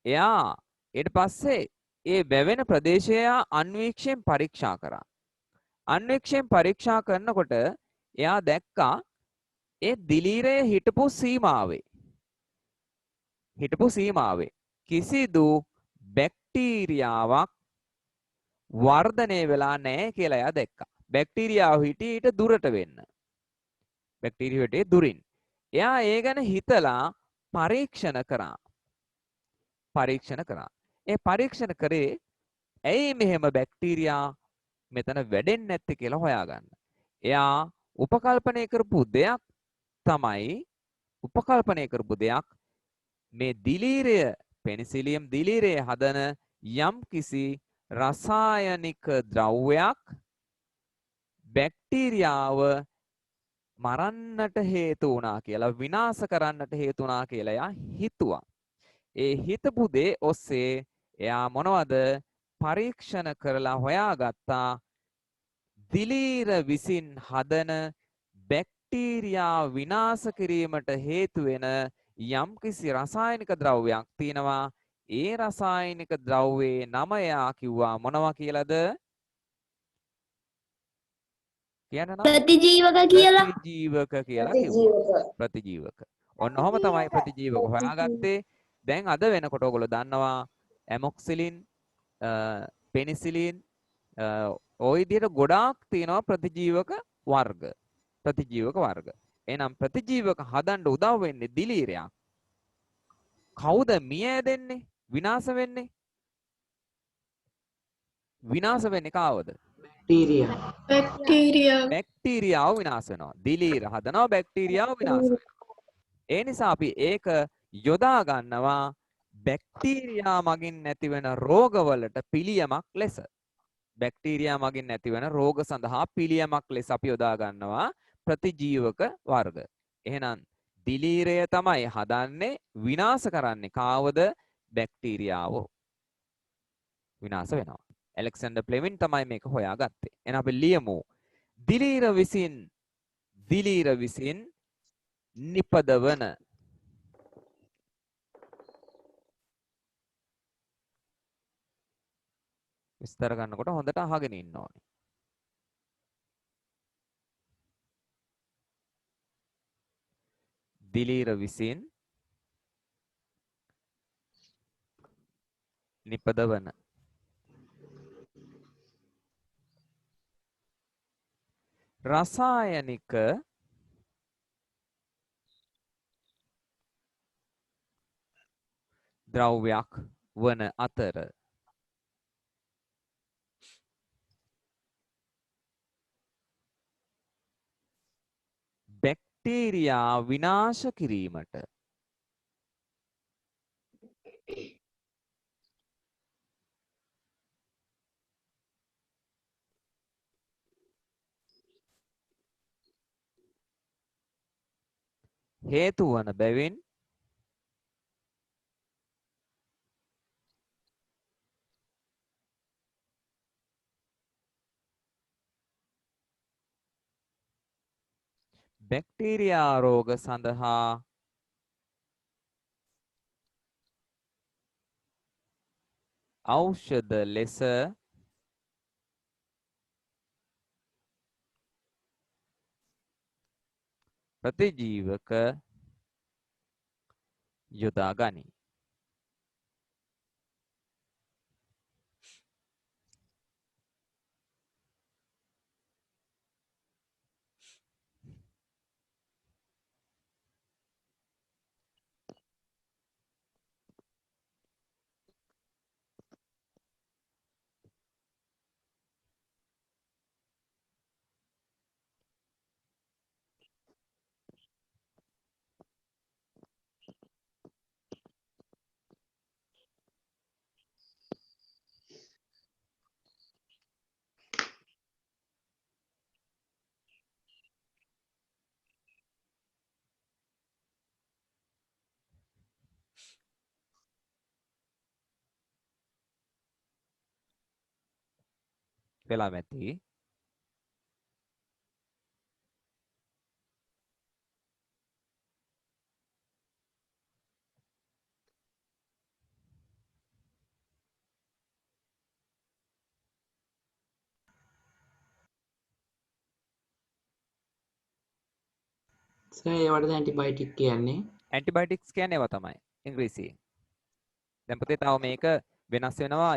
එයා ඊට පස්සේ ඒ වැවෙන ප්‍රදේශය අන්වීක්ෂයෙන් පරීක්ෂා කරා. අන්වීක්ෂයෙන් පරීක්ෂා කරනකොට එයා දැක්කා ඒ දිලීරයේ හිටපු සීමාවේ කිසිදු බැක්ටීරියාවක් වර්ධනය වෙලා නැහැ කියලා එයා දැක්කා. බැක්ටීරියාව හිටියේ ඊට දුරට වෙන්න. බැක්ටීරියාව හිටියේ දුරින්. එයා ඒ ගැන හිතලා පරීක්ෂණ කරා. ඒ පරීක්ෂණ කරේ ඇයි මෙහෙම බැක්ටීරියා මෙතන වැඩෙන්නේ නැත්තේ කියලා හොයාගන්න. එයා උපකල්පනය කරපු දෙයක් මේ දිලීරය පෙනිසිලියම් දිලීරය හදන යම් කිසි රසායනික ද්‍රව්‍යයක් බැක්ටීරියාව මරන්නට හේතු වුණා කියලා විනාශ කරන්නට හේතු වුණා කියලා එයා හිතුවා. ඒ හිතපු දේ ඔස්සේ එයා මොනවද පරීක්ෂණ කරලා හොයාගත්තා දිලීර විසින් හදන බැක්ටීරියා විනාශ කිරීමට හේතු වෙන යම්කිසි රසායනික ද්‍රව්‍යයක් තියෙනවා. ඒ රසායනික ද්‍රව්‍යයේ නම එයා කිව්වා මොනවා කියලාද? කියන්න නම් ප්‍රතිජීවක කියලා. ප්‍රතිජීවක කියලා කිව්වා. ප්‍රතිජීවක. ඔන්න ඔහම තමයි ප්‍රතිජීවක හොයාගත්තේ. දැන් අද වෙනකොට ඔයගොල්ලෝ දන්නවා ඇමොක්සිලින්, පෙනිසිලින් ওই විදිහට ගොඩාක් තියෙනවා ප්‍රතිජීවක වර්ග. එහෙනම් ප්‍රතිජීවක හදන්න උදව් වෙන්නේ දිලීරයක්. කවුද මිය දෙන්නේ? විනාශ වෙන්නේ? විනාශ වෙන්නේ කාවද? බැක්ටීරියාව විනාශ වෙනවා. දිලීර හදනවා බැක්ටීරියාව විනාශ වෙනවා. ඒ නිසා අපි ඒක යොදා ගන්නවා බැක්ටීරියා මගින් නැතිවෙන රෝගවලට පිළියමක් ලෙස. බැක්ටීරියා මගින් නැතිවෙන රෝග සඳහා පිළියමක් ලෙස අපි යොදා ගන්නවා ප්‍රතිජීවක වර්ග. එහෙනම් දිලීරය තමයි හදන්නේ විනාශ කරන්නේ කාවද? බැක්ටීරියාව විනාශ වෙනවා. ඇලෙක්සැන්ඩර් ෆ්ලෙමින් තමයි මේක හොයාගත්තේ. එහෙනම් අපි ලියමු දිලීර විසින් නිපදවන විස්තර ගන්නකොට හොඳට අහගෙන ඉන්න ඕනේ. දිලීර විසින් නිපදවන රසායනික ද්‍රව්‍යයක් වන අතර බැක්ටීරියා විනාශ කිරීමට හේතු වන බැවින් බැක්ටීරියා රෝග සඳහා ඖෂධ ලෙස ප්‍රතිජීවක යොදා ගනී. වෙලා මැති. සර් ඒවට ඇන්ටිබයොටික් කියන්නේ. ඇන්ටිබයොටික්ස් කියන්නේ ඒවා තමයි ඉංග්‍රීසියෙන්. දැන් පුතේ තව මේක වෙනස් වෙනවා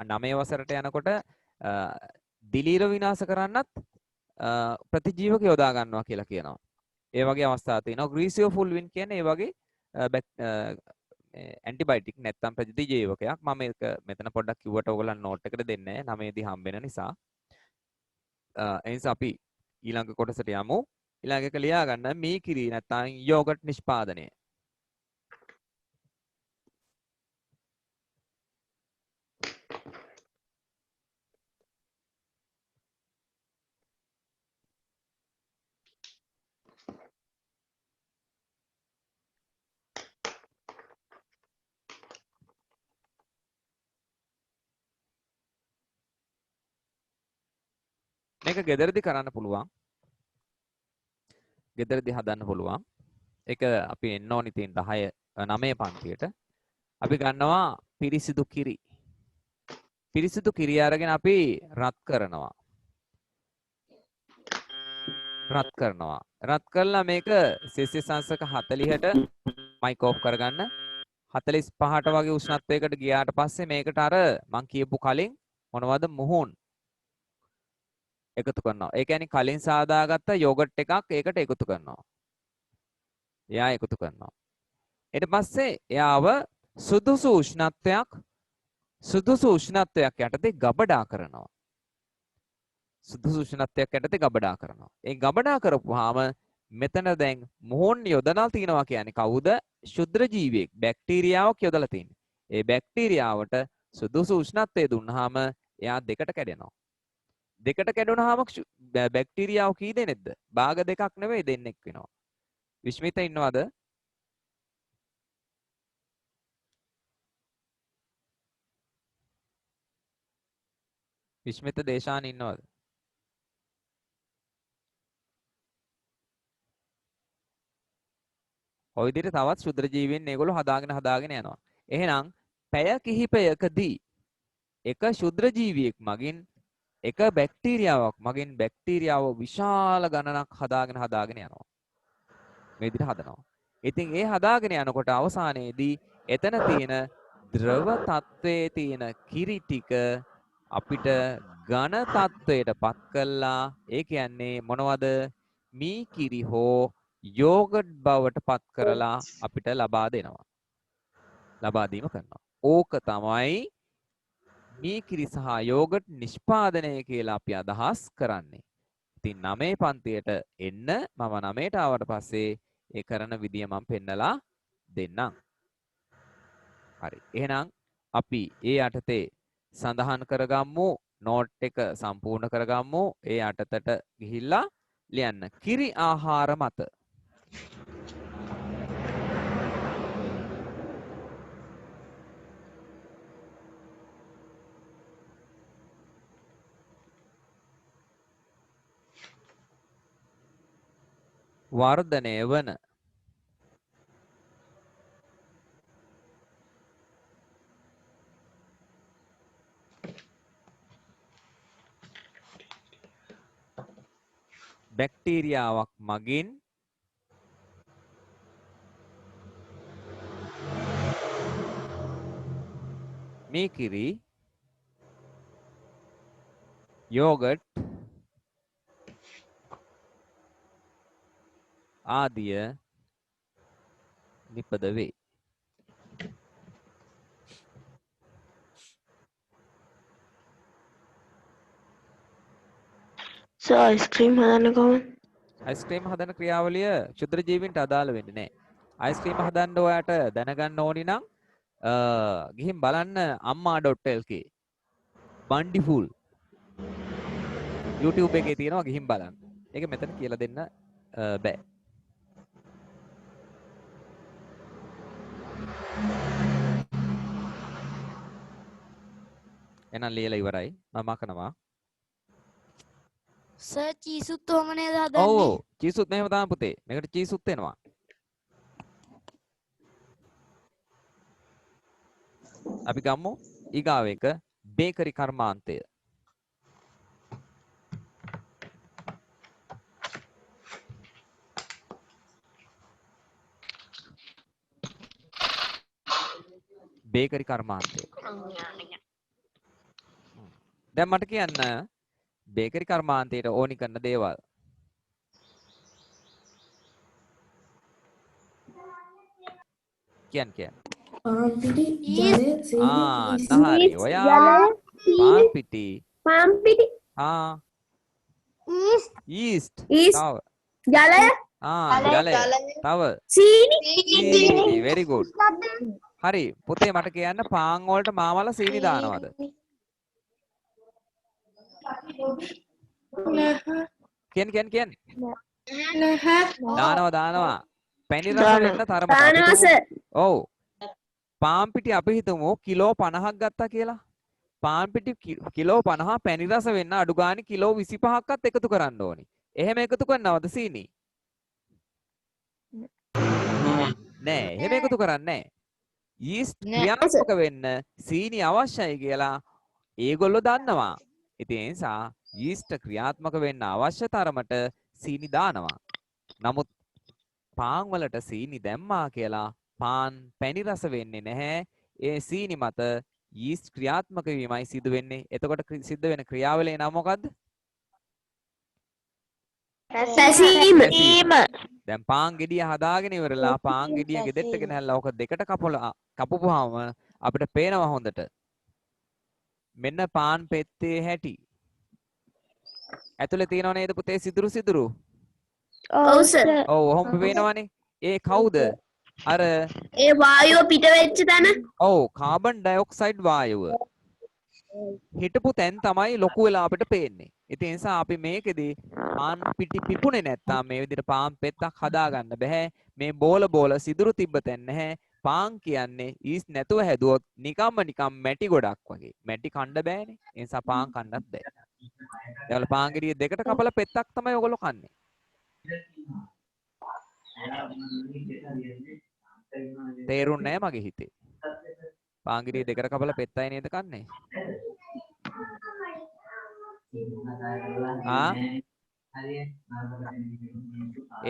9 වසරට යනකොට දිලීර විනාශ කරන්නත් ප්‍රතිජීවක යොදා ගන්නවා කියලා කියනවා. ඒ වගේ අවස්ථා තියෙනවා. ග්‍රීසියෝ ෆුල්වින් කියන්නේ ඒ වගේ ඇන්ටිබයොටික් නැත්තම් ප්‍රතිජීවකයක්. මම මේක මෙතන පොඩ්ඩක් කිව්වට ඕගොල්ලන් නෝට් එකට දෙන්නේ නැහැ. 9 දී හම්බ වෙන නිසා. ඒ නිසා අපි ඊළඟ කොටසට යමු. ඊළඟ එක ලියා ගන්න මීකිරි නැත්තම් යෝගට් නිෂ්පාදනය. මේක ගෙදරදී කරන්න පුළුවන්. ගෙදරදී හදන්න පුළුවන්. ඒක අපි එන්න ඕනි තියෙන 9 පන්තියට. අපි ගන්නවා පිරිසිදු කිරි. පිරිසිදු කිරි අරගෙන අපි රත් කරනවා. රත් කරලා මේක සෙල්සියස් අංශක 40ට මයික් ඔෆ් කරගන්න. 45ට වගේ උෂ්ණත්වයකට ගියාට පස්සේ මේකට අර මං කියපු කලින් මොනවද මුහුන් එකතු කරනවා. ඒ කියන්නේ කලින් සාදාගත්ත යෝගට් එකක් ඒකට එකතු කරනවා. එයා එකතු කරනවා. ඊට පස්සේ එයාව සුදුසු උෂ්ණත්වයක් යටතේ ගබඩා කරනවා. ඒ ගබඩා කරපුවාම මෙතන දැන් මොහොන් යොදලා තිනවා කියන්නේ කවුද? ශුද්‍ර ජීවියෙක්, බැක්ටීරියාවක් යොදලා තින්නේ. ඒ බැක්ටීරියාවට සුදුසු උෂ්ණත්වය දුන්නාම එයා දෙකට කැඩෙනවා. දෙකට කැඩුණාම බැක්ටීරියාව කී දෙනෙක්ද? භාග දෙකක් නෙවෙයි දෙන්නෙක් වෙනවා. විශ්මිත ඉන්නවද? විශ්මිත දේශාන ඉන්නවද? ඔය විදිහට තවත් ශුද්‍ර ජීවීන් මේගොල්ලෝ හදාගෙන යනවා. එහෙනම් පැය කිහිපයකදී එක ශුද්‍ර ජීවියෙක් මගින් එක බැක්ටීරියාවක් මගින් බැක්ටීරියාව විශාල ගණනක් හදාගෙන යනවා. මේ විදිහට හදනවා. ඉතින් ඒ හදාගෙන යනකොට අවසානයේදී එතන තියෙන ද්‍රව තත්වයේ තියෙන කිරි ටික අපිට ඝන තත්වයට පත් කළා. ඒ කියන්නේ මොනවද? මී කිරි හෝ යෝගට් බවට පත් කරලා අපිට ලබා දෙනවා. ලබා දීම කරනවා. ඕක තමයි මී කිරි සහ යෝගට් නිෂ්පාදනය කියලා අපි අදහස් කරන්නේ. ඉතින් 9 පන්තියට එන්න මම 9ට ආවට පස්සේ ඒ කරන විදිය මම පෙන්නලා දෙන්නම්. හරි. එහෙනම් අපි ඒ යටතේ සඳහන් කරගමු නෝට් එක සම්පූර්ණ කරගමු. ඒ යටතට ගිහිල්ලා ලියන්න කිරි ආහාර මත. වර්ධනය වන බැක්ටීරියාවක් මගින් මේ කිරි යෝගට් ආදිය නිපද වේ. අයිස්ක්‍රීම් හදන්න කොහොමද? අයිස්ක්‍රීම් හදන ක්‍රියාවලිය ක්ෂුද්‍ර ජීවීන්ට අදාළ වෙන්නේ නැහැ. අයිස්ක්‍රීම් හදන්න ඔයාට දැනගන්න ඕනි නම් ගිහින් බලන්න amma.lk බන්ඩිෆුල් YouTube එකේ තියෙනවා ගිහින් බලන්න. ඒක මෙතන කියලා දෙන්න බෑ. එහෙනම් ලියලා ඉවරයි. මම අකනවා. සර් චීසුත් ඔහම නේද ඔව් හදන්නේ? ඔව් චීසුත් මෙහෙම තමයි පුතේ. මේකට චීසුත් එනවා. අපි ගමු ඊගාව එක බේකරි කර්මාන්තය. බේකරි කර්මාන්තය. දැන් මට කියන්න බේකරි කර්මාන්තයට ඕනි කරන දේවල්. කියන්න. පාන් පිටි, ජලය, සීනි, ඊස්ට්. නහරි. ඔයා පාන් පිටි. ඊස්ට්. තව. ජලය, ජලය. තව. සීනි. very good. හරි. පුතේ මට කියන්න පාන් වලට මාවල සීනි දානවද? කියන්න. දානවා. පැණි රස වෙන්න තරමට අපි හිතමු. ඔව්. පාන් පිටි අපි හිතමු කිලෝ 50ක් ගත්තා කියලා. පාන් පිටි කිලෝ 50 පැණි රස වෙන්න අඩු ගානේ කිලෝ 25ක්වත් එකතු කරන්න ඕනි. එහෙම එකතු කරනවද සීනි? නෑ. එහෙම එකතු කරන්නේ නෑ. ඊස්ට් ක්‍රියාත්මක වෙන්න සීනි අවශ්‍යයි කියලා ඒගොල්ලෝ දන්නවා. ඉතින් ඒ නිසා ඊස්ට් ක්‍රියාත්මක වෙන්න අවශ්‍ය තරමට සීනි දානවා. නමුත් පාන් වලට සීනි දැම්මා කියලා පාන් පැණි රස වෙන්නේ නැහැ. ඒ සීනි මත ඊස්ට් ක්‍රියාත්මක වීමයි සිදු වෙන්නේ. එතකොට සිද්ධ වෙන ක්‍රියාවලිය නම මොකද්ද? පැසීම. දැන් පාන් ගෙඩිය හදාගෙන ඉවරලා පාන් ගෙඩිය ගෙදෙට්ට ගෙනහැල්ලා ඔක දෙකට කපපුවාම අපිට පේනවා හොඳට. මෙන්න පාන් පෙත්තේ හැටි. ඇතුලේ තියෙනව නේද පුතේ සිදුරු? ඔව් සර්. ඔව් ඔහොම පේනවනේ. ඒ කවුද? අර ඒ වායුව පිට වෙච්ච තැන. ඔව් කාබන් ඩයොක්සයිඩ් වායුව. හිටපු තැන් තමයි ලොකු වෙලා අපිට පේන්නේ. ඉතින් ඒ නිසා අපි මේකෙදි පාන් පිටි පිපුණේ නැත්තම් මේ විදිහට පාන් පෙත්තක් හදාගන්න බෑ. මේ බෝල සිදුරු තිබ්බ තැන් නැහැ. පාන් කියන්නේ ඊස් නැතුව හැදුවොත් නිකම් මැටි ගොඩක් වගේ. මැටි කන්න බෑනේ. ඒ නිසා පාන් කන්නත් බෑ. ඒවල පාන් ගෙඩිය දෙකට කපලා පෙත්තක් තමයි ඔයගොල්ලෝ කන්නේ. තේරුන්නේ නැහැ මගේ හිතේ. පාන් ගෙඩිය දෙකට කපලා පෙත්තයි නේද කන්නේ?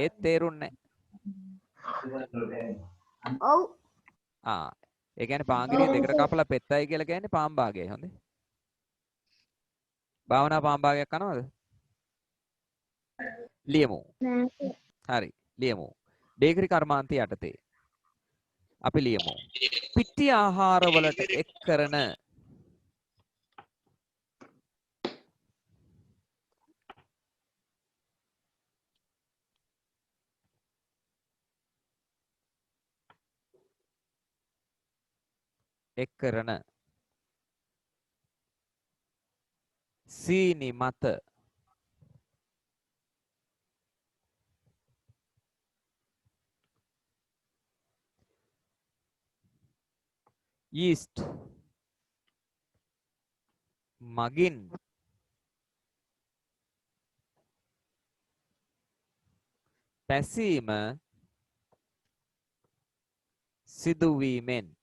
ඒත් තේරුන්නේ ඔව්. ඒ කියන්නේ පාන් ගෙඩිය දෙකට කපලා පෙත්තයි කියලා කියන්නේ පාන් භාගයයි හොඳේ. භාවනා පාන් භාගයක් කනවද? ලියමු. හරි ලියමු. බේකරි කර්මාන්තය යටතේ අපි ලියමු. පිටි ආහාර වලට එක් කරන සීනි මත ඊස්ට් මගින් පැසීම සිදුවීමෙන්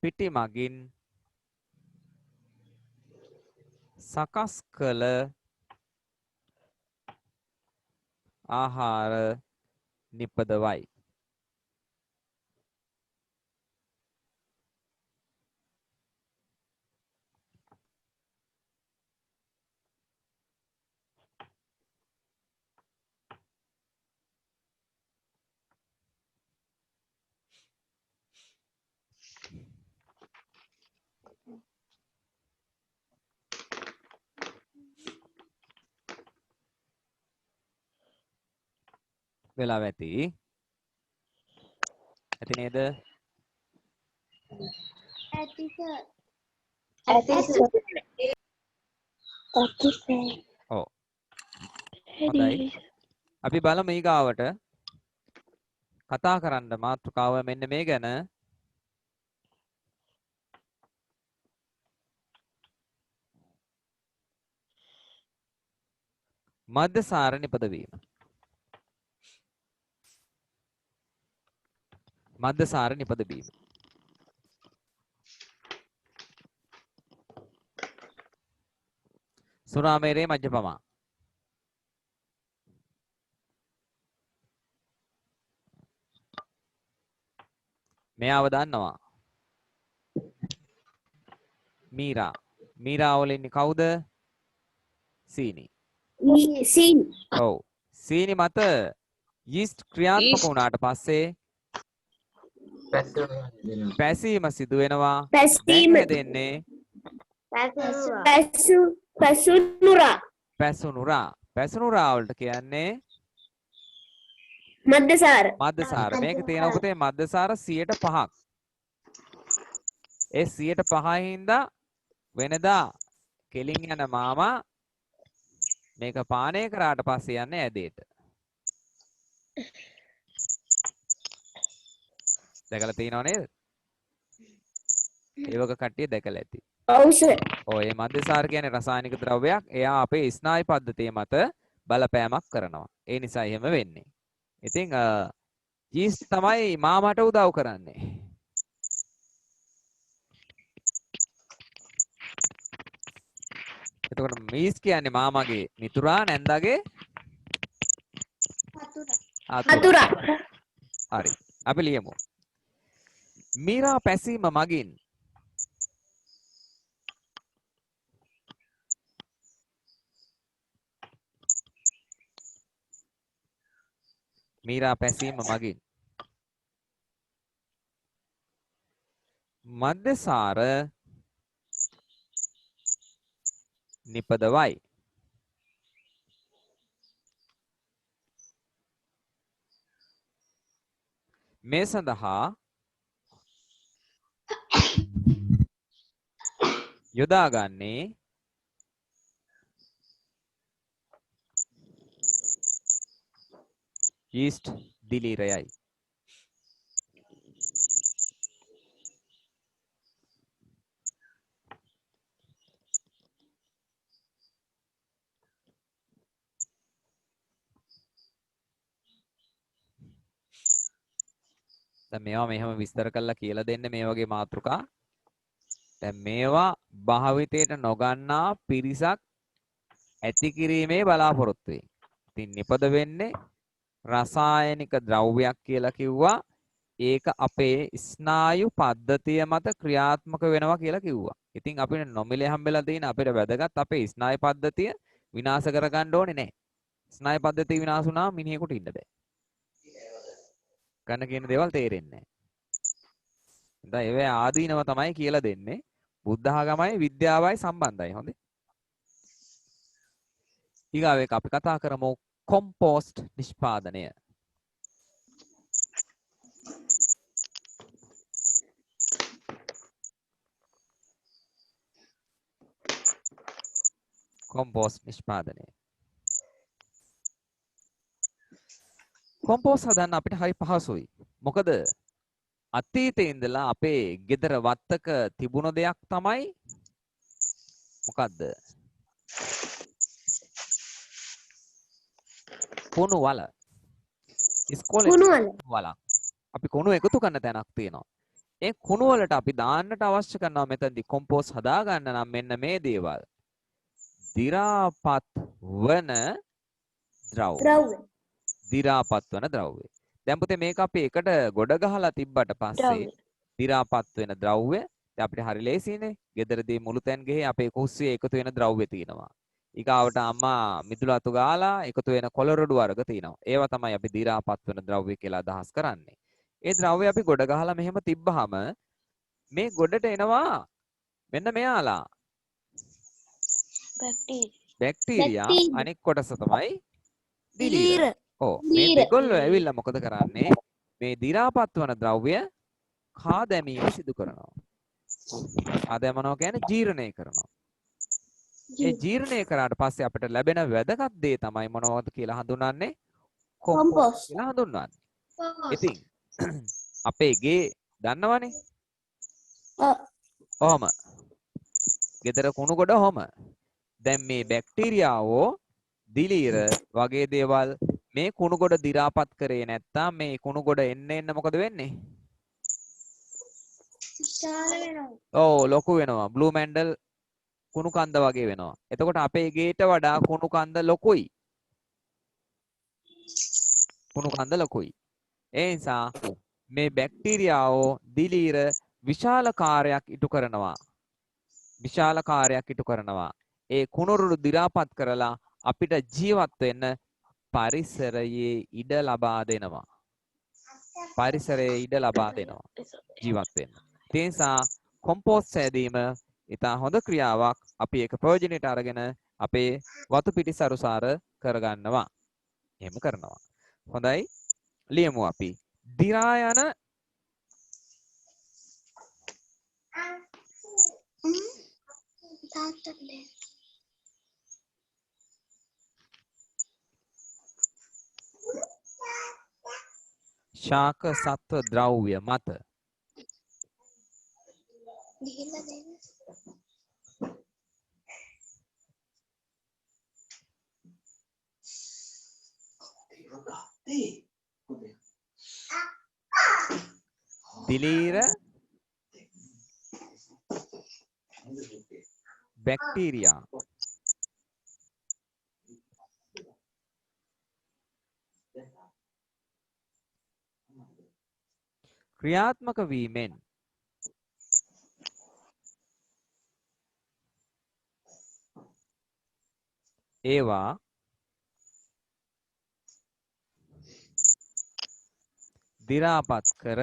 පිටි මගින් සකස් කළ ආහාර නිපදවයි. වෙලාව ඇති. ඇති නේද? ඇති සර්. ඔව්. හොඳයි. අපි බලමු ඊගාවට කතා කරන්න මාතෘකාව මෙන්න මේ ගැන. මද්දසාර නිපදවීම. මද්දසාර නිපදවීම. සුරාමේරේ මජ්ජපමා. මෙයාව දන්නවා. මීරා. මීරා වල ඉන්නේ කවුද? සීනි. සීනි. ඔව්. සීනි මත යීස්ට් ක්‍රියාත්මක වුණාට පස්සේ පැසීම සිදු වෙනවා. පැසීම. දෙන්නේ පැසුනුරා. පැසුනුරා. පැසුනුරා වලට කියන්නේ මද්දසාර. මද්දසාර. මේක තියෙන පුතේ මද්දසාර 105ක්. ඒ 105 හින්දා වෙනදා කෙලින් යන මාමා මේක පානය කරාට පස්සේ යන්නේ ඇදේට. දැකලා තියෙනව නේද? ඒ වගේ කට්ටිය දැකලා ඇති. ඔව් සර්. ඔය මද්දසාර කියන්නේ රසායනික ද්‍රව්‍යයක්. එයා අපේ ස්නායු පද්ධතිය මත බලපෑමක් කරනවා. ඒ නිසා එහෙම වෙන්නේ. ඉතින් යීස්ට් තමයි මාමට උදව් කරන්නේ. එතකොට මීස් කියන්නේ මාමගේ මිතුරා නැන්දාගේ අතුරා. හරි. අපි ලියමු. මීරා පැසීම මගින් මීරා පැසීම මගින් මද්දසාර නිපදවයි. මේ සඳහා යොදාගන්නේ යීස්ට් දිලීරයයි. දැන් මේවා මෙහෙම විස්තර කරලා කියලා දෙන්න මේ වගේ මාතෘකා. දැන් මේවා භාවිතයට නොගන්නා පිරිසක් ඇති කිරීමේ බලාපොරොත්තු වෙයි. ඉතින් නිපද වෙන්නේ රසායනික ද්‍රව්‍යයක් කියලා කිව්වා. ඒක අපේ ස්නායු පද්ධතිය මත ක්‍රියාත්මක වෙනවා කියලා කිව්වා. ඉතින් අපිට නොමිලේ හම්බෙලා තියෙන අපිට වැදගත් අපේ ස්නායු පද්ධතිය විනාශ කරගන්න ඕනේ නැහැ. ස්නායු පද්ධතිය විනාශ වුණා මිනිහෙකුට ඉන්න බෑ. කන කියන දේවල් තේරෙන්නේ නැහැ. දැන් ඒවේ ආදීනව තමයි කියලා දෙන්නේ. බුද්ධ ආගමයි විද්‍යාවයි සම්බන්ධයි. හොඳේ. ඊගාව එක අපි කතා කරමු කොම්පෝස්ට් නිෂ්පාදනය. කොම්පෝස්ට් නිෂ්පාදනය. කොම්පෝස්ට් හදන්න අපිට හරි පහසුයි. මොකද අතීතේ ඉඳලා අපේ ගෙදර වත්තක තිබුණ දෙයක් තමයි මොකද්ද? කුණු වල. ඉස්කෝලේ කුණු වල. අපි කුණු එකතු කරන තැනක් තියෙනවා. ඒ කුණු වලට අපි දාන්නට අවශ්‍ය කරනවා මෙතනදී කොම්පෝස්ට් හදා ගන්න නම් මෙන්න මේ දේවල්. දි รา පත් වන ද්‍රව්‍ය. ද්‍රව්‍ය. දි รา පත් වන ද්‍රව්‍ය. දැන් පුතේ මේක අපි එකට ගොඩ ගහලා තිබ්බට පස්සේ ද්‍රව්‍ය. දි รา පත් වෙන ද්‍රව්‍ය දැන් අපිට හරි ලේසියිනේ. ගෙදරදී මුළු තැන් ගෙහි අපේ කුස්සියේ එකතු වෙන ද්‍රව්‍ය තියෙනවා. ඊගාවට අම්මා මිදුළු අතු ගාලා එකතු වෙන කොළරොඩු වර්ග තියෙනවා. ඒවා තමයි අපි දි รา පත් වෙන ද්‍රව්‍ය කියලා අදහස් කරන්නේ. ඒ ද්‍රව්‍ය අපි ගොඩ ගහලා මෙහෙම තිබ්බහම මේ ගොඩට එනවා මෙන්න මෙයාලා බැක්ටීරියා අනෙක් කොටස තමයි දිලීර. ඔව් මේ දෙකොල්ලෝ ඇවිල්ලා මොකද කරන්නේ? මේ දි รา පත් වන ද්‍රව්‍ය කා දැමීම සිදු කරනවා. කා දැමනවා කියන්නේ ජීර්ණය කරනවා. ඒ ජීර්ණය කරාට පස්සේ අපිට ලැබෙන වැදගත් දේ තමයි මොනවද කියලා හඳුන්වන්නේ? කොම්පෝස්ට් කියලා හඳුන්වන්නේ. ඉතින් අපේ ගේ දන්නවනේ. ඔහම. ගෙදර කුණු ගොඩ ඔහම. දැන් මේ බැක්ටීරියාවෝ දිලීර වගේ දේවල් මේ කුණු ගොඩ දි รา පත් කරේ නැත්තම් මේ කුණු ගොඩ එන්න මොකද වෙන්නේ? ඔව් ලොකු වෙනවා. බ්ලූ මැන්ඩල් කුණු කන්ද වගේ වෙනවා. එතකොට අපේ ගේට වඩා කුණු කන්ද ලොකුයි. කුණු කන්ද ලොකුයි. ඒ නිසා මේ බැක්ටීරියාවෝ දිලීර විශාල කාර්යයක් ඉටු කරනවා. විශාල කාර්යයක් ඉටු කරනවා. ඒ කුණුරුළු දි รา පත් කරලා අපිට ජීවත් වෙන්න පරිසරයේ ඉඩ ලබා දෙනවා. පරිසරයේ ඉඩ ලබා දෙනවා ජීවත් වෙන්න. ඒ නිසා කොම්පෝස්ට් සෑදීම ඉතා හොඳ ක්‍රියාවක්. අපි ඒක ප්‍රයෝජනෙට අරගෙන අපේ වතු පිටි සරුසාර කරගන්නවා. එහෙම කරනවා. හොඳයි. ලියමු අපි. දි รา යන ශාක සත්ව ද්‍රව්‍ය මත දිලීර බැක්ටීරියා ක්‍රියාත්මක වීමෙන් ඒවා දි รา පත් කර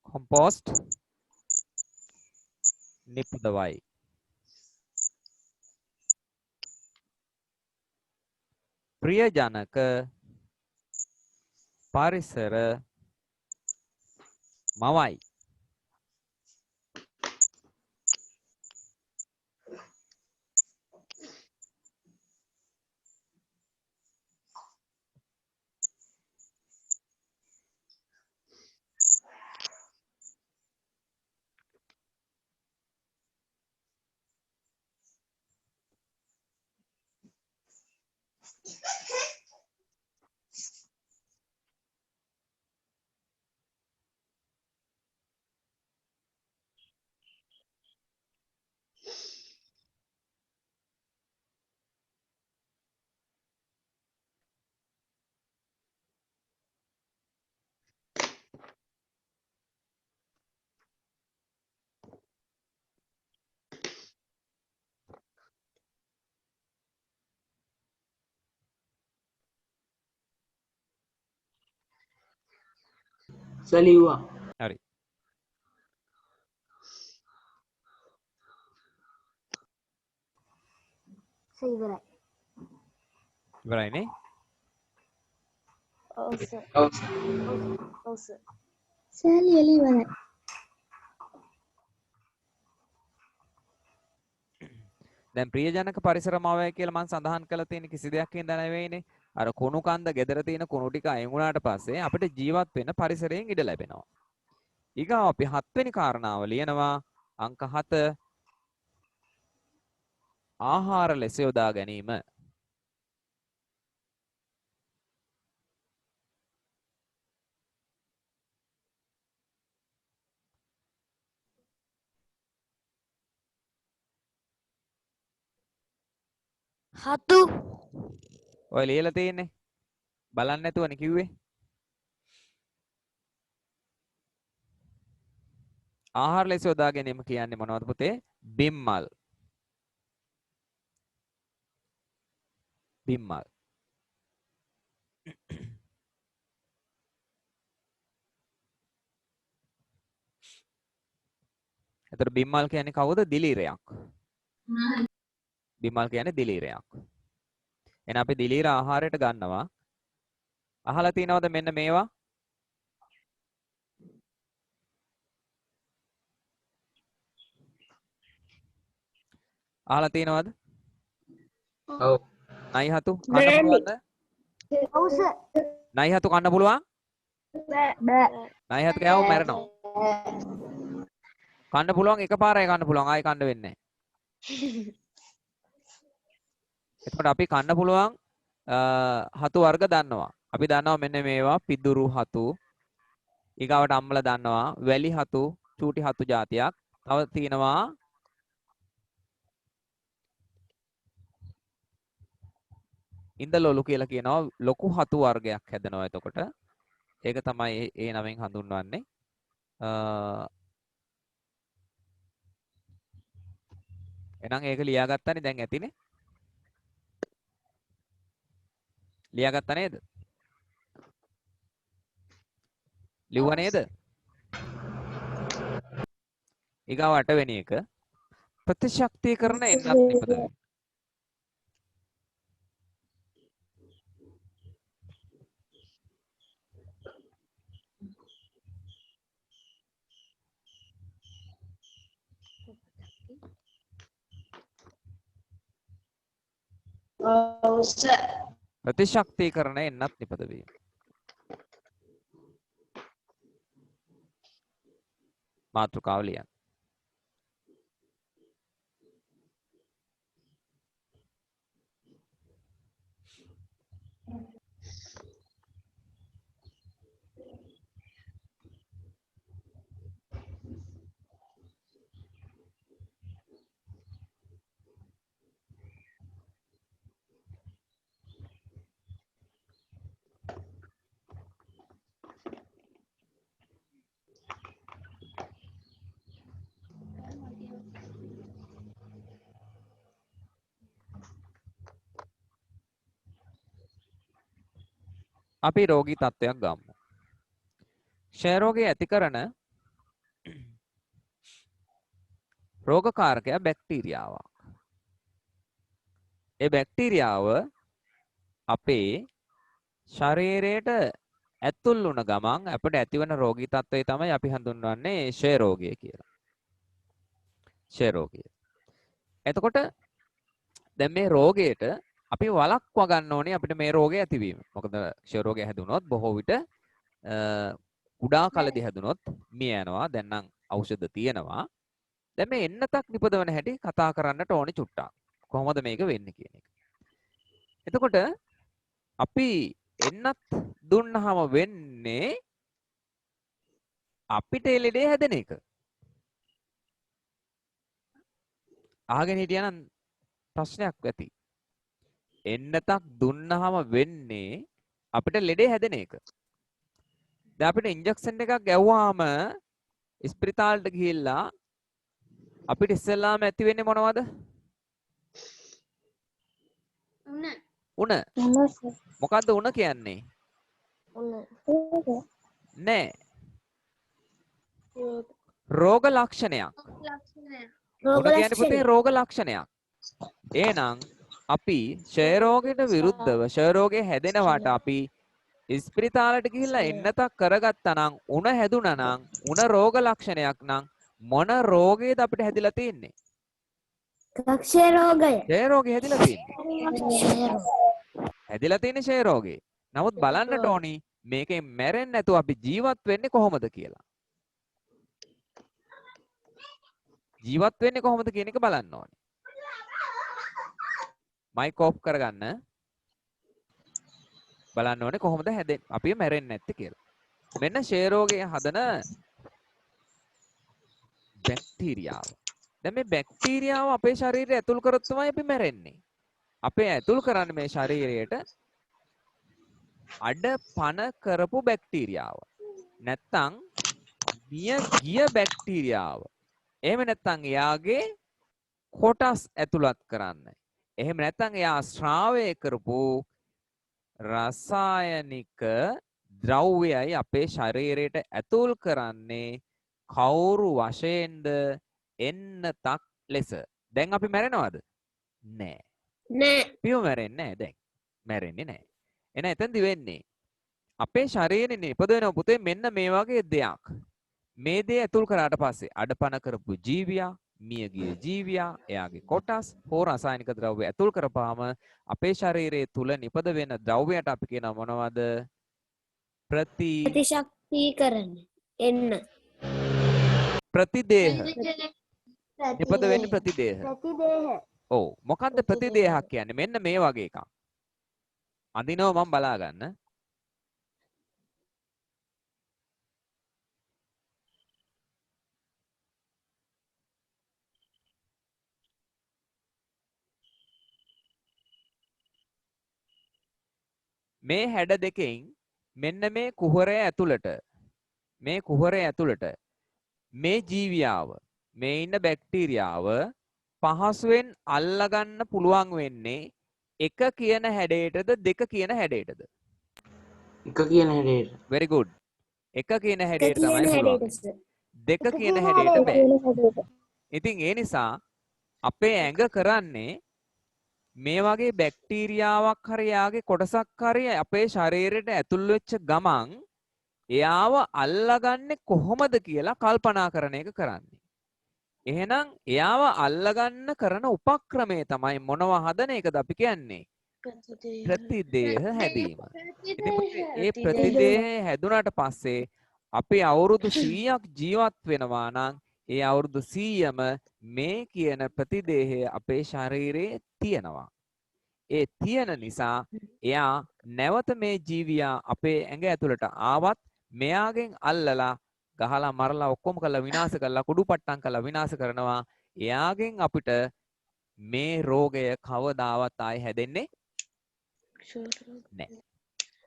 කොම්පෝස්ට් නිපදවයි. ප්‍රියජනක පරිසර මවයි. සලිවා හරි. ඉවරයිනේ. දැන් ප්‍රියජනක පරිසර මවය කියලා මම සඳහන් කළා තියෙන කිසි දෙයක් හින්දා නෙවෙයිනේ. අර කුණු කන්ද ගෙදර තියෙන කුණු ටික අයින් වුණාට පස්සේ අපිට ජීවත් වෙන්න පරිසරයෙන් ඉඩ ලැබෙනවා. ඊගාව අපි 7 වෙනි කාරණාව ලියනවා. අංක 7 ආහාර ලෙස යොදා ගැනීම. හතු ඔය ලියලා තියෙන්නේ. බලන්න නැතුවනේ කිව්වේ. ආහාර ලෙස යොදා ගැනීම කියන්නේ මොනවද පුතේ? බිම්මල්. බිම්මල්. එතකොට බිම්මල් කියන්නේ කවුද? දිලීරයක්. බිම්මල් කියන්නේ දිලීරයක්. එහෙනම් අපි දිලීර ආහාරයට ගන්නවා. අහලා තියෙනවද මෙන්න මේවා? අහලා තියෙනවද? ඔව්. නයි හතු කන්න පුළුවන්ද? ඔව් සර්. නයි හතු කන්න පුළුවන්? බෑ. නයි හතු කෑවොත් මැරෙනවා. කන්න පුළුවන් එකපාරයි කන්න පුළුවන් ආයි කන්න වෙන්නේ නැහැ. එතකොට අපි කන්න පුළුවන් හතු වර්ග දන්නවා. අපි දන්නවා මෙන්න මේවා පිදුරු හතු. ඊගාවට අම්මලා දන්නවා වැලි හතු, චූටි හතු జాතියක්. තව තියෙනවා ඉන්දලොලු කියලා කියනවා ලොකු හතු වර්ගයක් හැදෙනවා එතකොට. ඒක තමයි ඒ නමෙන් හඳුන්වන්නේ. එහෙනම් ඒක ලියාගත්තානේ දැන් ඇතිනේ. ලියාගත්තා නේද? ලිව්වා නේද? ඊගාව 8 වෙනි එක ප්‍රතිශක්තිකරණ එන්නත් නිපදවීම. ඔව් සර්. ප්‍රතිශක්තිකරණ එන්නත් නිපදවීම. මාතෘකාව ලියන්න. අපි රෝගී තත්ත්වයක් ගමු. ක්ෂය රෝගය ඇති කරන රෝගකාරකයා බැක්ටීරියාවක්. ඒ බැක්ටීරියාව අපේ ශරීරයට ඇතුල් වුණ ගමන් අපිට ඇතිවන රෝගී තත්ත්වය තමයි අපි හඳුන්වන්නේ ක්ෂය රෝගය කියලා. ක්ෂය රෝගය. එතකොට දැන් මේ රෝගයට අපි වළක්වා ගන්න ඕනේ අපිට මේ රෝගය ඇතිවීම. මොකද ක්ෂය රෝගය හැදුනොත් බොහෝ විට කුඩා කලදී හැදුනොත් මිය යනවා. දැන් නම් ඖෂධ තියෙනවා. දැන් මේ එන්නතක් නිපදවන හැටි කතා කරන්නට ඕනේ චුට්ටක්. කොහොමද මේක වෙන්නේ කියන එක. එතකොට අපි එන්නත් දුන්නාම වෙන්නේ අපිට ලෙඩේ හැදෙන එක. අහගෙන හිටියනම් ප්‍රශ්නයක් ඇති. එන්නතක් දුන්නාම වෙන්නේ අපිට ලෙඩේ හැදෙන එක. දැන් අපිට ඉන්ජෙක්ෂන් එකක් ගැව්වාම ස්පිරිතාලෙට ගිහිල්ලා අපිට ඉස්සෙල්ලාම ඇති වෙන්නේ මොනවද? උණ. මොකද්ද උණ කියන්නේ? නෑ. රෝග ලක්ෂණයක්. උණ කියන්නේ පුතේ රෝග ලක්ෂණයක්. එහෙනම් අපි ක්ෂය රෝගයට විරුද්ධව ක්ෂය රෝගේ හැදෙනවට අපි ඉස්පිරිතාලෙට ගිහිල්ලා එන්නතක් කරගත්තා නම් උණ හැදුනා නම් උණ රෝග ලක්ෂණයක් නම් මොන රෝගයද අපිට හැදිලා තියෙන්නේ? ක්ෂය රෝගය. ක්ෂය රෝගේ හැදිලා තියෙන්නේ. හැදිලා තියෙන්නේ ක්ෂය රෝගේ. නමුත් බලන්නට ඕනි මේකෙන් මැරෙන්නේ නැතුව අපි ජීවත් වෙන්නේ කොහොමද කියලා. ජීවත් වෙන්නේ කොහොමද කියන එක බලන්න ඕනේ. මයික් ඔෆ් කරගන්න. බලන්න ඕනේ කොහොමද හැදෙන්නේ අපි මැරෙන්නේ නැත්තේ කියලා. මෙන්න ෂේ රෝගය හදන බැක්ටීරියාව. දැන් මේ බැක්ටීරියාව අපේ ශරීරය ඇතුල් කරොත් තමයි අපි මැරෙන්නේ. අපේ ඇතුල් කරන්නේ මේ ශරීරයට අඩපණ කරපු බැක්ටීරියාව. නැත්තම් මිය ගිය බැක්ටීරියාව. එහෙම නැත්තම් එයාගේ කොටස් ඇතුළත් කරන්න. එහෙම නැත්තම් එයා ශ්‍රාවය කරපු රසායනික ද්‍රව්‍යයි අපේ ශරීරයට ඇතුල් කරන්නේ කවුරු වශයෙන්ද එන්නතක් ලෙස. දැන් අපි මැරෙනවද? නෑ. නෑ. පියු මැරෙන්නේ නෑ දැන්. මැරෙන්නේ නෑ. එන එතෙන්දි වෙන්නේ අපේ ශරීරේ නිපදවෙන පුතේ මෙන්න මේ වගේ දෙයක්. මේ දේ ඇතුල් කරාට පස්සේ අඩපණ කරපු ජීවියා, මියගිය ජීවියා, එයාගේ කොටස් හෝ රසායනික ද්‍රව්‍ය ඇතුල් කරපුවාම අපේ ශරීරයේ තුල නිපද වෙන ද්‍රව්‍යයට අපි කියනවා මොනවද? ප්‍රතිශක්තිකරණ. එන්න. ප්‍රතිදේහ. නිපද වෙන්නේ ප්‍රතිදේහ. ප්‍රතිදේහ. ඔව්. මොකද්ද ප්‍රතිදේහක් කියන්නේ? මෙන්න මේ වගේ එකක්. අඳිනව මම බලා ගන්න. මේ හැඩ දෙකෙන් මෙන්න මේ කුහරය ඇතුළට මේ ජීවියාව මේ ඉන්න බැක්ටීරියාව පහසුවෙන් අල්ලගන්න පුළුවන් වෙන්නේ එක කියන හැඩයටද දෙක කියන හැඩයටද? එක කියන හැඩයට. very good. එක කියන හැඩයට තමයි පුළුවන්. දෙක කියන කියන හැඩයට බෑ. හැඩයට. ඉතින් ඒ නිසා අපේ ඇඟ කරන්නේ මේ වගේ බැක්ටීරියාවක් හරි යාගේ කොටසක් හරි අපේ ශරීරයට ඇතුල් වෙච්ච ගමන් එයාව අල්ලගන්නේ කොහොමද කියලා කල්පනා කරන එක කරන්නේ. එහෙනම් එයාව අල්ලගන්න කරන උපක්‍රමය තමයි මොනවා හදන එකද අපි කියන්නේ? ප්‍රතිදේහ හැදීම. ඉතින් මේ ප්‍රතිදේහ හැදුනට පස්සේ අපි අවුරුදු 100ක් ජීවත් වෙනවා නම් ඒ අවුරුදු 100ම මේ කියන ප්‍රතිදේහය අපේ ශරීරයේ තියෙනවා. ඒ තියෙන නිසා එයා නැවත මේ ජීවියා අපේ ඇඟ ඇතුළට ආවත් මෙයාගෙන් අල්ලලා ගහලා මරලා ඔක්කොම කරලා විනාශ කරලා කුඩුපට්ටම් කරලා විනාශ කරනවා. එයාගෙන් අපිට මේ රෝගය කවදාවත් ආයි හැදෙන්නේ නැහැ.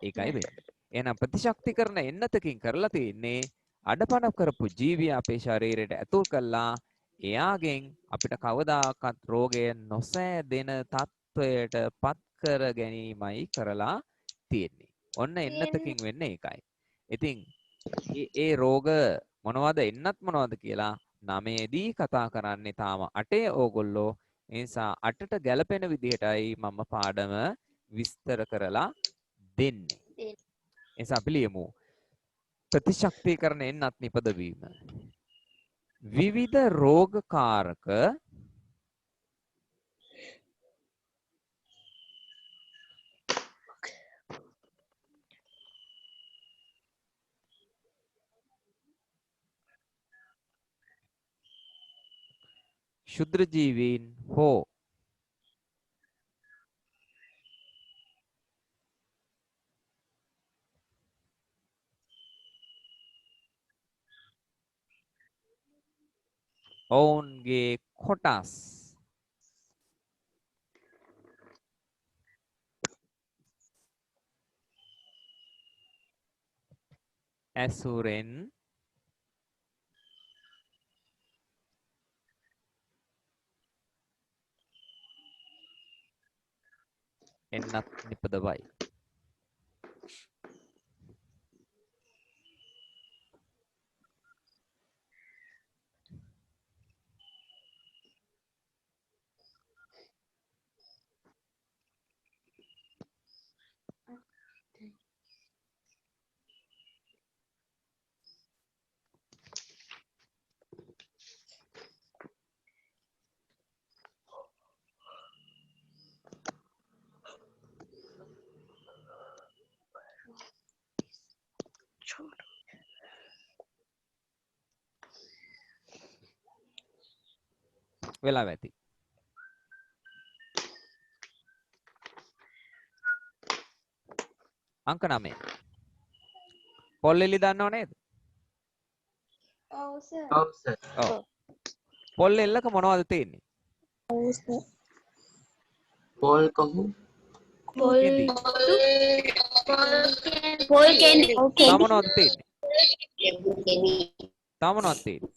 ඒකයි වෙන්නේ. එහෙනම් ප්‍රතිශක්තිකරණ එන්නතකින් කරලා තියෙන්නේ අඩපණ කරපු ජීවිය අපේ ශරීරයට ඇතුල් කළා. එයාගෙන් අපිට කවදාකවත් රෝගය නොසෑදෙන තත්වයට පත් කර ගැනීමයි කරලා තියෙන්නේ. ඔන්න එන්නතකින් වෙන්නේ ඒකයි. ඉතින් ඒ රෝග මොනවද එන්නත් මොනවද කියලා 9දී කතා කරන්නේ තාම 8 ඕගොල්ලෝ. ඒ නිසා 8ට ගැලපෙන විදිහටයි මම පාඩම විස්තර කරලා දෙන්නේ. ඒ නිසා අපි ලියමු. ප්‍රතිශක්තිකරණ එන්නත් නිපදවීම. විවිධ රෝගකාරක ක්ෂුද්‍ර ජීවීන් හෝ ඔවුන්ගේ කොටස් ඇසුරෙන් එන්නත් නිපදවයි. වෙලා ඇති. අංක 9. පොල් එල්ලි දන්නව නේද? ඔව් සර්. ඔව් සර්. ඔව්. පොල් එල්ලක මොනවද තියෙන්නේ? ඔව් සර්. පොල් කොහු පොල් කෙඳි. පොල් කෙඳි. තව මොනවද තියෙන්නේ? තව මොනවද තියෙන්නේ?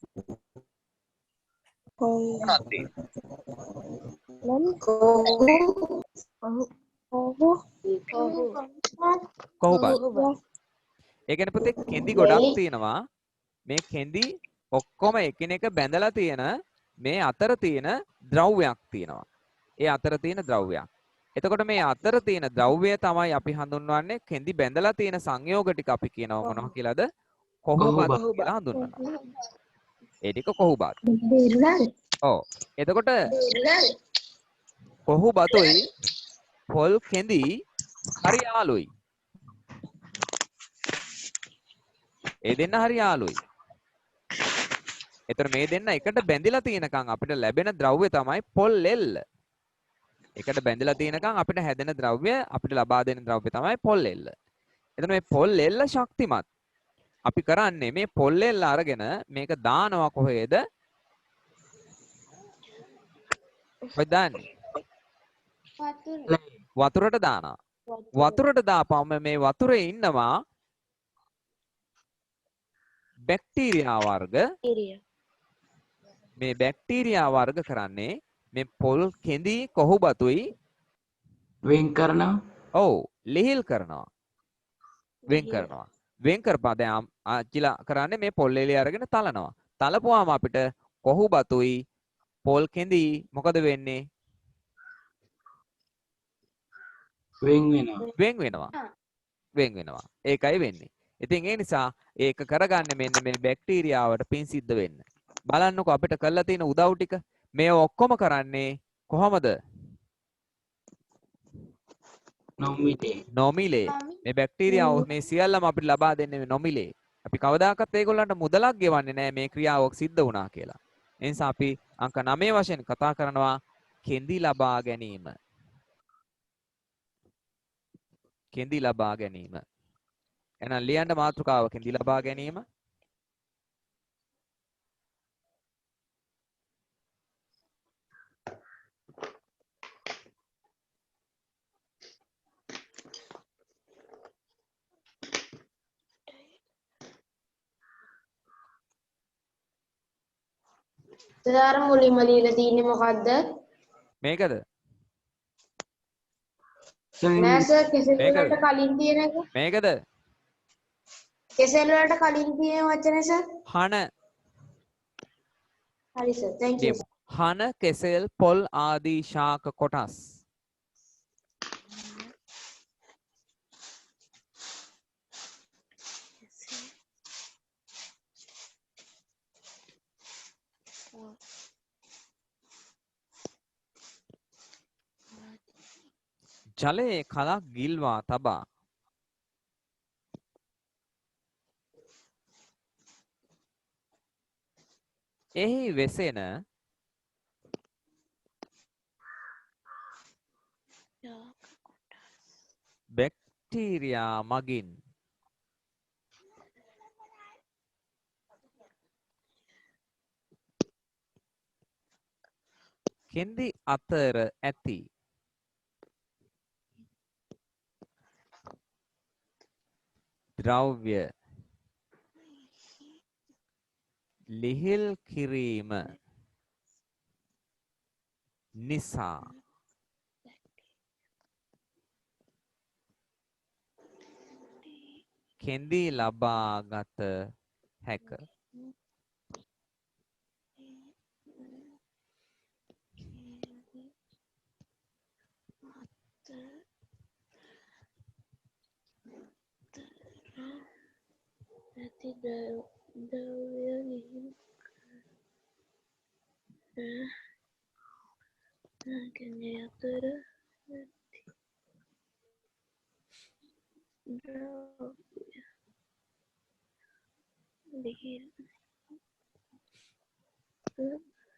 කොහොබත්. ඒ කියන්නේ පුතේ කෙඳි ගොඩක් තියෙනවා. මේ කෙඳි ඔක්කොම එකිනෙක බැඳලා තියෙන මේ අතර තියෙන ද්‍රව්‍යයක් තියෙනවා. ඒ අතර තියෙන ද්‍රව්‍යයක්. එතකොට මේ අතර තියෙන ද්‍රව්‍යය තමයි අපි හඳුන්වන්නේ කෙඳි බැඳලා තියෙන සංයෝග ටික අපි කියනවා මොනවා කියලාද? කොහොබත් කියලා හඳුන්වනවා. ඒ ටික කොහොබත්. ඔව්. එතකොට කොහොබතුයි පොල් කෙඳි හරි යාළුයි. ඒ දෙන්න හරි යාළුයි. එතකොට මේ දෙන්න එකට බැඳිලා තියෙනකන් අපිට ලැබෙන ද්‍රව්‍ය තමයි පොල් එල්ල. එකට බැඳිලා තියෙනකන් අපිට හැදෙන ද්‍රව්‍ය අපිට ලබා දෙන ද්‍රව්‍ය තමයි පොල් එල්ල. එතකොට මේ පොල් එල්ල ශක්තිමත්. අපි කරන්නේ මේ පොල් එල්ල අරගෙන මේක දානවා කොහෙද? කොහෙද දාන්නේ? වතුරට දානවා. වතුරට දාපුවම මේ වතුරේ ඉන්නවා බැක්ටීරියා වර්ග. මේ බැක්ටීරියා වර්ග කරන්නේ මේ පොල් කෙඳි කොහොබතුයි වෙන් කරනවා. ඔව් ලිහිල් කරනවා. වෙන් කරනවා. වෙන් කරපුවා දැන් ආච්චිලා කරන්නේ මේ පොල් එළිය අරගෙන තලනවා. තලපුවාම අපිට කොහොබතුයි පොල් කෙඳි මොකද වෙන්නේ? වෙන් වෙනවා. වෙන් වෙනවා. වෙන් වෙනවා. ඒකයි වෙන්නේ. ඉතින් ඒ නිසා ඒක කරගන්න මෙන්න මේ බැක්ටීරියාවට පින් සිද්ධ වෙන්න. බලන්නකෝ අපිට කරලා තියෙන උදව් ටික. මේ ඔක්කොම කරන්නේ කොහමද? නොමිලේ. නොමිලේ. මේ බැක්ටීරියාව මේ සියල්ලම අපිට ලබා දෙන්නේ නොමිලේ. අපි කවදාකවත් ඒගොල්ලන්ට මුදලක් ගෙවන්නේ නැහැ මේ ක්‍රියාවක් සිද්ධ වුණා කියලා. ඒ නිසා අපි අංක 9 වශයෙන් කතා කරනවා කෙඳි ලබා ගැනීම. කෙඳි ලබා ගැනීම. එහෙනම් ලියන්න මාතෘකාව කෙඳි ලබා ගැනීම. සර් මුලින්ම ලියලා තියෙන්නේ මොකද්ද? මේකද? නෑ සර් කෙසෙල් මේකද? වලට කලින් තියෙන එක. මේකද? කෙසෙල් වලට කලින් තියෙන වචනේ සර්. හන හරි සර්. thank you. ලියමු. හන කෙසෙල් පොල් ආදී ශාක කොටස්. ජලයේ කලක් ගිල්වා තබා එහි වෙසෙන බැක්ටීරියා මගින් කෙඳි අතර ඇති ද්‍රව්‍ය ලිහිල් කිරීම නිසා කෙඳි ලබා ගත හැක.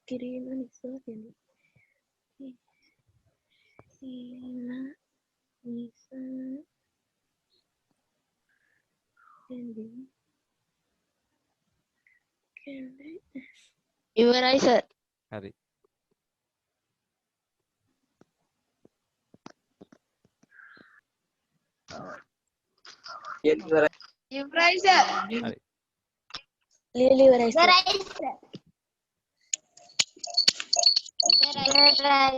කිරීම නිසා කෙනෙක් නිසා ඉවරයි සර්. හරි. ඉවරයි සර්. හරි. ලියලා ඉවරයි සර්. ඉවරයි සර්. ඉවරයි සර්.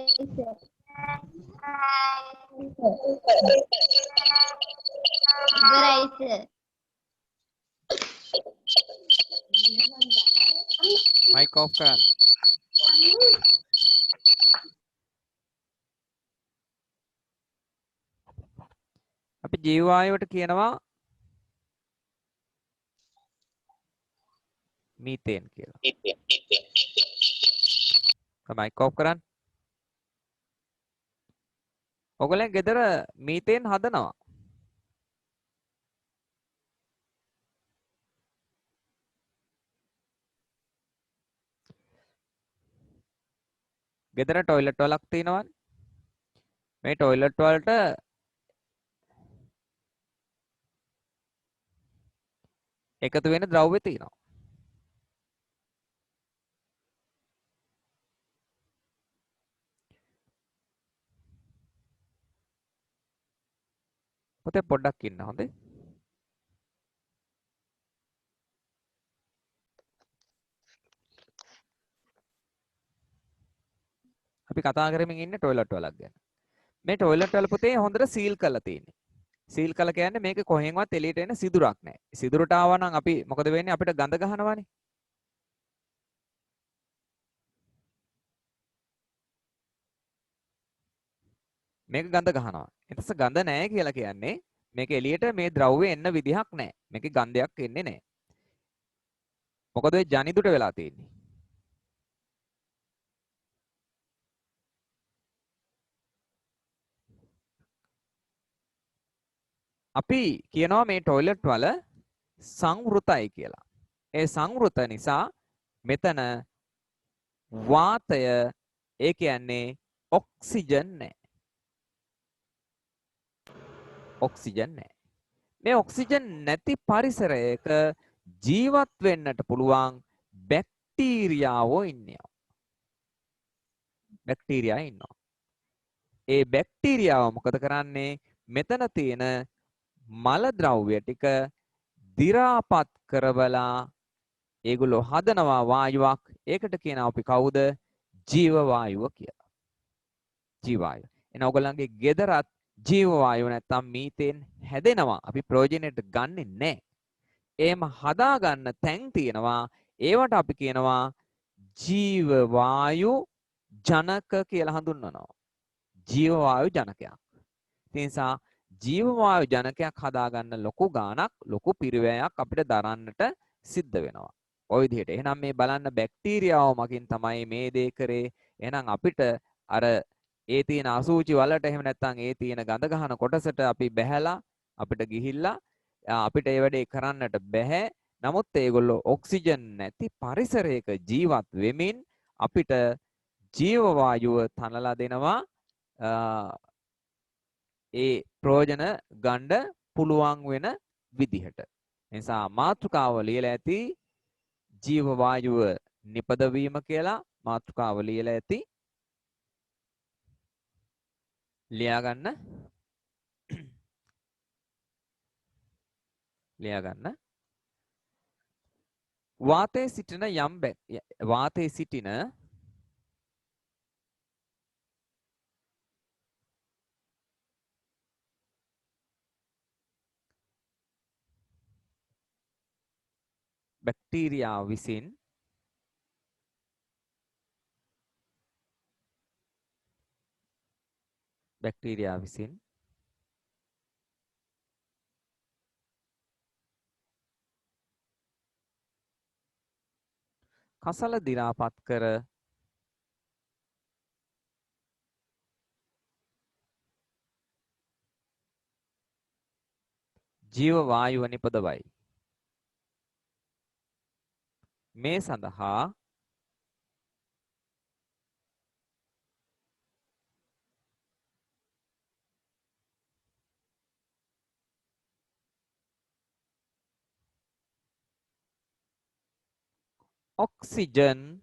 ඉවරයි සර්. මයික් ඔෆ් කරන්න. අපි ජීව වායුවට කියනවා මීතේන් කියලා. මයික් ඔෆ් කරන්න. ඔයගොල්ලන් ගෙදර මීතේන් හදනවා. ගෙදර টয়ලට් වලක් තියෙනවනේ. මේ টয়ලට් වලට එකතු වෙන ද්‍රව්‍ය තියෙනවා. පුතේ පොඩ්ඩක් ඉන්න හොඳේ. අපි කතා කරමින් ඉන්නේ টয়ලට් වලක් ගැන. මේ টয়ලට් වල පුතේ හොඳට සීල් කරලා තියෙන්නේ. සීල් කළා කියන්නේ මේක කොහෙන්වත් එළියට එන සිදුරක් නැහැ. සිදුරට ආවා නම් අපි මොකද වෙන්නේ? අපිට ගඳ ගහනවානේ. මේක ගඳ ගහනවා. එතස ගඳ නැහැ කියලා කියන්නේ මේක එළියට මේ ද්‍රව්‍ය එන්න විදිහක් නැහැ. මේකේ ගන්ධයක් එන්නේ නැහැ. මොකද ඒ ජනිදුට වෙලා තියෙන්නේ. අපි කියනවා මේ টয়ලට් වල සංවෘතයි කියලා. ඒ සංවෘත නිසා මෙතන වාතය ඒ කියන්නේ ඔක්සිජන් නැහැ. ඔක්සිජන් නැහැ. මේ ඔක්සිජන් නැති පරිසරයක ජීවත් වෙන්නට පුළුවන් බැක්ටීරියාවෝ ඉන්නවා. බැක්ටීරියා ඉන්නවා. ඒ බැක්ටීරියාව මොකද කරන්නේ? මෙතන තියෙන මල ද්‍රව්‍ය ටික දි รา පත් කරවලා ඒගොල්ලෝ හදනවා වායුවක්. ඒකට කියනවා අපි කවුද? ජීව වායුව කියලා. ජීව වායුව. එහෙනම් ඔයගොල්ලන්ගේ ගෙදරත් ජීව වායුව නැත්තම් මීතේන් හැදෙනවා. අපි ප්‍රයෝජනෙට ගන්නෙ නැහැ. එහෙම හදා ගන්න තැන් තියෙනවා. ඒවට අපි කියනවා ජීව වායු ජනක කියලා හඳුන්වනවා. ජීව වායු ජනකයක්. ඒ නිසා ජීව වායු ජනකයක් හදාගන්න ලොකු ගාණක් ලොකු පිරිවැයක් අපිට දරන්නට සිද්ධ වෙනවා. ওই විදිහට. එහෙනම් මේ බලන්න බැක්ටීරියාව මකින් තමයි මේ දේ කරේ. එහෙනම් අපිට අර ඒ තියෙන අසූචි වලට එහෙම නැත්නම් ඒ තියෙන ගඳ ගහන කොටසට අපි බැහැලා අපිට ගිහිල්ලා අපිට ඒ වැඩේ කරන්නට බැහැ. නමුත් ඒගොල්ලෝ ඔක්සිජන් නැති පරිසරයක ජීවත් වෙමින් අපිට ජීව වායුව තනලා දෙනවා. ඒ ප්‍රයෝජන ගන්න පුළුවන් වෙන විදිහට. නිසා මාතෘකාව ලියලා ඇති ජීව වායුව නිපදවීම කියලා මාතෘකාව ලියලා ඇති. ලියාගන්න. ලියාගන්න. වාතයේ සිටින වාතයේ සිටින බැක්ටීරියා විසින් කසල දි รา පත් කර ජීව වායුව නිපදවයි. මේ සඳහා ඔක්සිජන්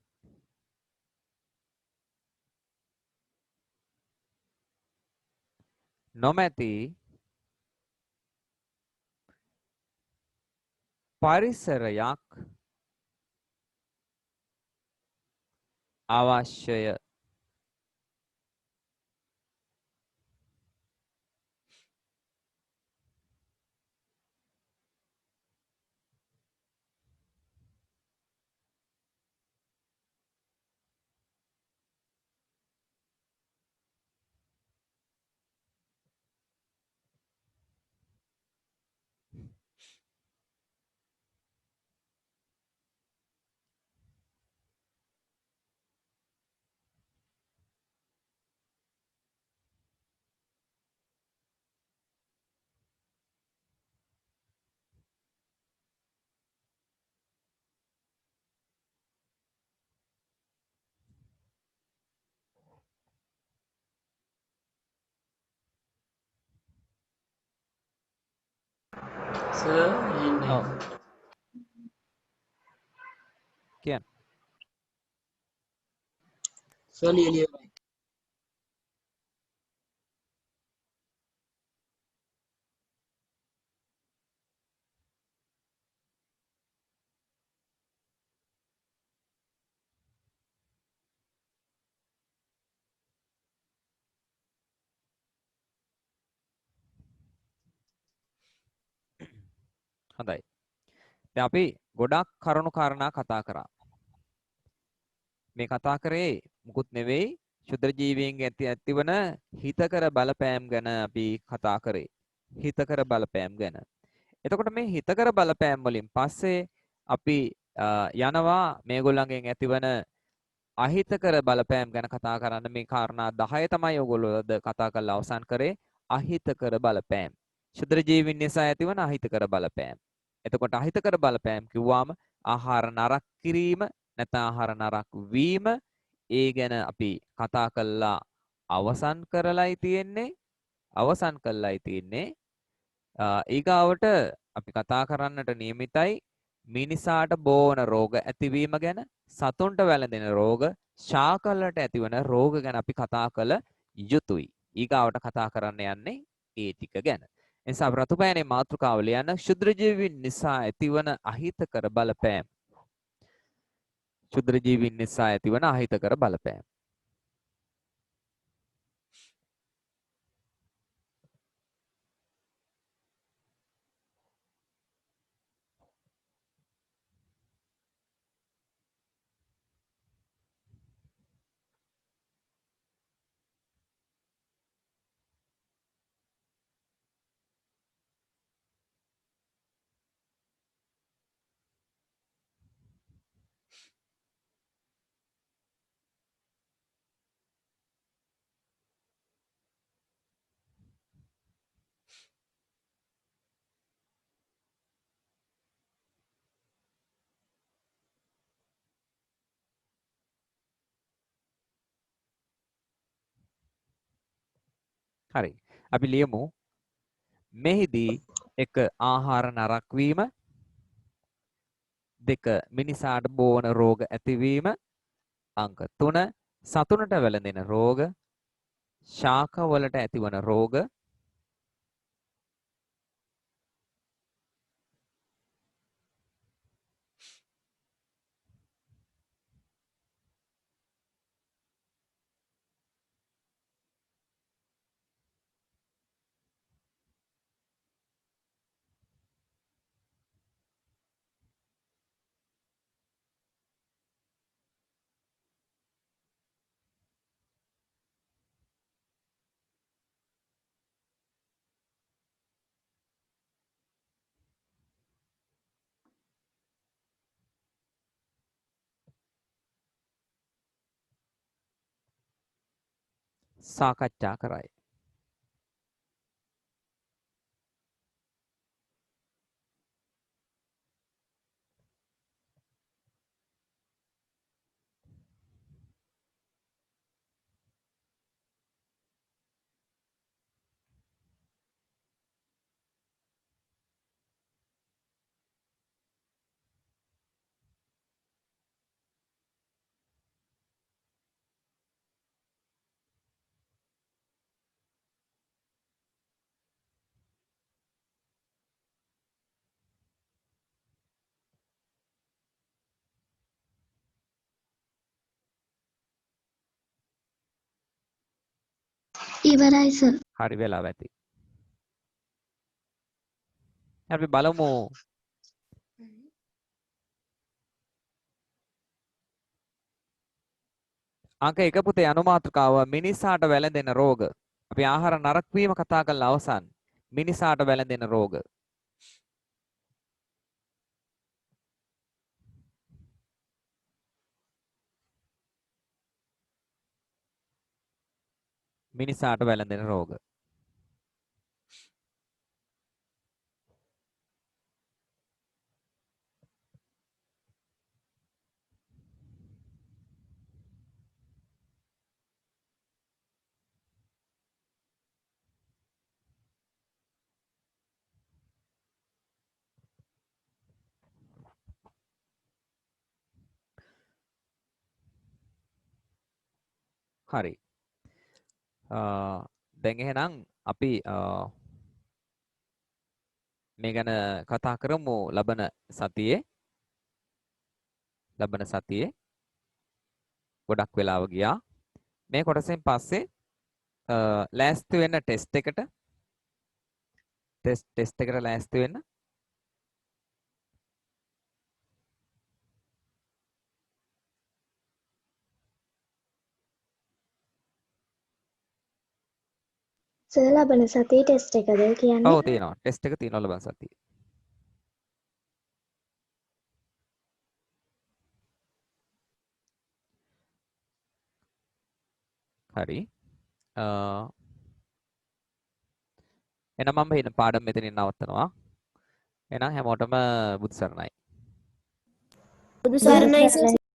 නොමැති පරිසරයක් අවශ්‍යය. සර් එන්නේ ඔව් කියන්න. සර් ලියලා ඉවරයි. හොඳයි. දැන් අපි ගොඩක් කරුණු කාරණා කතා කරා. මේ කතා කරේ මුකුත් නෙවෙයි ශුද්‍ර ජීවීන්ගේ ඇතිවන හිතකර බලපෑම් ගැන අපි කතා කරේ. හිතකර බලපෑම් ගැන. එතකොට මේ හිතකර බලපෑම් වලින් පස්සේ අපි යනවා මේගොල්ලන්ගෙන් ඇතිවන අහිතකර බලපෑම් ගැන කතා කරන්න. මේ කාරණා 10 තමයි ඔයගොල්ලෝ අද කතා කරලා අවසන් කරේ. අහිතකර බලපෑම්. ශුද්‍ර ජීවීන් නිසා ඇතිවන අහිතකර බලපෑම්. එතකොට අහිතකර බලපෑම් කිව්වාම ආහාර නරක කිරීම නැත්නම් ආහාර නරක වීම ඒ ගැන අපි කතා කළා අවසන් කරලායි තියෙන්නේ. ඊගාවට අපි කතා කරන්නට නියමිතයි මිනිසාට බෝවන රෝග ඇතිවීම ගැන, සතුන්ට වැළඳෙන රෝග, ශාකවලට ඇතිවන රෝග ගැන අපි කතා කළ යුතුයි. ඊගාවට කතා කරන්න යන්නේ ඒ ටික ගැන. එනිසා රතුපෑනේ මාතෘකාව ලියන්න ශුද්‍ර ජීවීන් නිසා ඇතිවන අහිතකර බලපෑම්. ශුද්‍ර ජීවීන් නිසා ඇතිවන අහිතකර බලපෑම්. හරි. අපි ලියමු මෙහිදී 1 ආහාර නරක වීම, 2 මිනිසාට බෝවන රෝග ඇතිවීම, අංක 3 සතුනට වැළඳෙන රෝග, ශාකවලට ඇතිවන රෝග, සාකච්ඡා කරයි. ඉවරයි සර්. හරි වෙලාව ඇති. අපි බලමු අංක 1 පුතේ අනුමාත්‍රකාව මිනිසාට වැළඳෙන රෝග. අපි ආහාර නරක වීම කතා කරලා අවසන්. මිනිසාට වැළඳෙන රෝග. මිනිසාට වැළඳෙන රෝග. හරි. දැන් එහෙනම් අපි මේ ගැන කතා කරමු ලබන සතියේ ගොඩක් වෙලාව ගියා. මේ කොටසෙන් පස්සේ ලෑස්ති වෙන්න ටෙස්ට් එකට ලෑස්ති වෙන්න. සර් ලබන සතියේ ටෙස්ට් එකද කියන්නේ? ඔව් තියෙනවා. ටෙස්ට් එක තියෙනවා ලබන සතියේ. හරි. එහෙනම් මම මේ පාඩම මෙතනින් නවත්තනවා. එහෙනම් හැමෝටම බුදු සරණයි. බුදු සරණයි සර්.